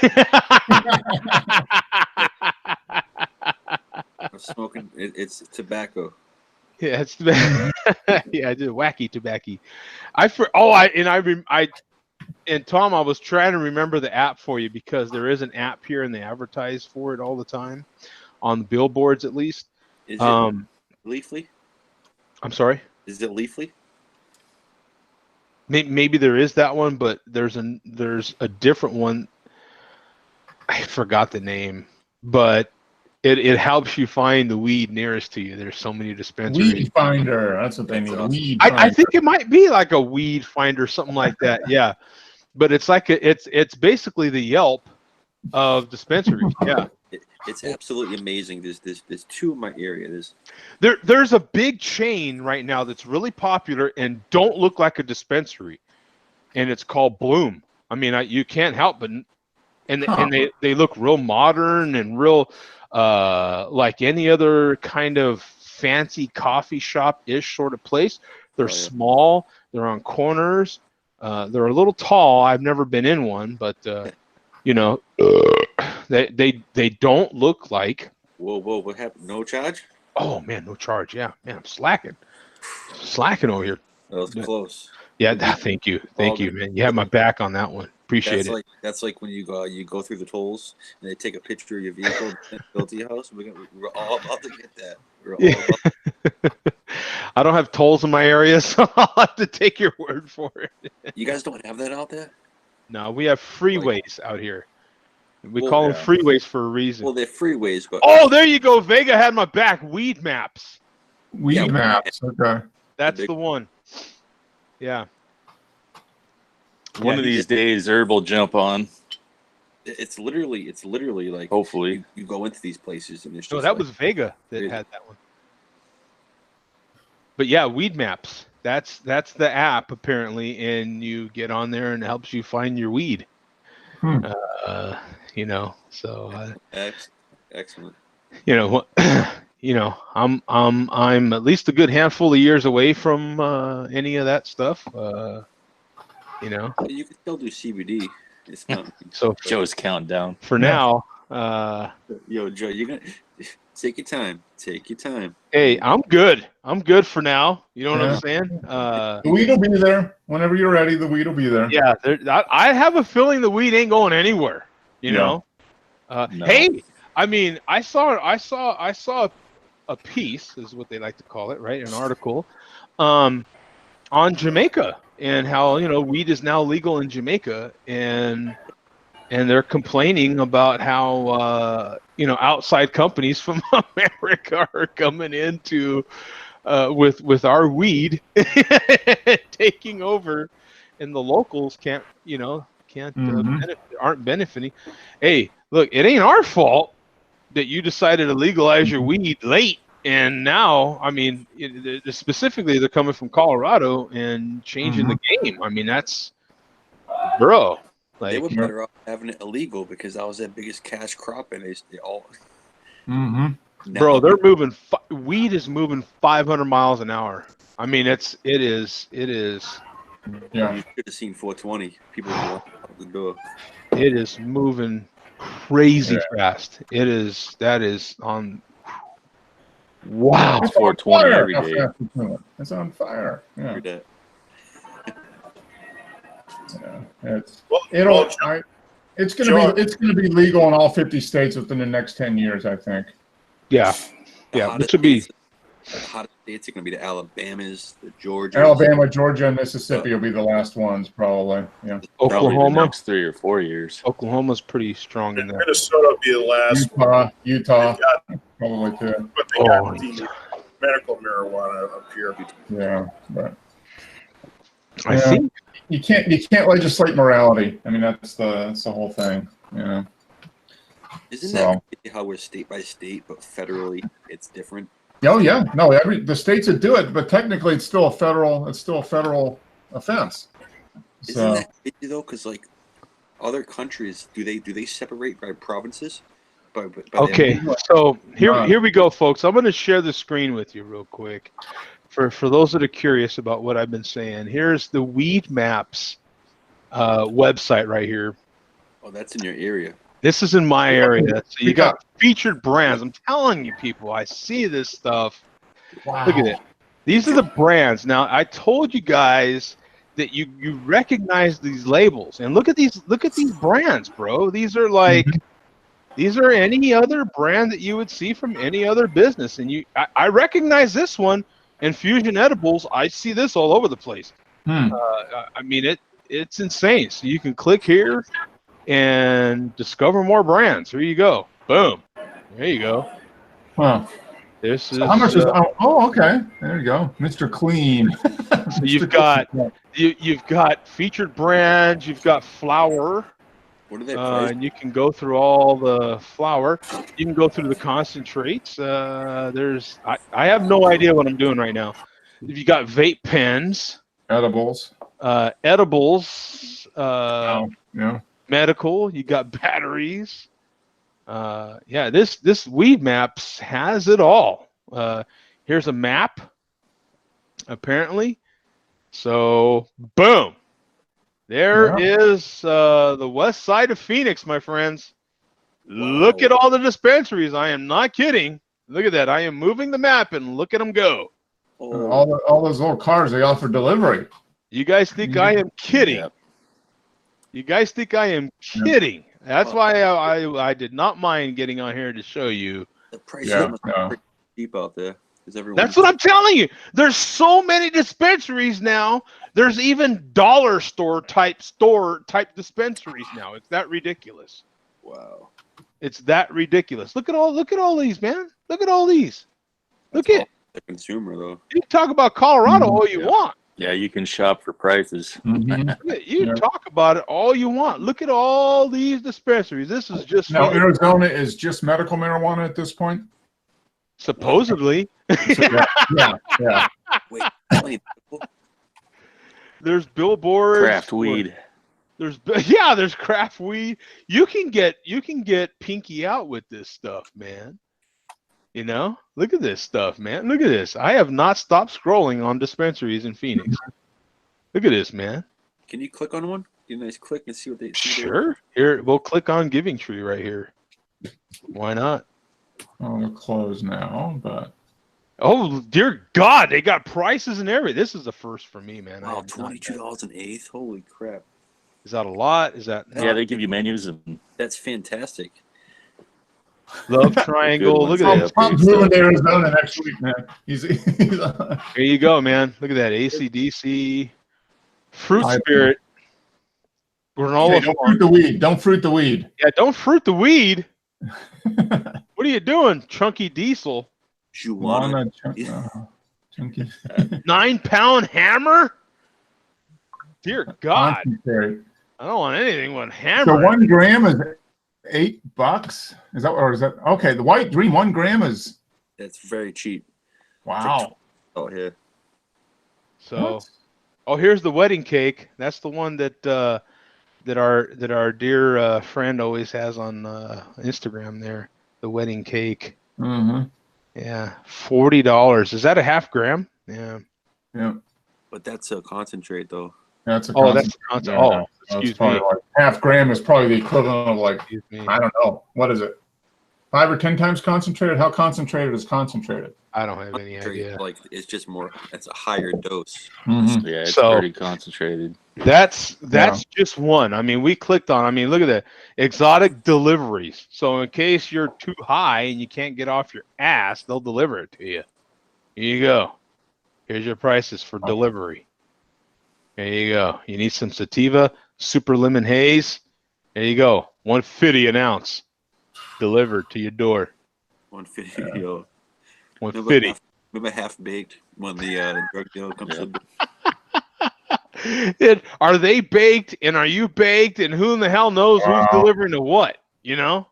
I'm smoking. It's tobacco. Yeah, it's yeah, just wacky tobacco. And Tom, I was trying to remember the app for you because there is an app here and they advertise for it all the time on the billboards, at least. Is it Leafly? I'm sorry? Is it Leafly? Maybe there is that one, but there's a different one. I forgot the name, but it helps you find the weed nearest to you. There's so many dispensaries. Weed finder. That's what they need. Awesome. Weed I think it might be like a weed finder, something like that. Yeah. But it's like it's basically the Yelp of dispensaries. Yeah. It's absolutely amazing. There's two in my area. There's a big chain right now that's really popular and don't look like a dispensary, and it's called Bloom. I mean, you can't help but and they look real modern and real like any other kind of fancy coffee shop-ish sort of place. They're small. They're on corners. They're a little tall. I've never been in one, but you know, they don't look like. Whoa! What happened? No charge? Oh man, no charge. Yeah, man, I'm slacking over here. That was close. Yeah, thank you, man. You have my back on that one. Appreciate it. That's like when you go through the tolls and they take a picture of your vehicle and build to your house. We're all about to get that. We're all about I don't have tolls in my area, so I'll have to take your word for it. You guys don't have that out there? No, we have freeways out here. We call them freeways for a reason. Well, they're freeways, but there you go. Vega had my back. Weed maps. Weed maps. Okay. That's the one. Yeah. One of these days, Herb will jump on. It's literally like hopefully you go into these places and it's just. No, that was Vega that had that one. But yeah, Weed Maps. That's the app apparently, and you get on there and it helps you find your weed. You know, so excellent. You know, I'm at least a good handful of years away from any of that stuff. You know, you can still do CBD. It's not so Joe's counting down for now. Yo, Joe, you're gonna take your time. Take your time. Hey, I'm good. I'm good for now. You know what I'm Yeah. saying? The weed will be there whenever you're ready. The weed will be there. Yeah, I have a feeling the weed ain't going anywhere. You know. No. Hey, I mean, I saw a piece, is what they like to call it, right? An article, on Jamaica and how weed is now legal in Jamaica, and they're complaining about how outside companies from America are coming into with our weed taking over, and the locals can't aren't benefiting. Hey, look, it ain't our fault that you decided to legalize your weed late, and now, I mean, specifically they're coming from Colorado and changing the game. I mean, that's bro. Like, they were better off having it illegal because that was their biggest cash crop, and they all. Bro, they're moving. Weed is moving 500 miles an hour. I mean, it is. Yeah. You should have seen 420. People were walking out the door. It is moving crazy fast. That is on. Wow. It's 420 every day. It's on fire. Yeah. It's gonna be legal in all 50 states within the next 10 years, I think. Yeah, which would be. The hottest states are going to be the Alabamas, the Georgias. Alabama, Georgia, and Mississippi will be the last ones, probably. Yeah. Oklahoma, probably the next 3 or 4 years. Oklahoma's pretty strong in there. Minnesota will be the last. Utah, probably too. But they got the medical marijuana up here. Yeah, but I think you can't legislate morality. I mean, that's the whole thing. Yeah. Isn't that how we're state by state, but federally it's different? Oh yeah, no. The states that do it, but technically it's still a federal offense. Isn't that crazy though? Because like other countries, do they separate by provinces? Okay, so here we go, folks. I'm going to share the screen with you real quick for those that are curious about what I've been saying. Here's the Weed Maps website right here. Oh, that's in your area. This is in my area. So you got featured brands. I'm telling you, people, I see this stuff. Wow. Look at it. These are the brands. Now, I told you guys that you recognize these labels, and look at these brands, bro. These are like these are any other brand that you would see from any other business, and I recognize this one. Infusion Edibles, I see this all over the place. I mean, it's insane. So you can click here and discover more brands. Here you go. Boom. There you go. Wow. This is how much is okay. There you go. Mr. Clean. So you've got featured brands, you've got flour. What are they priced? And you can go through all the flour. You can go through the concentrates. I have no idea what I'm doing right now. If you got vape pens, edibles, medical, you got batteries. This Weed Maps has it all. Here's a map, apparently. So, boom. There is the west side of Phoenix, my friends. Wow. Look at all the dispensaries. I am not kidding. Look at that. I am moving the map, and look at them go. All those little cars they offer delivery. You guys think I am kidding? Yep. You guys think I am kidding? That's why I did not mind getting on here to show you. The prices are pretty cheap out there. That's what I'm telling you. There's so many dispensaries now. There's even dollar store type dispensaries now. It's that ridiculous. Wow. It's that ridiculous. Look at all these, man. Look at all these. Look at the consumer though. You talk about Colorado all you want. Yeah, you can shop for prices. You talk about it all you want. Look at all these dispensaries. This is just now Arizona is just medical marijuana at this point. Supposedly. Yeah. Wait, there's billboards. Craft weed. There's craft weed. You can get pinky out with this stuff, man. You know, look at this stuff, man. Look at this. I have not stopped scrolling on dispensaries in Phoenix. Look at this, man. Can you click on one? Get a nice click and see what they see. Sure. Here, we'll click on Giving Tree right here. Why not? Oh, they're closed now, but. Oh dear God, they got prices and everything. This is a first for me, man. Wow, $22 an eighth. Holy crap! Is that a lot? Is that Yeah, they give you menus and That's fantastic. Love Triangle? Look at that. Tom's moving to Arizona next week, man. He's Here you go, man. Look at that. AC/DC, Fruit Spirit, granola. Hey, don't fruit the weed. Don't fruit the weed. Yeah, don't fruit the weed. What are you doing, Chunky Diesel? Chunky. 9-pound hammer? Dear God. Concentrate. I don't want anything but hammer. So 1 gram is $8. Is that, or is that okay? The white dream 1 gram is. That's very cheap. Wow. Oh yeah. So, oh, here's the wedding cake. That's the one that that our dear friend always has on Instagram. There, the wedding cake. Mm-hmm. Yeah, $40. Is that a half gram? Yeah. Yeah. But that's a concentrate, though. That's a that's a concentrate. Yeah. Oh, excuse probably me. like half gram is probably the equivalent of like, I don't know. What is it? 5 or 10 times concentrated? How concentrated is concentrated? I don't have any idea. Like it's just more. It's a higher dose. Mm-hmm. Yeah, it's So- pretty concentrated. That's just one. I mean, we clicked on. I mean, look at that, exotic deliveries. So in case you're too high and you can't get off your ass, they'll deliver it to you. Here you go. Here's your prices for delivery. There you go. You need some sativa, super lemon haze. There you go. $150 an ounce, delivered to your door. 150. Yo. $150. Maybe half baked when the drug deal comes to. Are they baked and are you baked and who in the hell knows who's delivering to what? You know,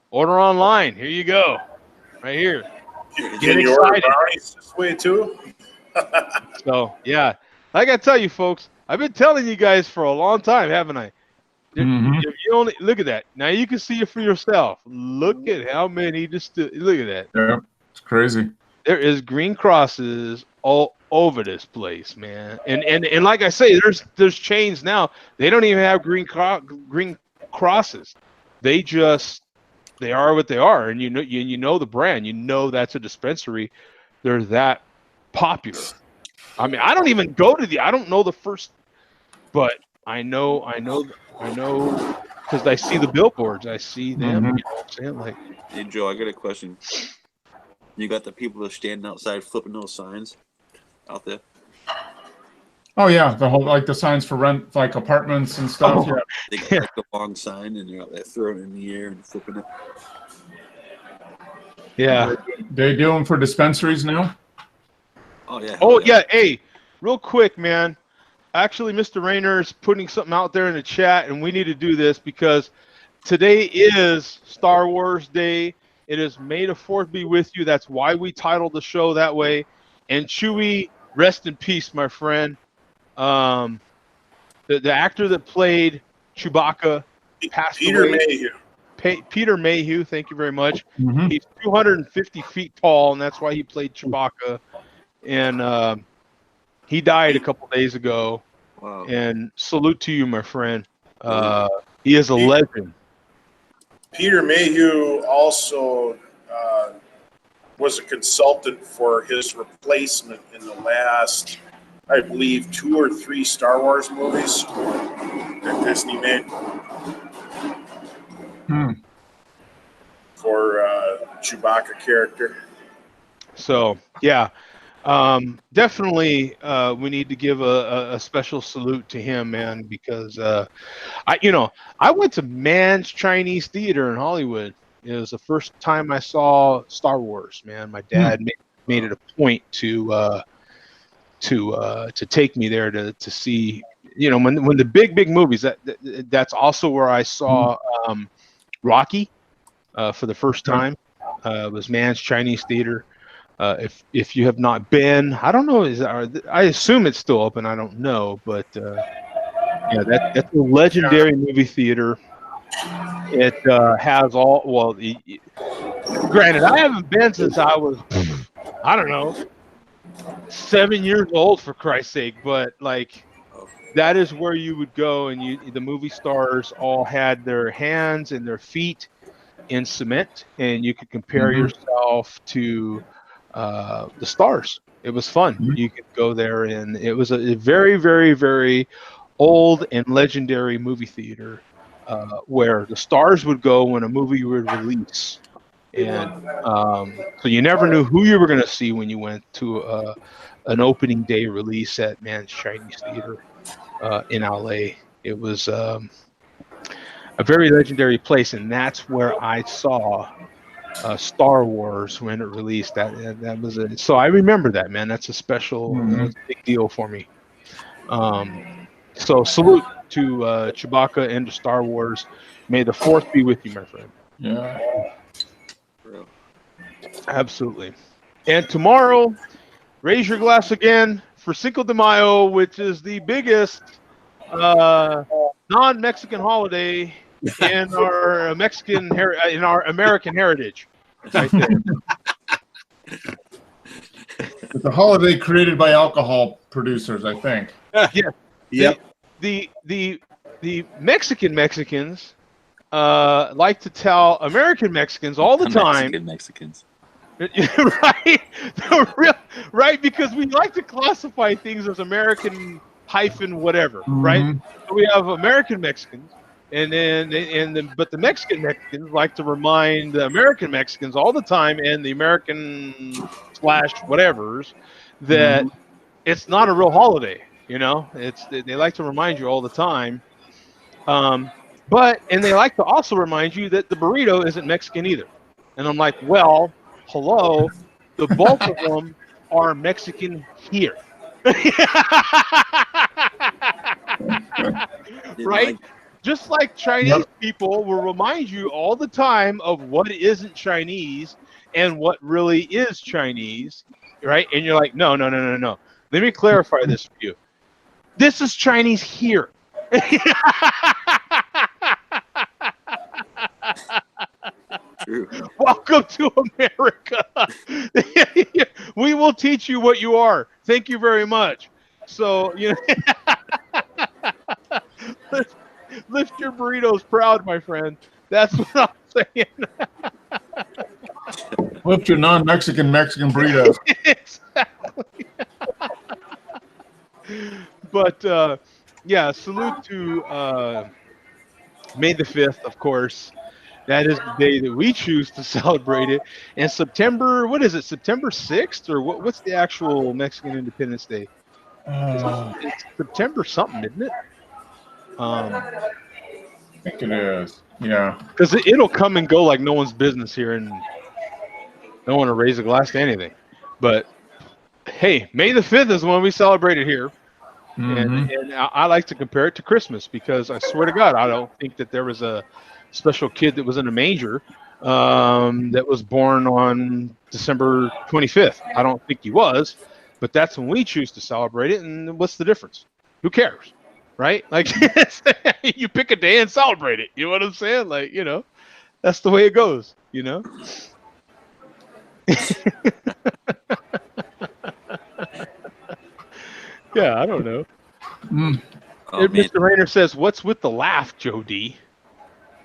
order online. Here you go, right here. Can you order brownies this way too? So yeah, I gotta tell you, folks, I've been telling you guys for a long time, haven't I? If you only look at that, now you can see it for yourself. Look at how many look at that. Yeah, it's crazy. There is green crosses all over this place, man. And like I say, there's chains now. They don't even have green crosses. They are what they are, and you know the brand. You know that's a dispensary. They're that popular. I mean, I don't even go to I don't know the first, but I know because I see the billboards. I see them. You know what I'm saying? Like, hey Joe, I got a question. You got the people that are standing outside flipping those signs out there. Oh yeah, the whole like the signs for rent, like apartments and stuff. Yeah. They got like the long sign and they're out there throwing it in the air and flipping it. Yeah. They do them for dispensaries now? Oh yeah. Oh yeah. Hey, real quick, man. Actually, Mr. Rayner's putting something out there in the chat, and we need to do this because today is Star Wars Day. It is May the 4th be with you. That's why we titled the show that way. And Chewie, rest in peace, my friend. The actor that played Chewbacca passed away. Mayhew. Peter Mayhew, thank you very much. He's 250 feet tall, and that's why he played Chewbacca. And he died a couple days ago. Wow. And salute to you, my friend. He is a legend. Peter Mayhew also was a consultant for his replacement in the last, I believe, 2 or 3 Star Wars movies that Disney made for Chewbacca character. So, yeah. Definitely, we need to give a special salute to him, man, because I went to Mann's Chinese Theater in Hollywood. It was the first time I saw Star Wars, man. My dad made it a point to take me there to see, when the big movies. That's also where I saw Rocky for the first time. It was Mann's Chinese Theater. If you have not been, I don't know. I assume it's still open. I don't know, but yeah, that's a legendary movie theater. It has all. Well, granted, I haven't been since I was, I don't know, 7 years old, for Christ's sake. But like, that is where you would go, and the movie stars all had their hands and their feet in cement, and you could compare yourself to the stars. It was fun. You could go there, and it was a very, very, very old and legendary movie theater where the stars would go when a movie would release. And so you never knew who you were going to see when you went to an opening day release at Man's Chinese Theater in LA. It was a very legendary place, and that's where I saw Star Wars when it released. That was it. So I remember that, man. That's a special, that's a big deal for me. So salute to Chewbacca and to Star Wars. May the Fourth be with you, my friend. Yeah. Absolutely. And tomorrow, raise your glass again for Cinco de Mayo, which is the biggest non-Mexican holiday in our in our American heritage. Right there. It's a holiday created by alcohol producers, I think. Yeah. Yep. The Mexicans like to tell American Mexicans all the time. Mexicans. Right? Right, because we like to classify things as American hyphen whatever, right? So we have American Mexicans, but the Mexican Mexicans like to remind the American Mexicans all the time, and the American / whatevers, that it's not a real holiday. You know, they like to remind you all the time. And they like to also remind you that the burrito isn't Mexican either. And I'm like, well, hello, the bulk of them are Mexican here. Right? Just like Chinese people will remind you all the time of what isn't Chinese and what really is Chinese, right? And you're like, no. Let me clarify this for you. This is Chinese here. True. Welcome to America. We will teach you what you are. Thank you very much. So, lift your burritos proud, my friend. That's what I'm saying. Lift your non-Mexican burritos. Exactly. But yeah, salute to May the 5th, of course. That is the day that we choose to celebrate it. And September, what is it? September 6th, or what's the actual Mexican Independence Day? It's September something, isn't it? I think it is. Yeah. Because it'll come and go like no one's business here, and don't want to raise a glass to anything. But hey, May the 5th is when we celebrate it here. And I like to compare it to Christmas, because I swear to God, I don't think that there was a special kid that was in a manger that was born on December 25th. I don't think he was, but that's when we choose to celebrate it. And what's the difference? Who cares? Right? Like, you pick a day and celebrate it. You know what I'm saying? Like, that's the way it goes, Yeah, I don't know. Mr. Rayner says, "What's with the laugh, Joe D?"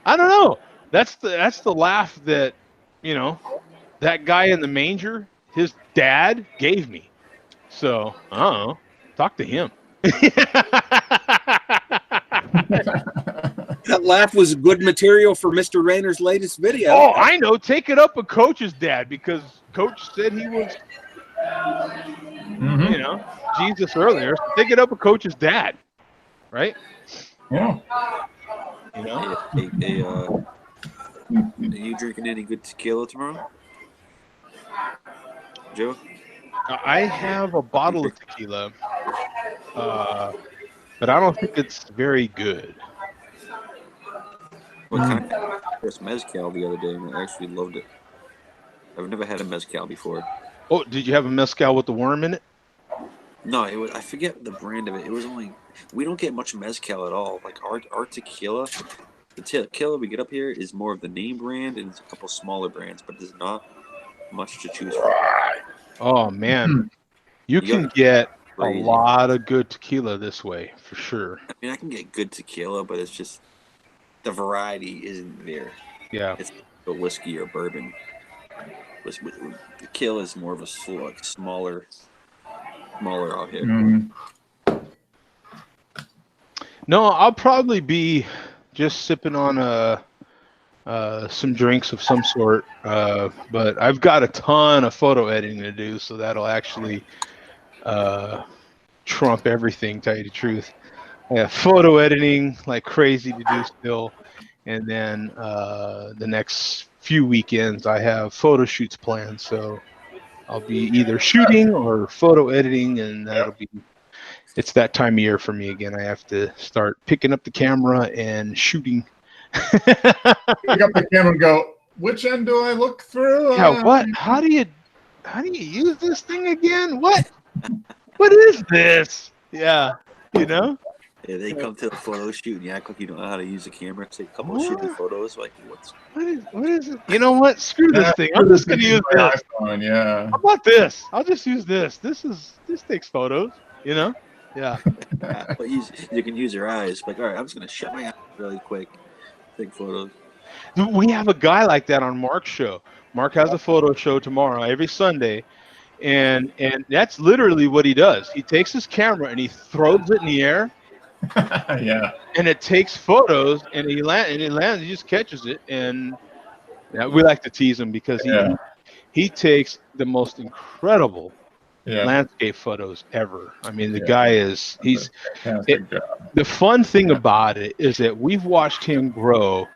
I don't know. That's the laugh that that guy in the manger, his dad gave me. So I don't know. Talk to him. That laugh was good material for Mr. Rayner's latest video. Oh, I know. Take it up with Coach's dad, because Coach said he was, Jesus earlier. So take it up with Coach's dad, right? Yeah. Hey, are you drinking any good tequila tomorrow, Joe? I have a bottle of tequila, but I don't think it's very good. What kind? I had mezcal the other day, and I actually loved it. I've never had a mezcal before. Oh, did you have a mezcal with the worm in it? No, it was. I forget the brand of it. It was only. We don't get much mezcal at all. Like our tequila, the tequila we get up here is more of the name brand, and it's a couple smaller brands, but there's not much to choose from. Oh man, you can get a lot of good tequila this way for sure. I mean, I can get good tequila, but it's just the variety isn't there. Yeah. a whiskey or bourbon. Tequila is more of a smaller out here. No, I'll probably be just sipping on some drinks of some sort. But I've got a ton of photo editing to do, so that'll actually trump everything, tell you the truth. I have photo editing like crazy to do still. And then the next few weekends, I have photo shoots planned. So I'll be either shooting or photo editing, and it's that time of year for me again. I have to start picking up the camera and shooting. Pick up the camera and go, which end do I look through? Yeah, what? How do you use this thing again? What is this? Yeah, you know? Yeah, they come to the photo shoot and you act like you don't know how to use the camera. Take a couple of shitty photos. Like, what is it? You know what? Screw this thing. I'm just gonna use this. iPhone, yeah. How about this? I'll just use this. This takes photos, you know? Yeah. But you can use your eyes. Like, all right, I'm just gonna shut my eyes really quick, take photos. We have a guy like that on Mark's show. Mark has a photo show tomorrow, every Sunday, and that's literally what he does. He takes his camera and he throws it in the air. Yeah. And it takes photos, and he lands. He just catches it, and we like to tease him because he takes the most incredible landscape photos ever. I mean, the guy is the fun thing about it is that we've watched him grow.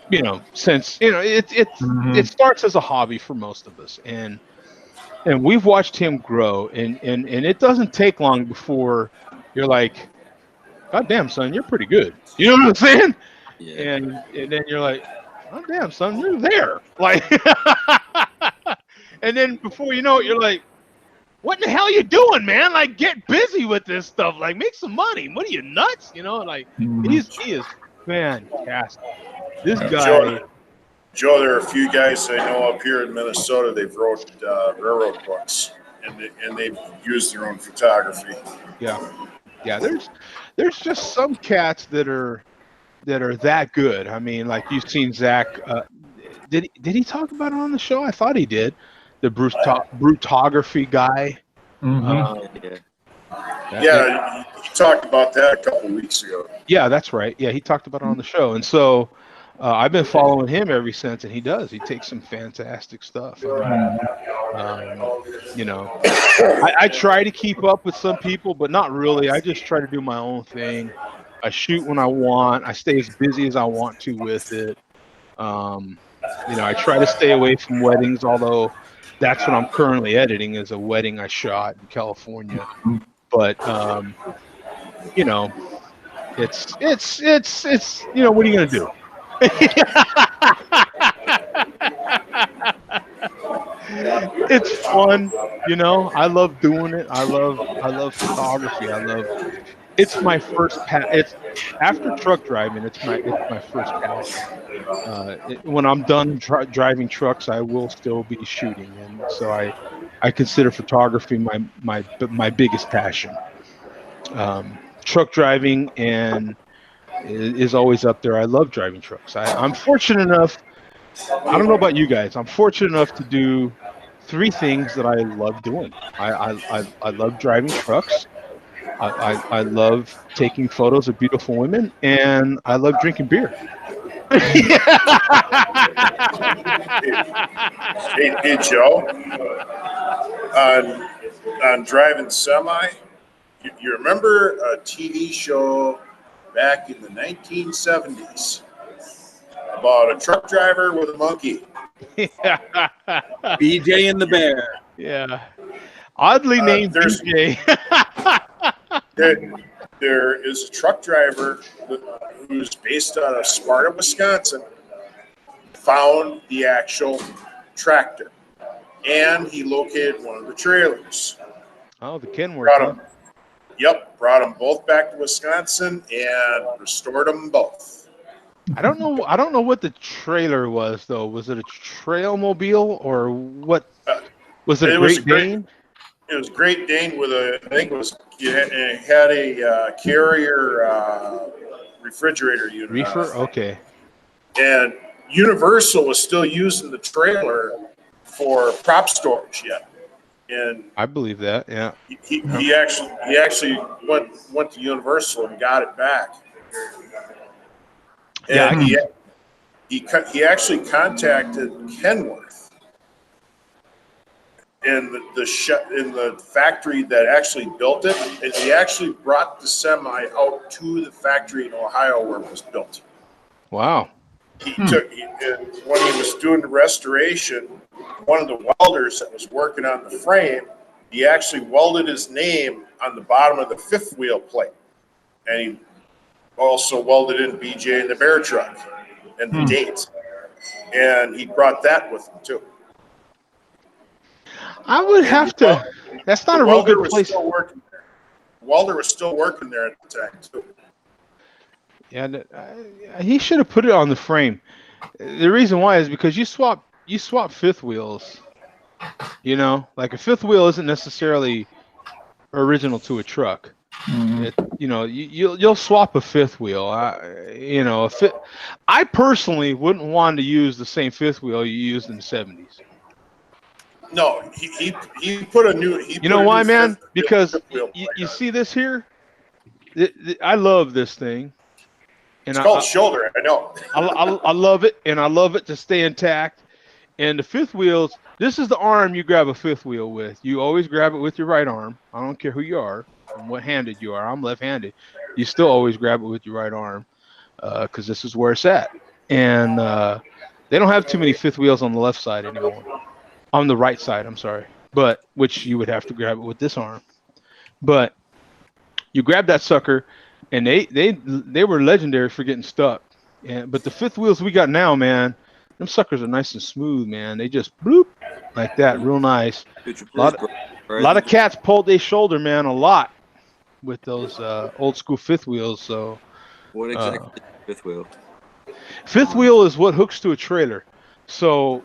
You know, since it starts as a hobby for most of us, and we've watched him grow, and it doesn't take long before you're like, God damn, son, you're pretty good. You know what I'm saying? Yeah. And then you're like, oh damn, son, you're there. Like, and then before you know it, you're like, what in the hell are you doing, man? Like, get busy with this stuff. Like, make some money. What are you, nuts? You know, like he is fantastic. This guy. Joe, there are a few guys I know up here in Minnesota. They've wrote railroad books, and they've used their own photography. Yeah. There's just some cats that are that good. I mean, like you've seen Zach. Did he talk about it on the show? I thought he did. The brutography guy. Yeah, he talked about that a couple weeks ago. Yeah, that's right. Yeah, he talked about it on the show, and so I've been following him ever since. And he takes some fantastic stuff. I mean, you know, I try to keep up with some people, but not really. I just try to do my own thing. I shoot when I want. I stay as busy as I want to with it. You know, I try to stay away from weddings, although that's what I'm currently editing is a wedding I shot in California. But you know, it's you know, what are you gonna do? It's fun, you know. I love doing it. I love photography. It's my first it's after truck driving. It's my first passion. When I'm done driving trucks, I will still be shooting, and so I consider photography my biggest passion. Truck driving and is always up there. I love driving trucks. I'm fortunate enough. I don't know about you guys. I'm fortunate enough to do 3 things that I love doing. I love driving trucks. I love taking photos of beautiful women, and I love drinking beer. Hey, Joe, on driving semi, you remember a TV show back in the 1970s about a truck driver with a monkey? BJ and the Bear. Yeah. Oddly named BJ. There is a truck driver who's based out of Sparta, Wisconsin, found the actual tractor, and he located one of the trailers. Oh, the Kenworth. Brought them both back to Wisconsin and restored them both. I don't know what the trailer was though. Was it a Trailmobile or what? Was it a Great Dane? It was Great Dane with it had a carrier refrigerator unit. Reefer, okay. And Universal is still using the trailer for prop storage yet, and I believe that. Yeah. he actually went to Universal and got it back. And Yeah. he actually contacted Kenworth in the factory that actually built it, and he actually brought the semi out to the factory in Ohio where it was built. Wow. And when he was doing the restoration, one of the welders that was working on the frame, he actually welded his name on the bottom of the fifth wheel plate, and he also welded in BJ and the Bear truck and the dates, and he brought that with him too. I would have to. That's not a real good place. Welder was still working there at the time too. Yeah, he should have put it on the frame. The reason why is because you swap fifth wheels. You know, like a fifth wheel isn't necessarily original to a truck. You'll swap a fifth wheel. I personally wouldn't want to use the same fifth wheel you used in the 70s. No, he put a new. You know why, man? Because you see this here. I love this thing. And it's called shoulder. I know. I love it, and I love it to stay intact. And the fifth wheels. This is the arm you grab a fifth wheel with. You always grab it with your right arm. I don't care who you are and what handed you are. I'm left-handed. You still always grab it with your right arm because this is where it's at. And they don't have too many fifth wheels on the left side anymore. On the right side, I'm sorry. But which you would have to grab it with this arm. But you grab that sucker, and they were legendary for getting stuck. But the fifth wheels we got now, man, them suckers are nice and smooth, man. They just bloop like that, real nice. A lot of cats pulled their shoulder, man, a lot with those old school fifth wheels. So, what exactly is fifth wheel? Fifth wheel is what hooks to a trailer. So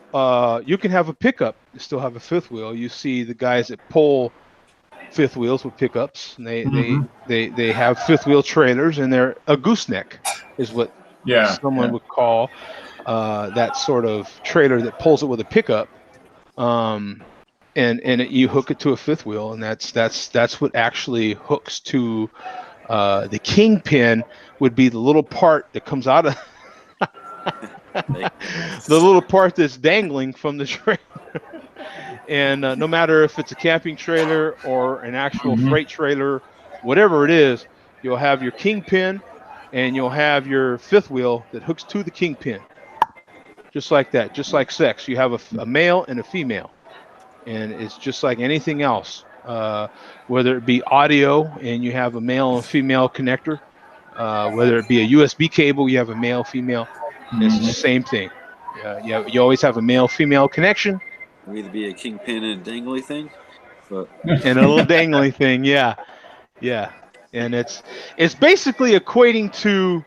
you can have a pickup, still have a fifth wheel. You see the guys that pull fifth wheels with pickups, and they have fifth wheel trailers, and they're a gooseneck is what someone would call that sort of trailer that pulls it with a pickup, and you hook it to a fifth wheel, and that's what actually hooks to the kingpin. Would be the little part that comes out of the little part that's dangling from the trailer. And no matter if it's a camping trailer or an actual freight trailer, whatever it is, you'll have your kingpin and you'll have your fifth wheel that hooks to the kingpin. Just like that, just like sex. You have a male and a female. And it's just like anything else, whether it be audio and you have a male and female connector, whether it be a USB cable, you have a male, female. It's the same thing. You always have a male-female connection. It'll either be a kingpin and a dangly thing, and a little dangly thing, yeah. And it's basically equating to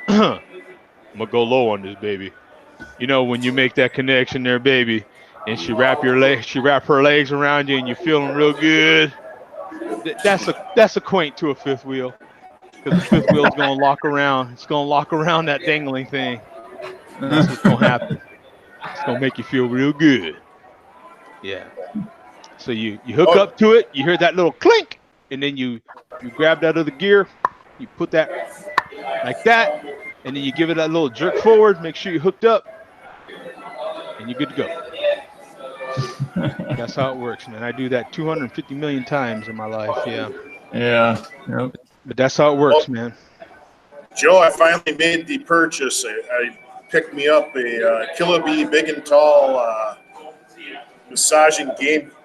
I'm gonna go low on this baby. You know, when you make that connection there, baby, and she wrap her legs around you and you're feeling real good. That's a quaint to a fifth wheel. Because the fifth wheel's gonna lock around. It's gonna lock around that dangling thing. That's what's gonna happen. It's gonna make you feel real good. Yeah. So you hook up to it, you hear that little clink, and then you grab that other gear, you put that like that, and then you give it that little jerk forward, make sure you're hooked up, and you're good to go. That's how it works, man. I do that 250 million times in my life. Yeah. Yep. But that's how it works, man. Joe, I finally made the purchase. I picked me up a Killabee Big and Tall massaging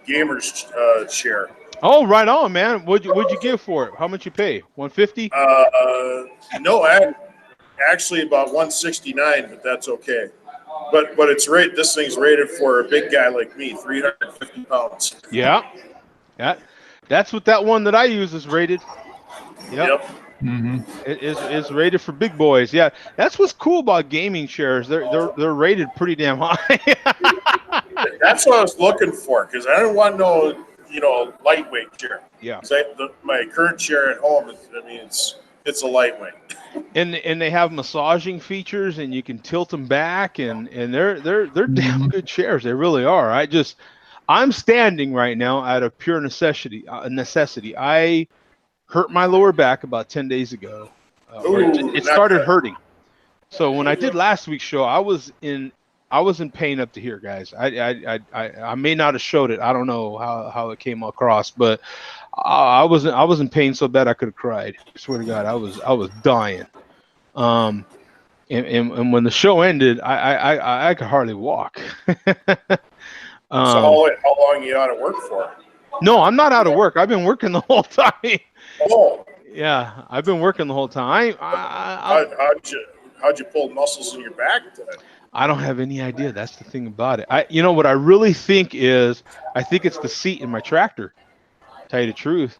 gamer's chair. Oh, right on, man. What'd you give for it? How much you pay? $150? No, actually about $169, but that's okay. But it's rated. This thing's rated for a big guy like me, 350 pounds. Yeah. That's what that one that I use is rated. Yep. It's rated for big boys. Yeah, that's what's cool about gaming chairs. They're rated pretty damn high. That's what I was looking for, because I didn't want no lightweight chair. Yeah. My current chair at home, it's It's a lightweight. And they have massaging features, and you can tilt them back, and they're damn good chairs. They really are. I'm standing right now out of pure necessity. I hurt my lower back about 10 days ago, or it started hurting. So when I did last week's show, I was in pain up to here, guys. I may not have showed it. I don't know how it came across, but I was in pain so bad I could have cried. I swear to God, I was dying. And when the show ended, I could hardly walk. So how long you out of work for? No, I'm not out of work. I've been working the whole time. Oh. Yeah, I've been working the whole time. How'd you pull muscles in your back then? I don't have any idea. That's the thing about it. You know what I really think is, I think it's the seat in my tractor. Tell you the truth.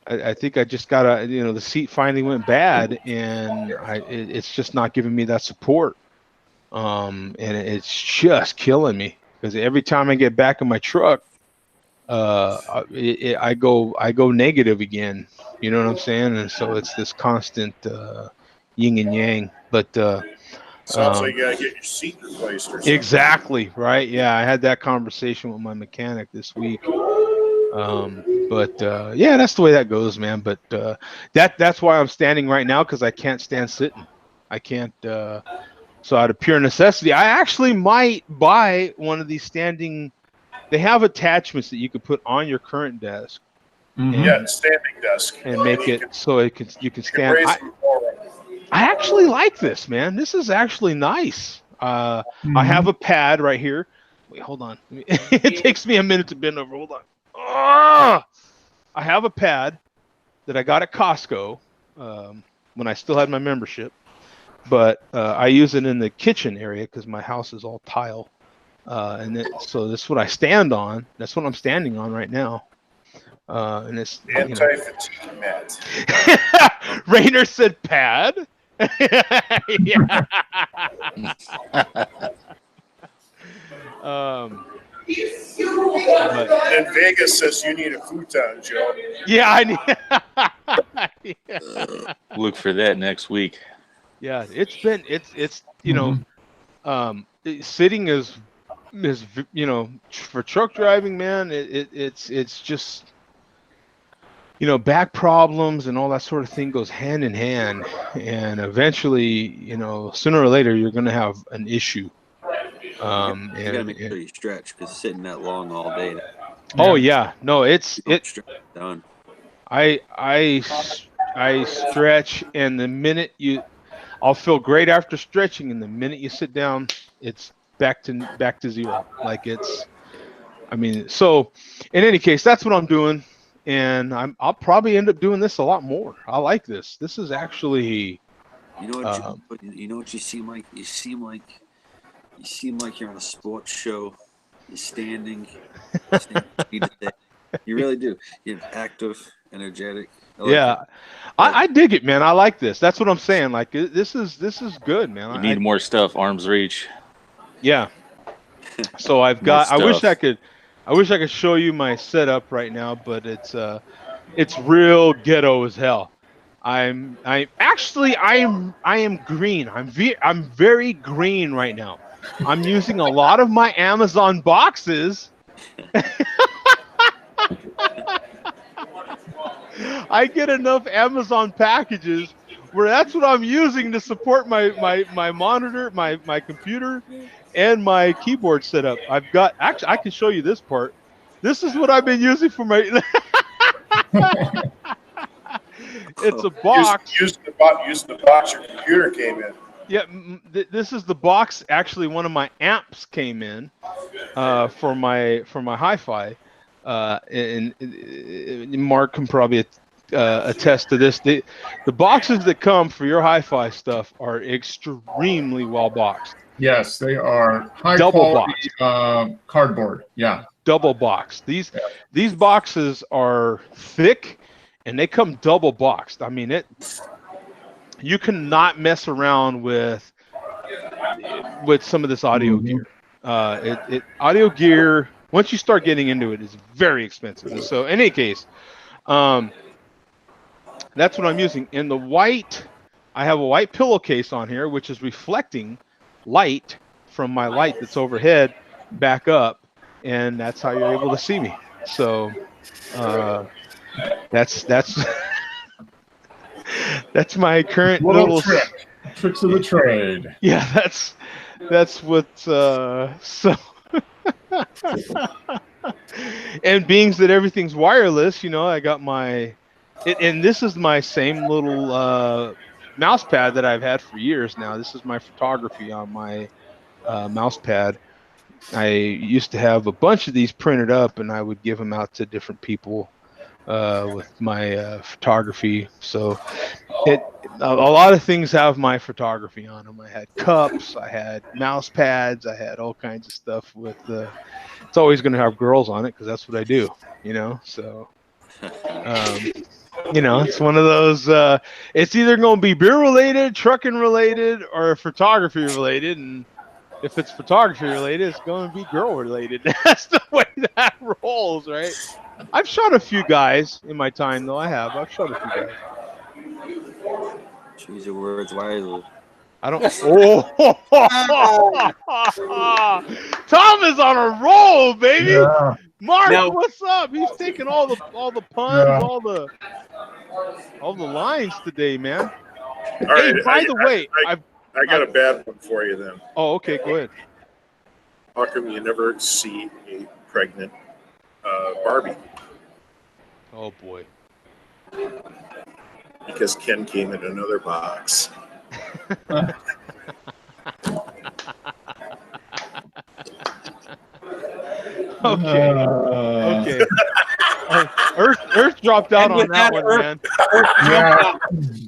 I think I just got the seat finally went bad, and it's just not giving me that support. And it's just killing me, because every time I get back in my truck, I go negative again. You know what I'm saying? And so it's this constant yin and yang. But sounds like you gotta get your seat replaced or something. Exactly, right? Yeah, I had that conversation with my mechanic this week. But yeah, that's the way that goes, man. But that's why I'm standing right now, because I can't stand sitting. I can't. So out of pure necessity, I actually might buy one of these standing. They have attachments that you could put on your current desk. Yeah, standing desk, and make it so you can stand. I actually like this, man. This is actually nice. I have a pad right here. Wait, hold on. It takes me a minute to bend over. Hold on. I have a pad that I got at Costco when I still had my membership, but I use it in the kitchen area because my house is all tile. So this is what I stand on. That's what I'm standing on right now. And it's anti-fatigue mat. Rainer said pad. Yeah. And Vegas says you need a futon, Joe. Yeah, I need. Look for that next week. Yeah, it's sitting is for truck driving, man. It's just back problems and all that sort of thing goes hand in hand, and eventually sooner or later you're going to have an issue. You gotta make sure you stretch, because sitting that long all day. Oh yeah, no, it's done. I stretch, and the minute I'll feel great after stretching, and the minute you sit down, it's back to zero. Like so in any case, that's what I'm doing, and I'll probably end up doing this a lot more. I like this. This is actually you know what you seem like? You seem like you're on a sports show. You're standing. You really do. You're active, energetic. I dig it, man. I like this. That's what I'm saying. Like this is good, man. You need more stuff, arm's reach. Yeah. So I've got. I wish I could show you my setup right now, but it's real ghetto as hell. I am green. I'm very green right now. I'm using a lot of my Amazon boxes. I get enough Amazon packages where that's what I'm using to support my monitor, my computer, and my keyboard setup. I've got, actually, I can show you this part. This is what I've been using for my. It's a box. Use the box your computer came in. Yeah, this is the box. Actually, one of my amps came in for my hi-fi, and Mark can probably attest to this. The boxes that come for your hi-fi stuff are extremely well boxed. Yes, they are high double quality cardboard. Yeah, double boxed. These boxes are thick, and they come double boxed. I mean you cannot mess around with some of this audio gear. Audio gear, once you start getting into it, is very expensive. So in any case, That's what I'm using. In the white, I have a white pillowcase on here, which is reflecting light from my light that's overhead back up, and that's how you're able to see me. So that's that's my current Little little trick. Tricks of the trade. Yeah, that's what so and being that everything's wireless, you know, I got my and this is my same little mouse pad that I've had for years now. This is my photography on my mouse pad. I used to have a bunch of these printed up, and I would give them out to different people with my photography. So a lot of things have my photography on them. I had cups, I had mouse pads, I had all kinds of stuff with it's always going to have girls on it because that's what I do, you know. So you know, it's one of those it's either going to be beer related, trucking related, or photography related. And if it's photography related, it's going to be girl related. That's the way that rolls, right? I've shot a few guys in my time, though. I've shot a few guys. Choose your words wisely. I don't. Oh, Tom is on a roll, baby. Yeah. Mark, Now- what's up? He's taking all the puns, Yeah. all the lines today, man. All Hey, right, by the way, I got a bad one for you then. Oh, okay, go ahead. How come you never see a pregnant Barbie? Oh boy. Because Ken came in another box. Okay. Earth dropped out And on with that that, one, Earth- man. Yeah.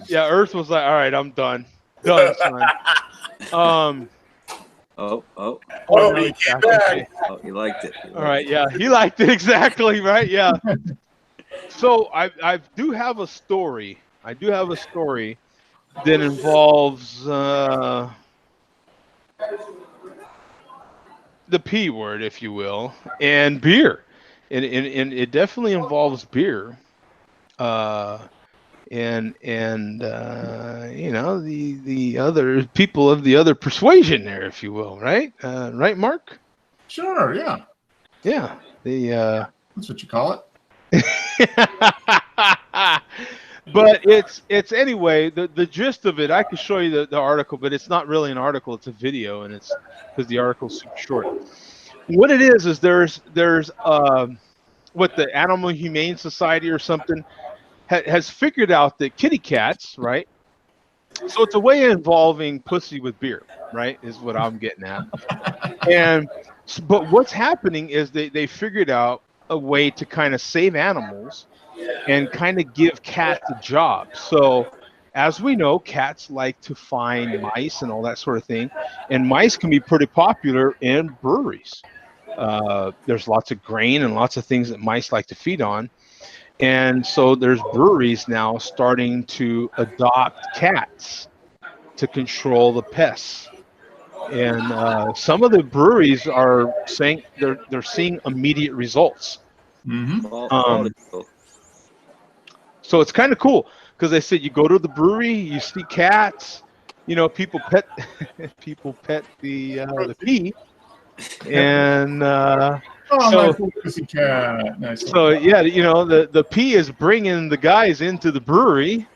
Yeah, Earth was like, all right, I'm done, son. Oh, now he he's came back. back. Okay. Oh, you liked it. You All liked right, it. yeah, he liked it exactly, right? Yeah. So I do have a story. I do have a story that involves the P word, if you will, and beer, and it definitely involves beer. And you know, the other people of the other persuasion there, if you will, right? Right, Mark? Sure. Yeah. Yeah. That's what you call it. But it's anyway, the gist of it, I could show you the article, but it's not really an article, it's a video, and it's because the article's super short. What it is there's what the Animal Humane Society or something has figured out that kitty cats, right? So it's a way of involving pussy with beer, right? Is what I'm getting at. And but what's happening is they figured out a way to kind of save animals and kind of give cats a job. So as we know, cats like to find mice and all that sort of thing, and mice can be pretty popular in breweries. There's lots of grain and lots of things that mice like to feed on. And so there's breweries now starting to adopt cats to control the pests. And some of the breweries are saying they're seeing immediate results. Mm-hmm. So it's kind of cool because they said you go to the brewery, you see cats, you know, people pet the pee, and Oh, so, nice little pussy cat. Nice. so yeah, you know, the pee is bringing the guys into the brewery.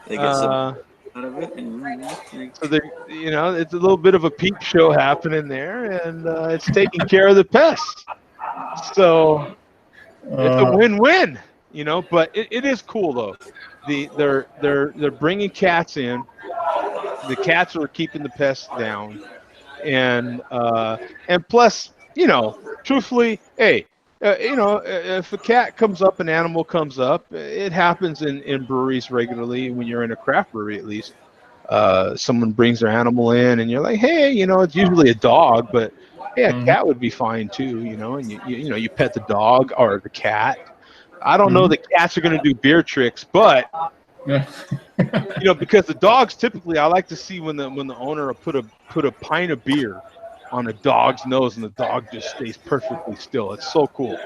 They get some out of it. So they, you know, it's a little bit of a peep show happening there, and it's taking care of the pests. So it's a win-win, you know. But it is cool though. They're bringing cats in. The cats are keeping the pests down, and plus, you know, truthfully, hey, you know, if a cat comes up, an animal comes up, it happens in breweries regularly. When you're in a craft brewery, at least, someone brings their animal in, and you're like, hey, you know, it's usually a dog, but yeah, a cat would be fine too, you know. And you know, you pet the dog or the cat. I don't know that cats are going to do beer tricks, but you know, because the dogs typically, I like to see when the owner will put a pint of beer on a dog's nose and the dog just stays perfectly still. It's so cool.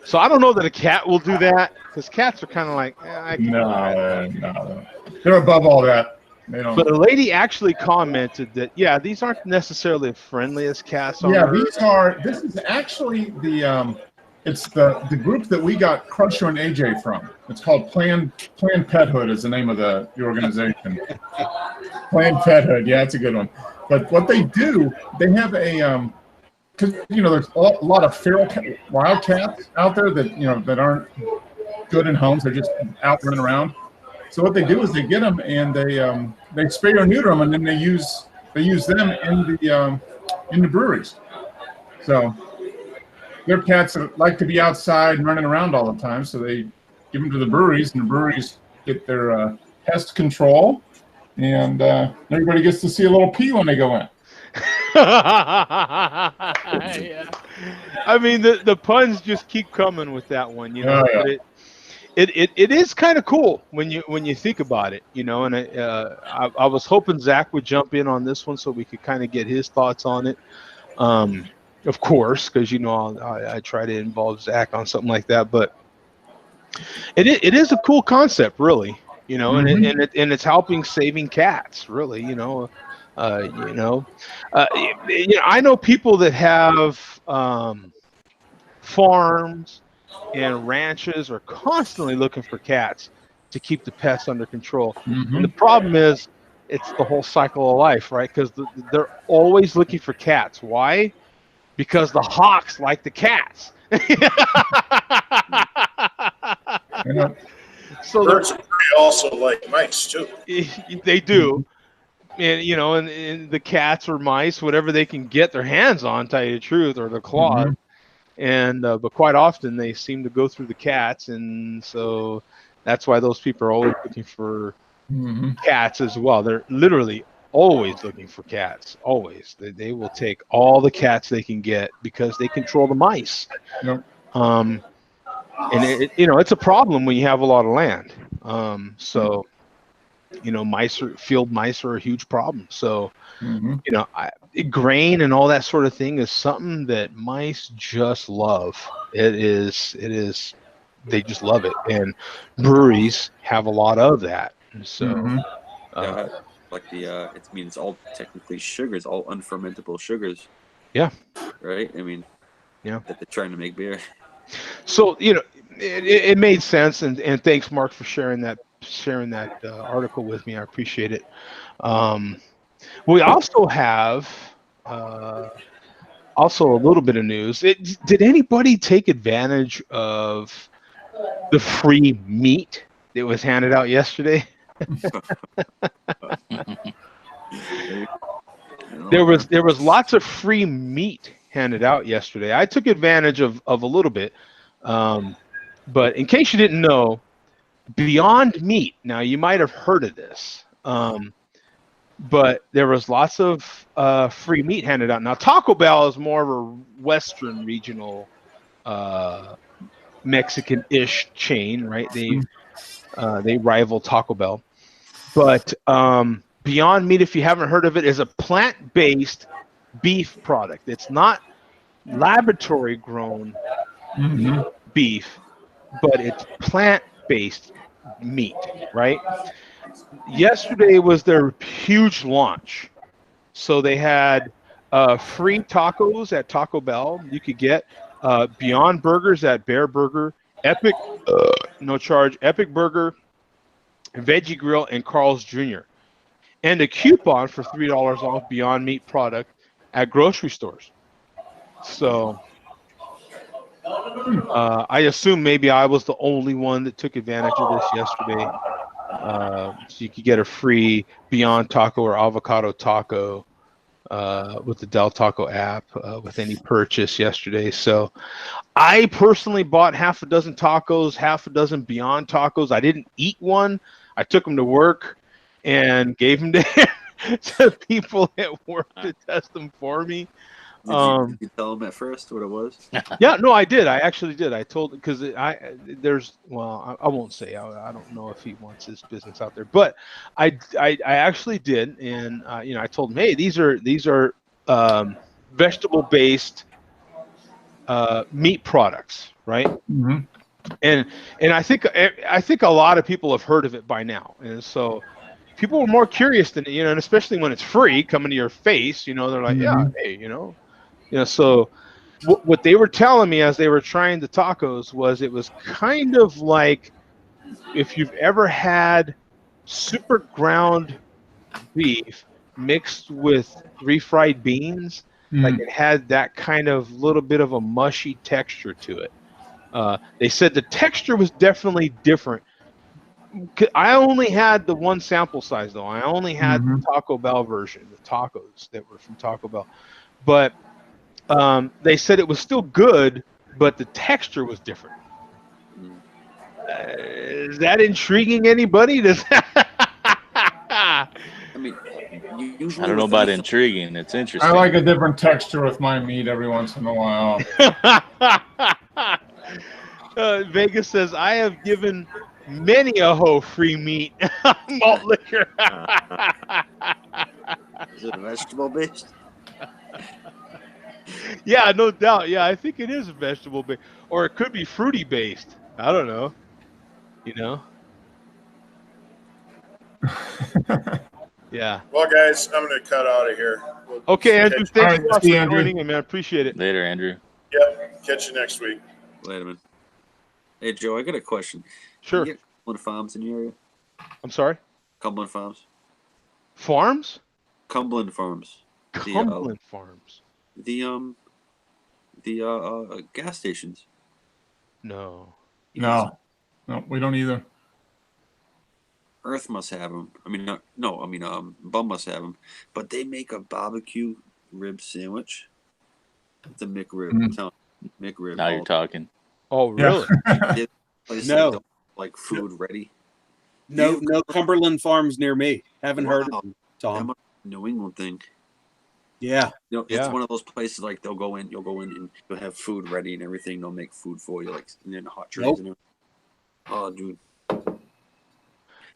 So I don't know that a cat will do that, because cats are kind of like, I can do that. No, they're above all that. They don't. But a lady actually commented that, yeah, these aren't necessarily the friendliest cats on Yeah, earth. this is actually it's the group that we got Crusher and AJ from. It's called Planned Pethood is the name of the organization. Planned Pethood, yeah, it's a good one. But what they do, they have a because there's a lot of feral wild cats out there that that aren't good in homes. They're just out running around. So what they do is they get them and they spay or neuter them, and then they use them in the breweries. So they're cats that like to be outside and running around all the time. So they give them to the breweries, and the breweries get their pest control, and everybody gets to see a little pee when they go in. Yeah. I mean, the puns just keep coming with that one, But it is kind of cool when you think about it, And I was hoping Zach would jump in on this one so we could kind of get his thoughts on it. Of course, because I try to involve Zach on something like that, but it is a cool concept, really, Mm-hmm. and it's helping saving cats, really, I know people that have farms and ranches are constantly looking for cats to keep the pests under control. Mm-hmm. And the problem is, it's the whole cycle of life, right? Because they're always looking for cats. Why? Because the hawks like the cats. Yeah. So birds also like mice too. They do. And and the cats or mice, whatever they can get their hands on, tell you the truth, or the claws. Mm-hmm. And but quite often they seem to go through the cats, and so that's why those people are always looking for cats as well. They're literally always looking for cats. Always, they will take all the cats they can get because they control the mice. Yep. And it's a problem when you have a lot of land. So field mice are a huge problem. So grain and all that sort of thing is something that mice just love. It is they just love it, and breweries have a lot of that. So it's all technically sugars, all unfermentable sugars. Yeah. Right. I mean, yeah, that they're trying to make beer. So it made sense, and thanks, Mark, for sharing that article with me. I appreciate it. We also have also a little bit of news. Did anybody take advantage of the free meat that was handed out yesterday? There was lots of free meat handed out yesterday. I took advantage of a little bit. But in case you didn't know, Beyond Meat, now you might have heard of this, but there was lots of free meat handed out. Now, Taco Bell is more of a Western regional Mexican-ish chain, right? They rival Taco Bell. But Beyond Meat, if you haven't heard of it, is a plant-based beef product. It's not laboratory-grown beef, but it's plant-based meat, right? Yesterday was their huge launch. So they had free tacos at Taco Bell. You could get Beyond Burgers at Bear Burger, Epic, no charge, Epic Burger, Veggie Grill, and Carl's Jr. And a coupon for $3 off Beyond Meat product at grocery stores. So I assume maybe I was the only one that took advantage of this yesterday. So you could get a free Beyond Taco or Avocado Taco with the Del Taco app with any purchase yesterday. So I personally bought half a dozen tacos, half a dozen Beyond Tacos. I didn't eat one. I took them to work and gave them to people at work to test them for me. Did you tell them at first what it was? Yeah, no, I did. I actually did. I told, because I won't say. I don't know if he wants his business out there, but I actually did, and I told him, hey, these are vegetable based meat products, right? Mm-hmm. And I think a lot of people have heard of it by now, and so people are more curious than and especially when it's free coming to your face, they're like, yeah, Mm-hmm. hey, So what they were telling me as they were trying the tacos was it was kind of like if you've ever had super ground beef mixed with refried beans, like Mm-hmm. it had that kind of little bit of a mushy texture to it. They said the texture was definitely different. I only had the one sample size though. I only had the Mm-hmm. Taco Bell version, the tacos that were from Taco Bell. But they said it was still good, but the texture was different. Mm. Is that intriguing anybody? Does I mean, I usually don't know with about meat, intriguing. It's I like interesting. a different texture with my meat every once in a while. Vegas says I have given many a hoe free meat malt liquor. is it vegetable based? Yeah, no doubt. Yeah, I think it is vegetable based, or it could be fruity based. I don't know. You know? Yeah. Well, guys, I'm going to cut out of here. We'll Okay, Andrew. catch, All Thanks right, a lot see for you, Andrew. joining, and man, appreciate it. Later, Andrew. catch you next week. Wait a minute. Hey Joe, I got a question. Sure. You get Cumberland Farms in your area? I'm sorry. Cumberland Farms. Farms? Cumberland Farms. Cumberland Farms. The gas stations. No. You guys- No, we don't either. Earth must have them. I mean, Bum must have them. But they make a barbecue rib sandwich. It's a McRib. Mhm. I'm telling you, McRib. Now you're talking. Oh, really? Place No. like food ready. No Cumberland Farms near me. Haven't heard Wow. of them, That Tom. must be a New England thing. Yeah. It's Yeah. one of those places like you'll go in and you'll have food ready and everything. They'll make food for you, like in the hot trays Nope. and everything. Oh, dude.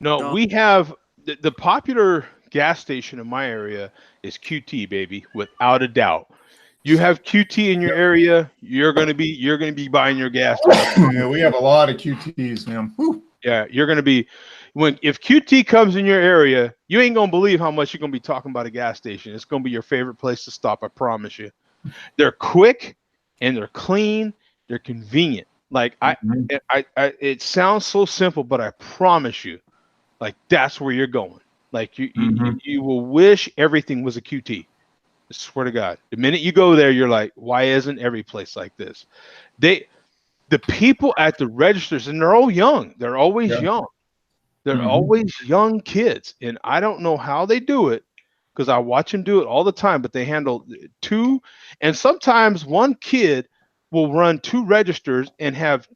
No, No. we have the popular gas station in my area is QT, baby, without a doubt. You have QT in your area, you're gonna be buying your gas. Yeah, we have a lot of QTs, man. Whew. Yeah, you're gonna be if QT comes in your area, you ain't gonna believe how much you're gonna be talking about a gas station. It's gonna be your favorite place to stop, I promise you. They're quick and they're clean, they're convenient. Like Mhm. it sounds so simple, but I promise you, like that's where you're going. Like Mhm. you will wish everything was a QT. I swear to God. The minute you go there, you're like, why isn't every place like this? The people at the registers, and they're all young. They're always Yeah. young. They're Mhm. always young kids, and I don't know how they do it because I watch them do it all the time. But they handle two, and sometimes one kid will run two registers and have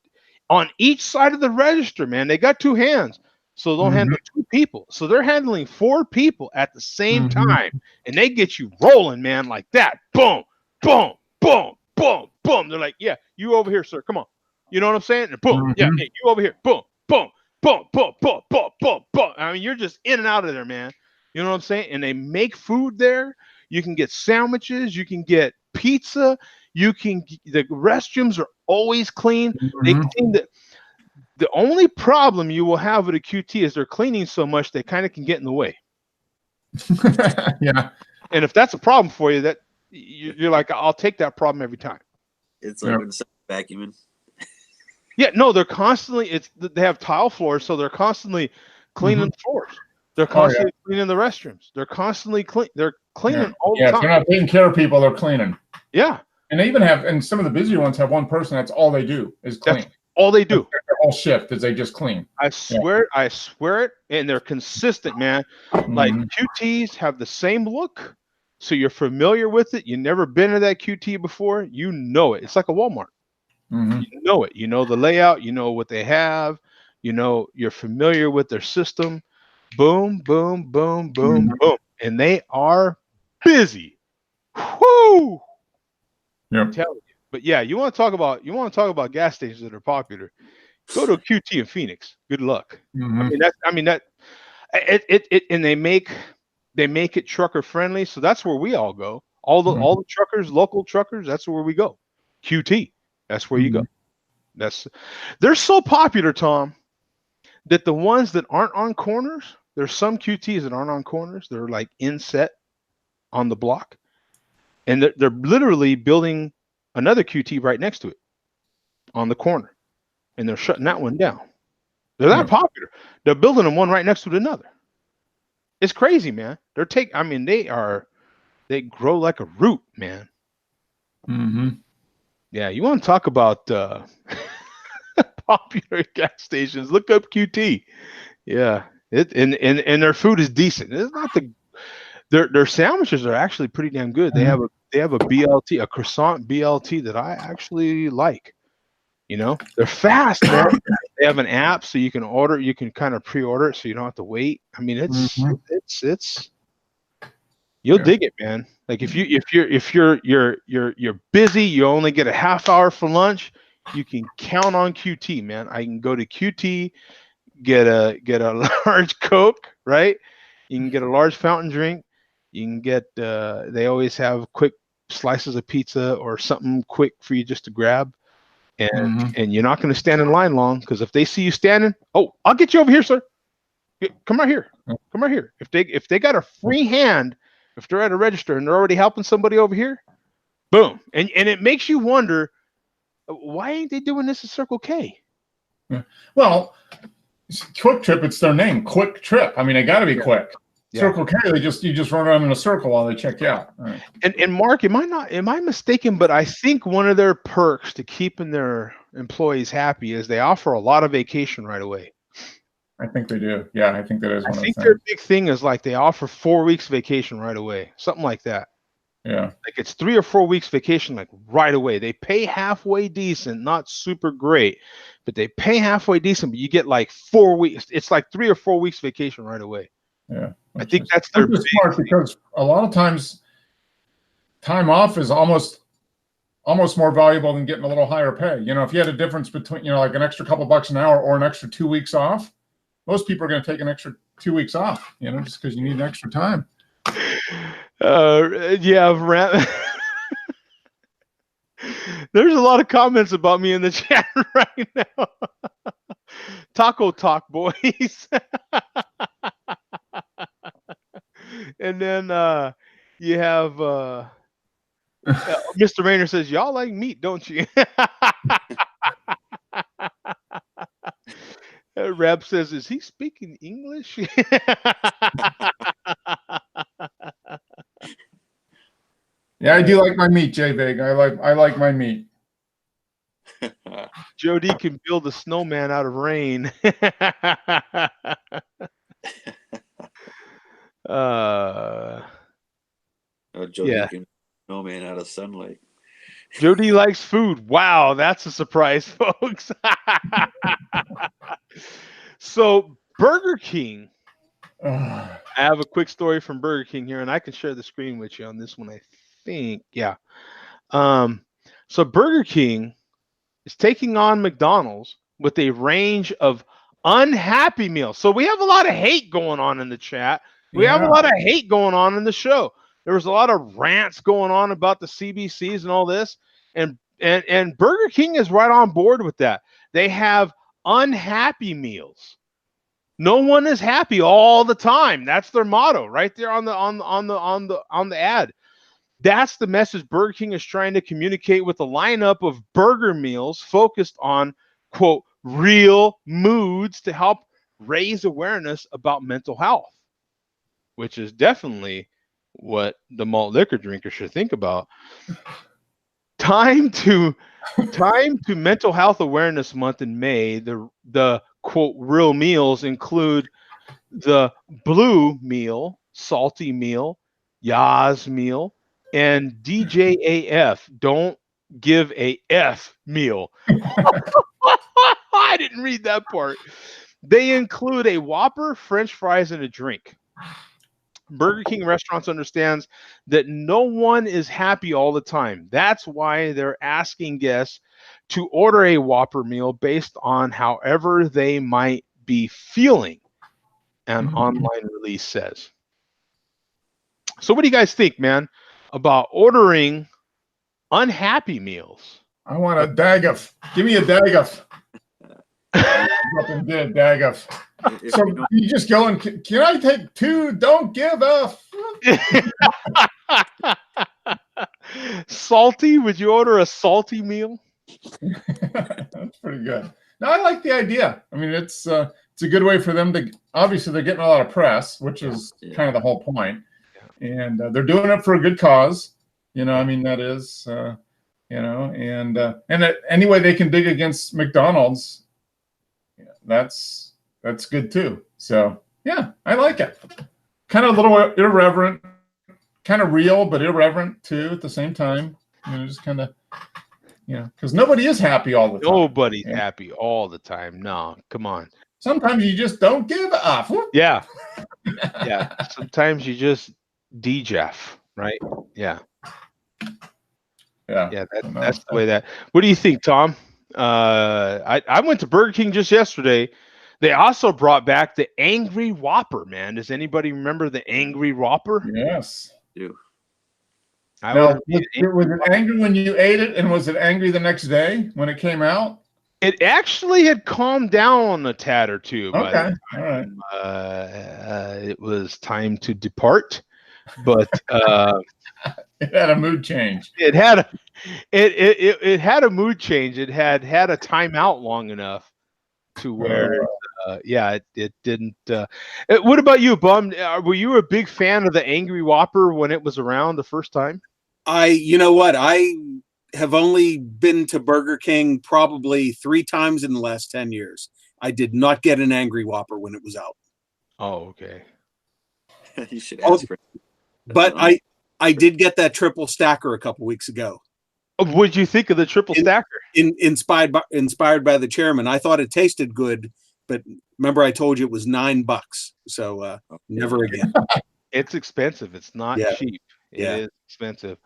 on each side of the register, man. They got two hands, so they'll Mhm. handle two people. So they're handling four people at the same Mhm. time, and they get you rolling, man, like that. Boom, boom, boom, boom, boom. They're like, yeah, you over here, sir. Come on. You know what I'm saying? And boom, yeah, Mhm. hey, you over here. Boom, boom, boom, boom, boom, boom, boom, boom. I mean, you're just in and out of there, man. You know what I'm saying? And they make food there. You can get sandwiches. You can get pizza. The restrooms are always clean. They Mhm. clean the only problem you will have with a QT is they're cleaning so much they kind of can get in the way. Yeah. And if that's a problem for you, that you're like, I'll take that problem every time. It's like Yeah. when someone's vacuuming. Yeah, no, they're constantly. They have tile floors, so they're constantly cleaning Mhm. the floors. They're Oh yeah. constantly cleaning the restrooms. They're constantly clean. They're cleaning Yeah. all Yeah. the If they're time. not taking care of people, they're cleaning. Yeah, And they even have, and some of the busier ones have one person. That's all they do is clean. that's all they do. Their whole shift is they just clean. I swear it, and they're consistent, man. Like Mhm. QTs have the same look, so you're familiar with it. You've never been to that QT before, you know it. It's like a Walmart. Mhm. You know it. You know the layout. You know what they have. You know you're familiar with their system. Boom, boom, boom, boom, Mhm. boom, and they are busy. Whoo! Yep. Tell you. But yeah, you want to talk about gas stations that are popular. Go to a QT in Phoenix. Good luck. Mhm. I mean that and they make it trucker friendly, so that's where we all go. All the truckers, local truckers, that's where we go. QT. That's where you go. They're so popular, Tom, that the ones that aren't on corners, there's some QTs that aren't on corners. They're like inset on the block, and they're literally building another QT right next to it on the corner, and they're shutting that one down. They're that popular. They're building them one right next to another. It's crazy, man. I mean, they grow like a root, man. Yeah, you want to talk about popular gas stations? Look up QT. Yeah, and their food is decent. It's not their sandwiches are actually pretty damn good. They have a BLT, a croissant BLT that I actually like. You know, they're fast, man. They have an app so you can order. You can kind of pre-order it so you don't have to wait. I mean, it's you'll dig it, man. Like if you're busy, you only get a half hour for lunch. You can count on QT, man. I can go to QT, get a large Coke, right? You can get a large fountain drink. You can get they always have quick slices of pizza or something quick for you just to grab. And you're not going to stand in line long, because if they see you standing, oh, I'll get you over here, sir. Come right here. Come right here. If they got a free hand, if they're at a register and they're already helping somebody over here, boom. And it makes you wonder, why ain't they doing this at Circle K? Well, Quick Trip, it's their name, Quick Trip. I mean, they got to be quick. Circle K, you just run around in a circle while they check you out. Right. And Mark, am I mistaken? But I think one of their perks to keeping their employees happy is they offer a lot of vacation right away. I think they do. Yeah, I think that is one of the things. Their big thing is like they offer 4 weeks vacation right away, something like that. Yeah, like it's 3 or 4 weeks vacation, like right away. They pay halfway decent, not super great, but they pay halfway decent. But you get like 4 weeks. It's like 3 or 4 weeks vacation right away. Yeah. I think that's their big smart, because a lot of times time off is almost more valuable than getting a little higher pay. You know, if you had a difference between, like an extra couple bucks an hour or an extra 2 weeks off, most people are going to take an extra 2 weeks off, just because you need extra time. Yeah. There's a lot of comments about me in the chat right now. Taco talk, boys. And then you have Mr. Rayner says, y'all like meat, don't you? Reb says, is he speaking English? Yeah, I do like my meat, J Big. I like my meat. Jody can build a snowman out of rain. Jody can snowman out of sunlight. Jody likes food. Wow, that's a surprise, folks. So Burger King. I have a quick story from Burger King here, and I can share the screen with you on this one, I think. Yeah. So Burger King is taking on McDonald's with a range of unhappy meals. So we have a lot of hate going on in the chat. We have a lot of hate going on in the show. There was a lot of rants going on about the CBCs and all this. And Burger King is right on board with that. They have unhappy meals. No one is happy all the time. That's their motto right there on the ad. That's the message Burger King is trying to communicate with a lineup of burger meals focused on, quote, real moods to help raise awareness about mental health, which is definitely what the malt liquor drinker should think about. Time to Mental Health Awareness Month in May. The quote real meals include the blue meal, salty meal, Yaz meal, and DJAF, don't give a F meal. I didn't read that part. They include a Whopper, French fries, and a drink. Burger King restaurants understands that no one is happy all the time. That's why they're asking guests to order a Whopper meal based on however they might be feeling, an online release says. So what do you guys think, man, about ordering unhappy meals? I want a Dagoff. Give me a Dagoff. Fucking did Dagoff. So you just go and can I take 2? Don't give a. Salty? Would you order a salty meal? That's pretty good. No, I like the idea. I mean, it's a good way for them to. Obviously, they're getting a lot of press, which is kind of the whole point, and they're doing it for a good cause. You know, I mean, that is, you know, and any way they can dig against McDonald's, that's good too. So yeah, I like it. Kind of a little irreverent, kind of real, but irreverent too at the same time. You know, just kind of. Yeah, because nobody is happy all the time. Nobody's happy all the time. No, come on. Sometimes you just don't give up. Yeah. Yeah. Sometimes you just Jeff, right? Yeah. Yeah. Yeah. That's the way that. What do you think, Tom? I went to Burger King just yesterday. They also brought back the Angry Whopper, man. Does anybody remember the Angry Whopper? Yes. Do. Was it angry when you ate it, and was it angry the next day when it came out? It actually had calmed down a tad or two. Okay, all right. It was time to depart, but it had a mood change. It had a mood change. It had a timeout long enough to where, it didn't. What about you, Bum? Were you a big fan of the Angry Whopper when it was around the first time? You know what? I have only been to Burger King probably 3 times in the last 10 years. I did not get an Angry Whopper when it was out. Oh, okay. You should ask for it. But I did get that triple stacker a couple weeks ago. What did you think of the triple stacker? Inspired by the chairman. I thought it tasted good, but remember I told you it was $9. So never again. It's expensive. It's not cheap. It is expensive.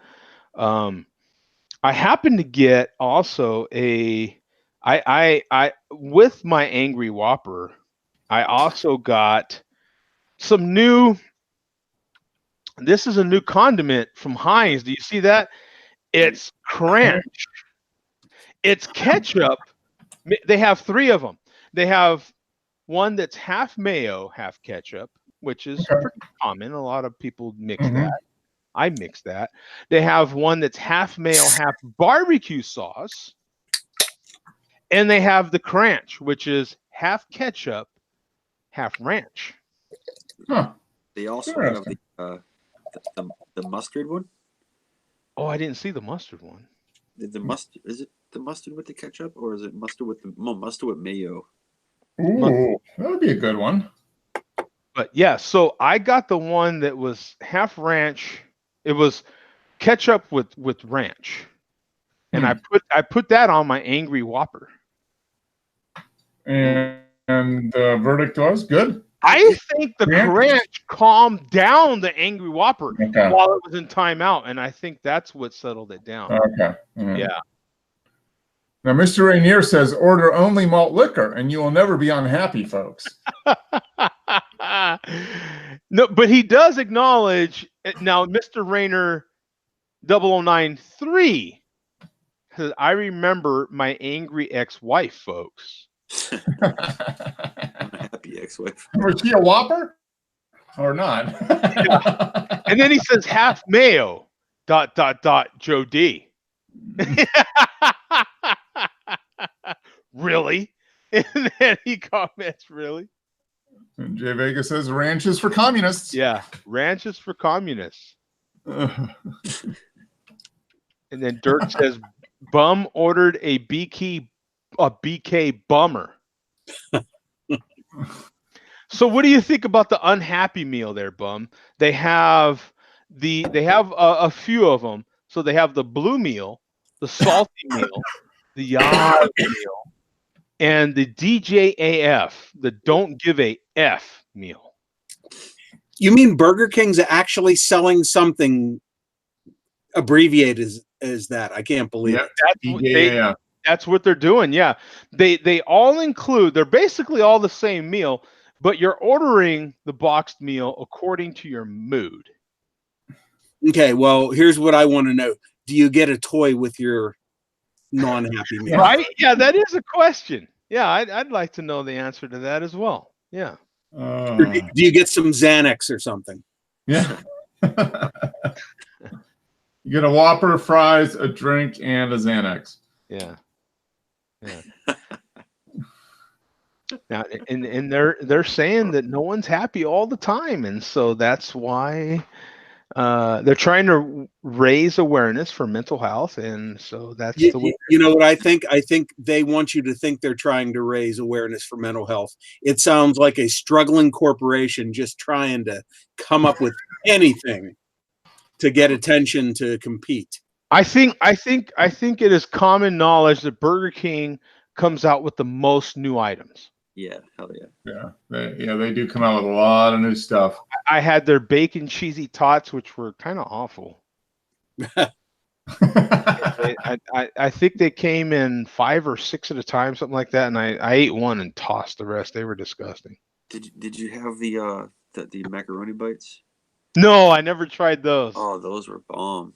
I happen to get also I with my Angry Whopper, I also got some new. This is a new condiment from Heinz. Do you see that? It's Crunch. It's ketchup. They have 3 of them. They have one that's half mayo, half ketchup, which is pretty common. A lot of people mix that. I mix that. They have one that's half mayo, half barbecue sauce. And they have the Crunch, which is half ketchup, half ranch. Huh. They also have the mustard one. Oh, I didn't see the mustard one. The mustard, is it the mustard with the ketchup, or is it mustard with mustard with mayo? Ooh, that would be a good one. But yeah, so I got the one that was half ranch. It was ketchup with ranch, and I put that on my Angry Whopper. And the verdict was good. I think the Crunch calmed down the Angry Whopper while it was in timeout, and I think that's what settled it down. Okay. Yeah. Now, Mr. Rainier says, order only malt liquor, and you will never be unhappy, folks. No, but he does acknowledge now, Mr. Rainer 0093. Because I remember my angry ex-wife, folks. Happy ex-wife. Was she a Whopper or not? Yeah. And then he says half mayo. ... Joe D. Really? And then he comments, really? And Jay Vega says ranch is for communists. Yeah, ranch is for communists. And then Dirk says Bum ordered a BK bummer. So what do you think about the unhappy meal there, Bum? They have a few of them. So they have the blue meal, the salty meal, the yard meal, and the DJAF, the don't give a F meal. You mean Burger King's actually selling something abbreviated as that? I can't believe it. That's what they're doing. Yeah. They all include, they're basically all the same meal, but you're ordering the boxed meal according to your mood. Okay, well, here's what I want to know. Do you get a toy with your non-happy meal. Right? Yeah, that is a question. Yeah, I'd like to know the answer to that as well. Yeah. Or do you get some Xanax or something? Yeah. You get a Whopper, fries, a drink, and a Xanax. Yeah. Yeah. Now, and they're saying that no one's happy all the time, and so that's why they're trying to raise awareness for mental health, and so that's the way. You know what I think? I think they want you to think they're trying to raise awareness for mental health. It sounds like a struggling corporation just trying to come up with anything to get attention to compete. I think it is common knowledge that Burger King comes out with the most new items. Yeah, hell yeah. Yeah, they do come out with a lot of new stuff. I had their bacon cheesy tots, which were kind of awful. I think they came in 5 or 6 at a time, something like that, and I ate one and tossed the rest. They were disgusting. Did you have the macaroni bites? No, I never tried those. Oh, those were bomb.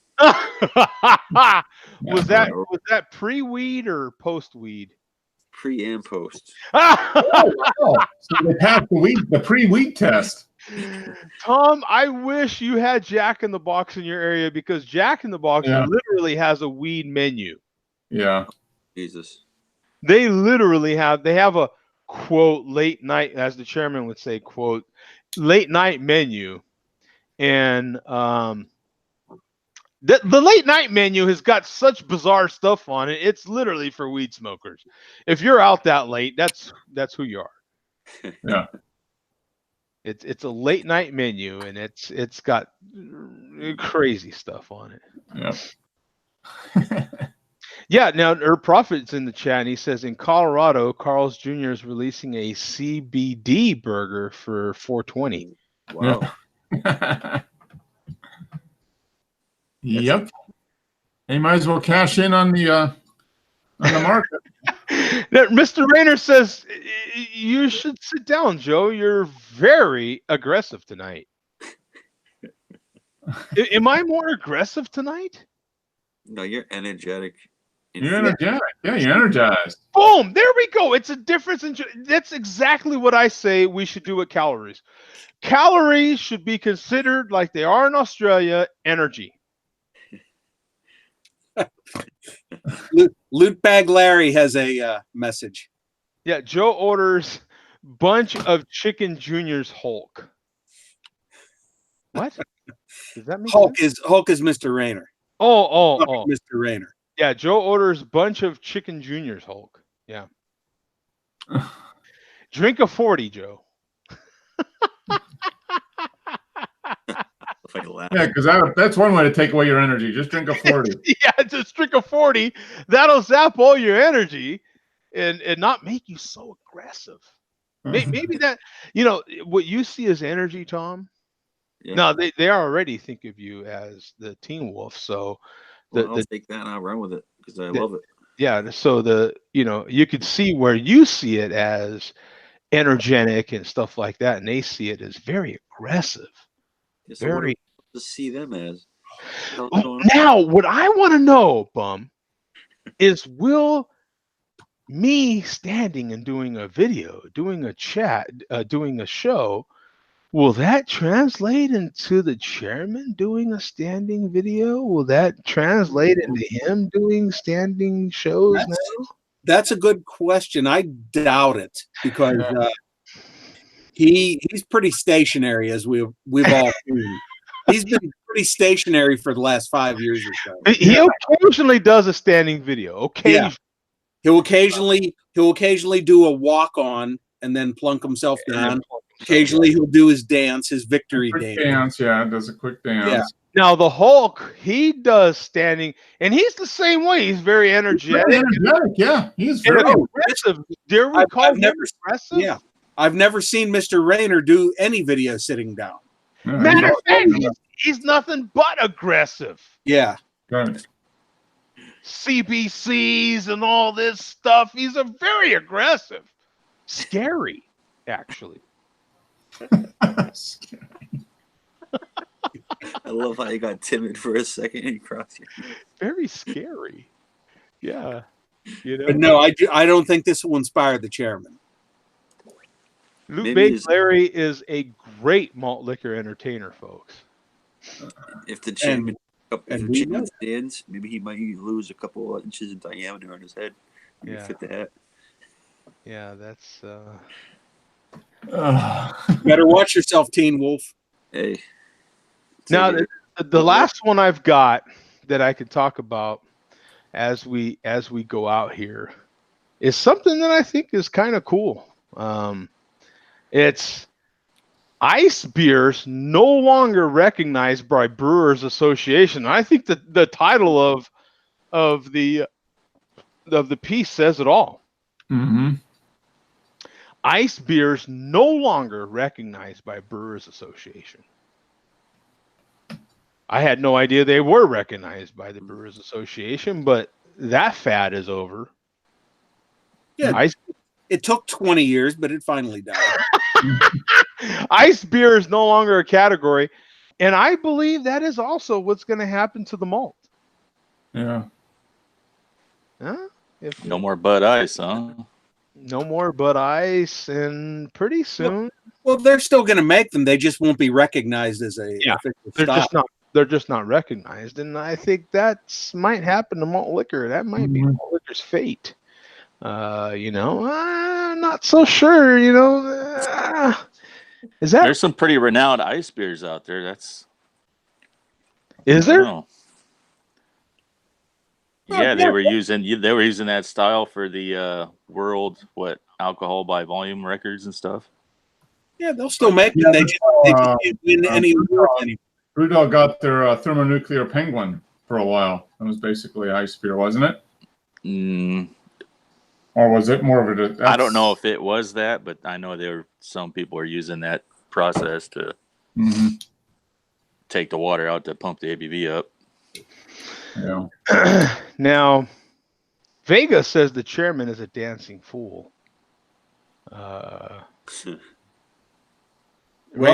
Was that pre-weed or post-weed? Pre and post. So they passed the pre-weed test. Tom, I wish you had Jack in the Box in your area, because Jack in the Box literally has a weed menu. Yeah. Jesus. They literally have a quote late night, as the chairman would say, quote, late night menu. And the late night menu has got such bizarre stuff on it. It's literally for weed smokers. If you're out that late, that's who you are. Yeah. It's a late night menu, and it's got crazy stuff on it. Yeah. Yeah. Now, Prophet's in the chat, and he says in Colorado, Carl's Jr. is releasing a CBD burger for $4.20. Wow. Yeah. Yep. You might as well cash in on the market. Now, Mr. Rayner says you should sit down, Joe. You're very aggressive tonight. Am I more aggressive tonight? No, you're energetic. You're energetic. Yeah, you're energized. Boom! There we go. It's a difference in. That's exactly what I say we should do with calories. Calories should be considered, like they are in Australia, energy. Loot Bag Larry has a message. Yeah, Joe orders bunch of chicken juniors Hulk. What? Does that mean Hulk is Mr. Rayner. Oh, Mr. Rayner. Yeah, Joe orders bunch of chicken juniors Hulk. Yeah. Drink a 40, Joe. Yeah, because that's one way to take away your energy. Just drink a 40. Yeah, just drink a 40. That'll zap all your energy and not make you so aggressive. Maybe that, what you see as energy, Tom. Yeah. No, they already think of you as the Teen Wolf. So I'll take that and I'll run with it because I love it. Yeah. So you could see where you see it as energetic and stuff like that, and they see it as very aggressive. Yeah, so very. To see them as. Now, what I want to know, Bum, is will me standing and doing a video, doing a chat, doing a show, will that translate into the chairman doing a standing video? Will that translate into him doing standing shows now? That's a good question. I doubt it because he's pretty stationary, as we've all seen. He's been pretty stationary for the last 5 years or so. He occasionally does a standing video. Okay. Yeah. He'll occasionally do a walk on and then plunk himself down. Occasionally he'll do his dance, his victory dance. Yeah, does a quick dance. Yeah. Now the Hulk, he does standing, and he's the same way. He's very energetic. Yeah, he's very aggressive. Dare we call him aggressive? Yeah, I've never seen Mr. Rayner do any video sitting down. Matter of fact, he's nothing but aggressive. Yeah. Right. CBCs and all this stuff. He's a very aggressive. Scary, actually. Scary. I love how you got timid for a second and crossed your. Very scary. Yeah. You know? But no, I don't think this will inspire the chairman. Luke Baked Larry is a great malt liquor entertainer, folks. If the chairman stands, maybe he might lose a couple of inches in diameter on his head. Yeah. Fit the hat. Yeah, that's. Better watch yourself, Teen Wolf. Hey. Now, the last one I've got that I can talk about as we go out here is something that I think is kind of cool. It's ice beers no longer recognized by Brewers Association. I think that the title of the piece says it all. Mm-hmm. Ice beers no longer recognized by Brewers Association. I had no idea they were recognized by the Brewers Association, but that fad is over. Yeah, it took 20 years, but it finally died. Ice beer is no longer a category, and I believe that is also what's going to happen to the malt. Yeah. Huh? No more Bud Ice, huh? No more Bud Ice, and pretty soon. Well, they're still going to make them. They just won't be recognized as a official style. They're just not recognized, and I think that might happen to malt liquor. That might be malt liquor's fate. Not so sure. Is that? There's some pretty renowned ice beers out there. Is there? Yeah, they were using that style for the world alcohol by volume records and stuff. Yeah, they'll still make them. They just can't win any awards anymore. Brewdog got their thermonuclear penguin for a while. It was basically ice beer, wasn't it? Or was it more of a? I don't know if it was that, but I know some people are using that process to take the water out to pump the ABV up. Yeah. Now, Vega says the chairman is a dancing fool. Well,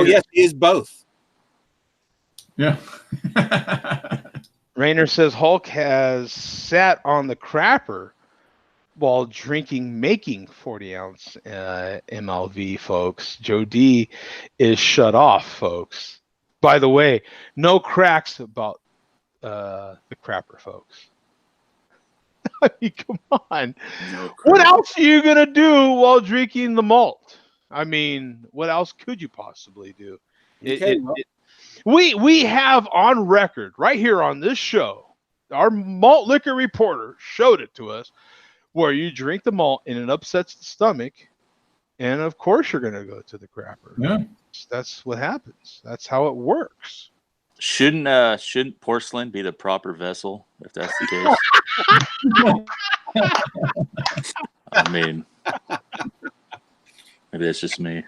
yes, he is both. Yeah. Rainer says Hulk has sat on the crapper while making 40-ounce MLV, folks. Joe D is shut off, folks. By the way, no cracks about the crapper, folks. I mean, come on. What else are you going to do while drinking the malt? I mean, what else could you possibly do? We have on record right here on this show, our malt liquor reporter showed it to us, where you drink the malt and it upsets the stomach, and of course you're going to go to the crapper. Yeah, that's what happens. That's how it works. Shouldn't porcelain be the proper vessel if that's the case? I mean, maybe that's just me.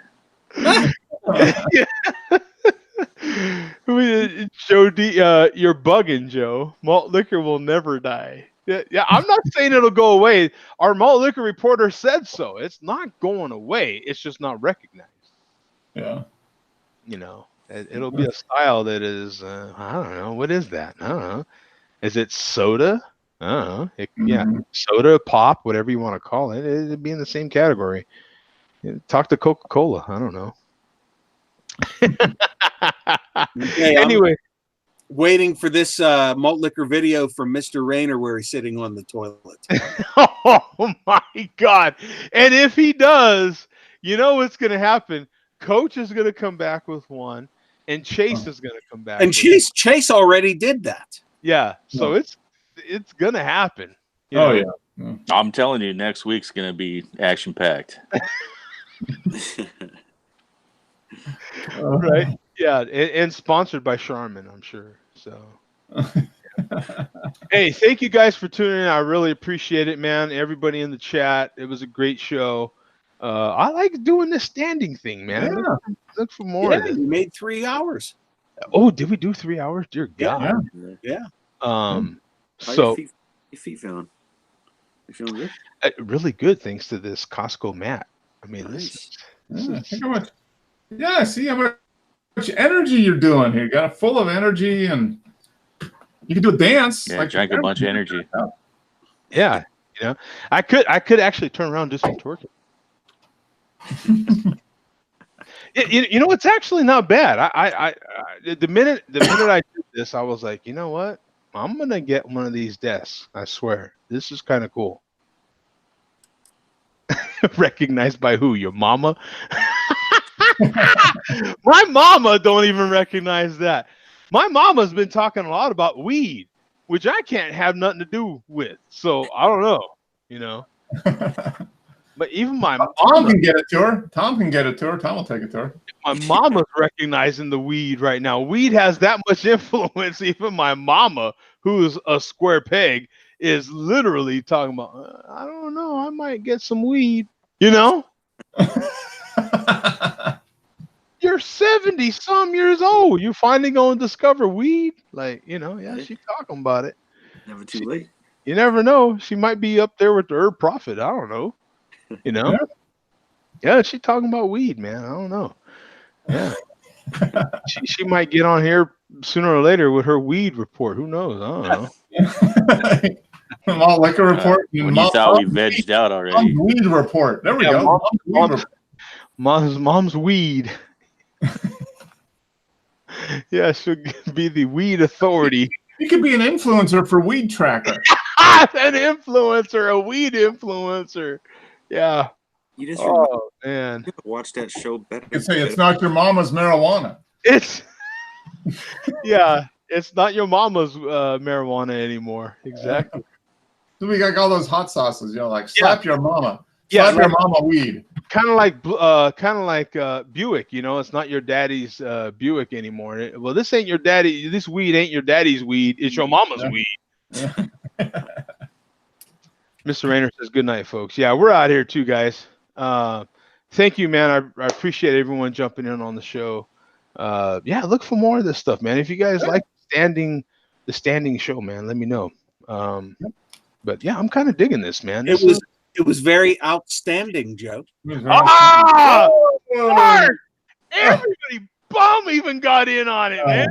Joe D, you're bugging, Joe. Malt liquor will never die. Yeah, I'm not saying it'll go away. Our malt liquor reporter said so. It's not going away. It's just not recognized. Yeah. It'll be a style that is, I don't know. What is that? I don't know. Is it soda? I don't know. Yeah, soda, pop, whatever you want to call it. It'd be in the same category. Talk to Coca-Cola. I don't know. Anyway. Waiting for this malt liquor video from Mr. Rainer where he's sitting on the toilet. Oh, my God. And if he does, you know what's going to happen? Coach is going to come back with one, and Chase is going to come back. And Chase already did that. Yeah, so it's going to happen. Yeah. I'm telling you, next week's going to be action-packed. Right? Yeah, and sponsored by Charmin, I'm sure. So, hey, thank you guys for tuning in. I really appreciate it, man. Everybody in the chat, it was a great show. I like doing this standing thing, man. Yeah. Look for more of this. We made 3 hours. Oh, did we do 3 hours? Dear God. Yeah. So your feet feeling? You feeling good? Really good, thanks to this Costco mat. I mean, nice. Think how much. Yeah, see how much energy you're doing here. You got it full of energy, and you can do a dance. Yeah, drank a bunch of energy. Yeah, you know, I could actually turn around and do some twerking. You know, it's actually not bad. The minute I did this, I was like, you know what? I'm gonna get one of these desks. I swear, this is kind of cool. Recognized by who? Your mama? My mama don't even recognize that. My mama's been talking a lot about weed, which I can't have nothing to do with. So I don't know, you know. But even my Tom can get it to her. Tom can get it to her. Tom will take it to her. My mama's recognizing the weed right now. Weed has that much influence. Even my mama, who's a square peg, is literally talking about, I don't know, I might get some weed. You know? You're 70 some years old. You finally going to discover weed? Like, you know, yeah, she's talking about it. Never too late. You never know. She might be up there with the herb prophet. I don't know. You know? Yeah, she's talking about weed, man. I don't know. Yeah. she might get on here sooner or later with her weed report. Who knows? I don't know. Malt liquor report. When you thought we vegged out already. Weed report. There we go. Mom's weed. Yeah, she'll be the weed authority. You could be an influencer for Weed Tracker. An influencer, a weed influencer. Yeah. You just man. Watch that show better. You could say it's not your mama's marijuana. It's yeah, it's not your mama's marijuana anymore. Exactly. So we got all those hot sauces, you know, like slap your mama. Yeah, slap your mama weed. Kind of like Buick, you know, it's not your daddy's Buick anymore. Well, this ain't your daddy. This weed ain't your daddy's weed. It's your mama's weed. Yeah. Mr. Rayner says, good night, folks. Yeah, we're out here too, guys. Thank you, man. I appreciate everyone jumping in on the show. Yeah, look for more of this stuff, man. If you guys like the standing show, man, let me know. But yeah, I'm kind of digging this, man. It was very outstanding, Joe. Mark! Everybody bum even got in on it, man.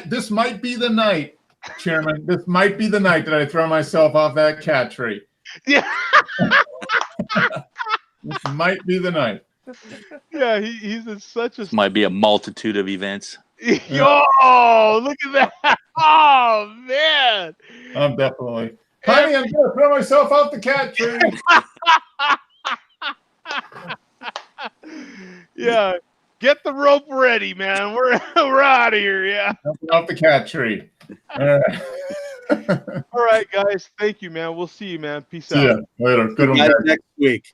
This might be the night, Chairman. This might be the night that I throw myself off that cat tree. Yeah. This might be the night. Yeah, he's in such a... Might be a multitude of events. Yo, look at that. Oh, man. I'm definitely... Honey, I'm going to throw myself off the cat tree. Yeah. Get the rope ready, man. We're out of here, yeah. Off the cat tree. All right, guys. Thank you, man. We'll see you, man. Peace out. See ya later. Good one. Next week.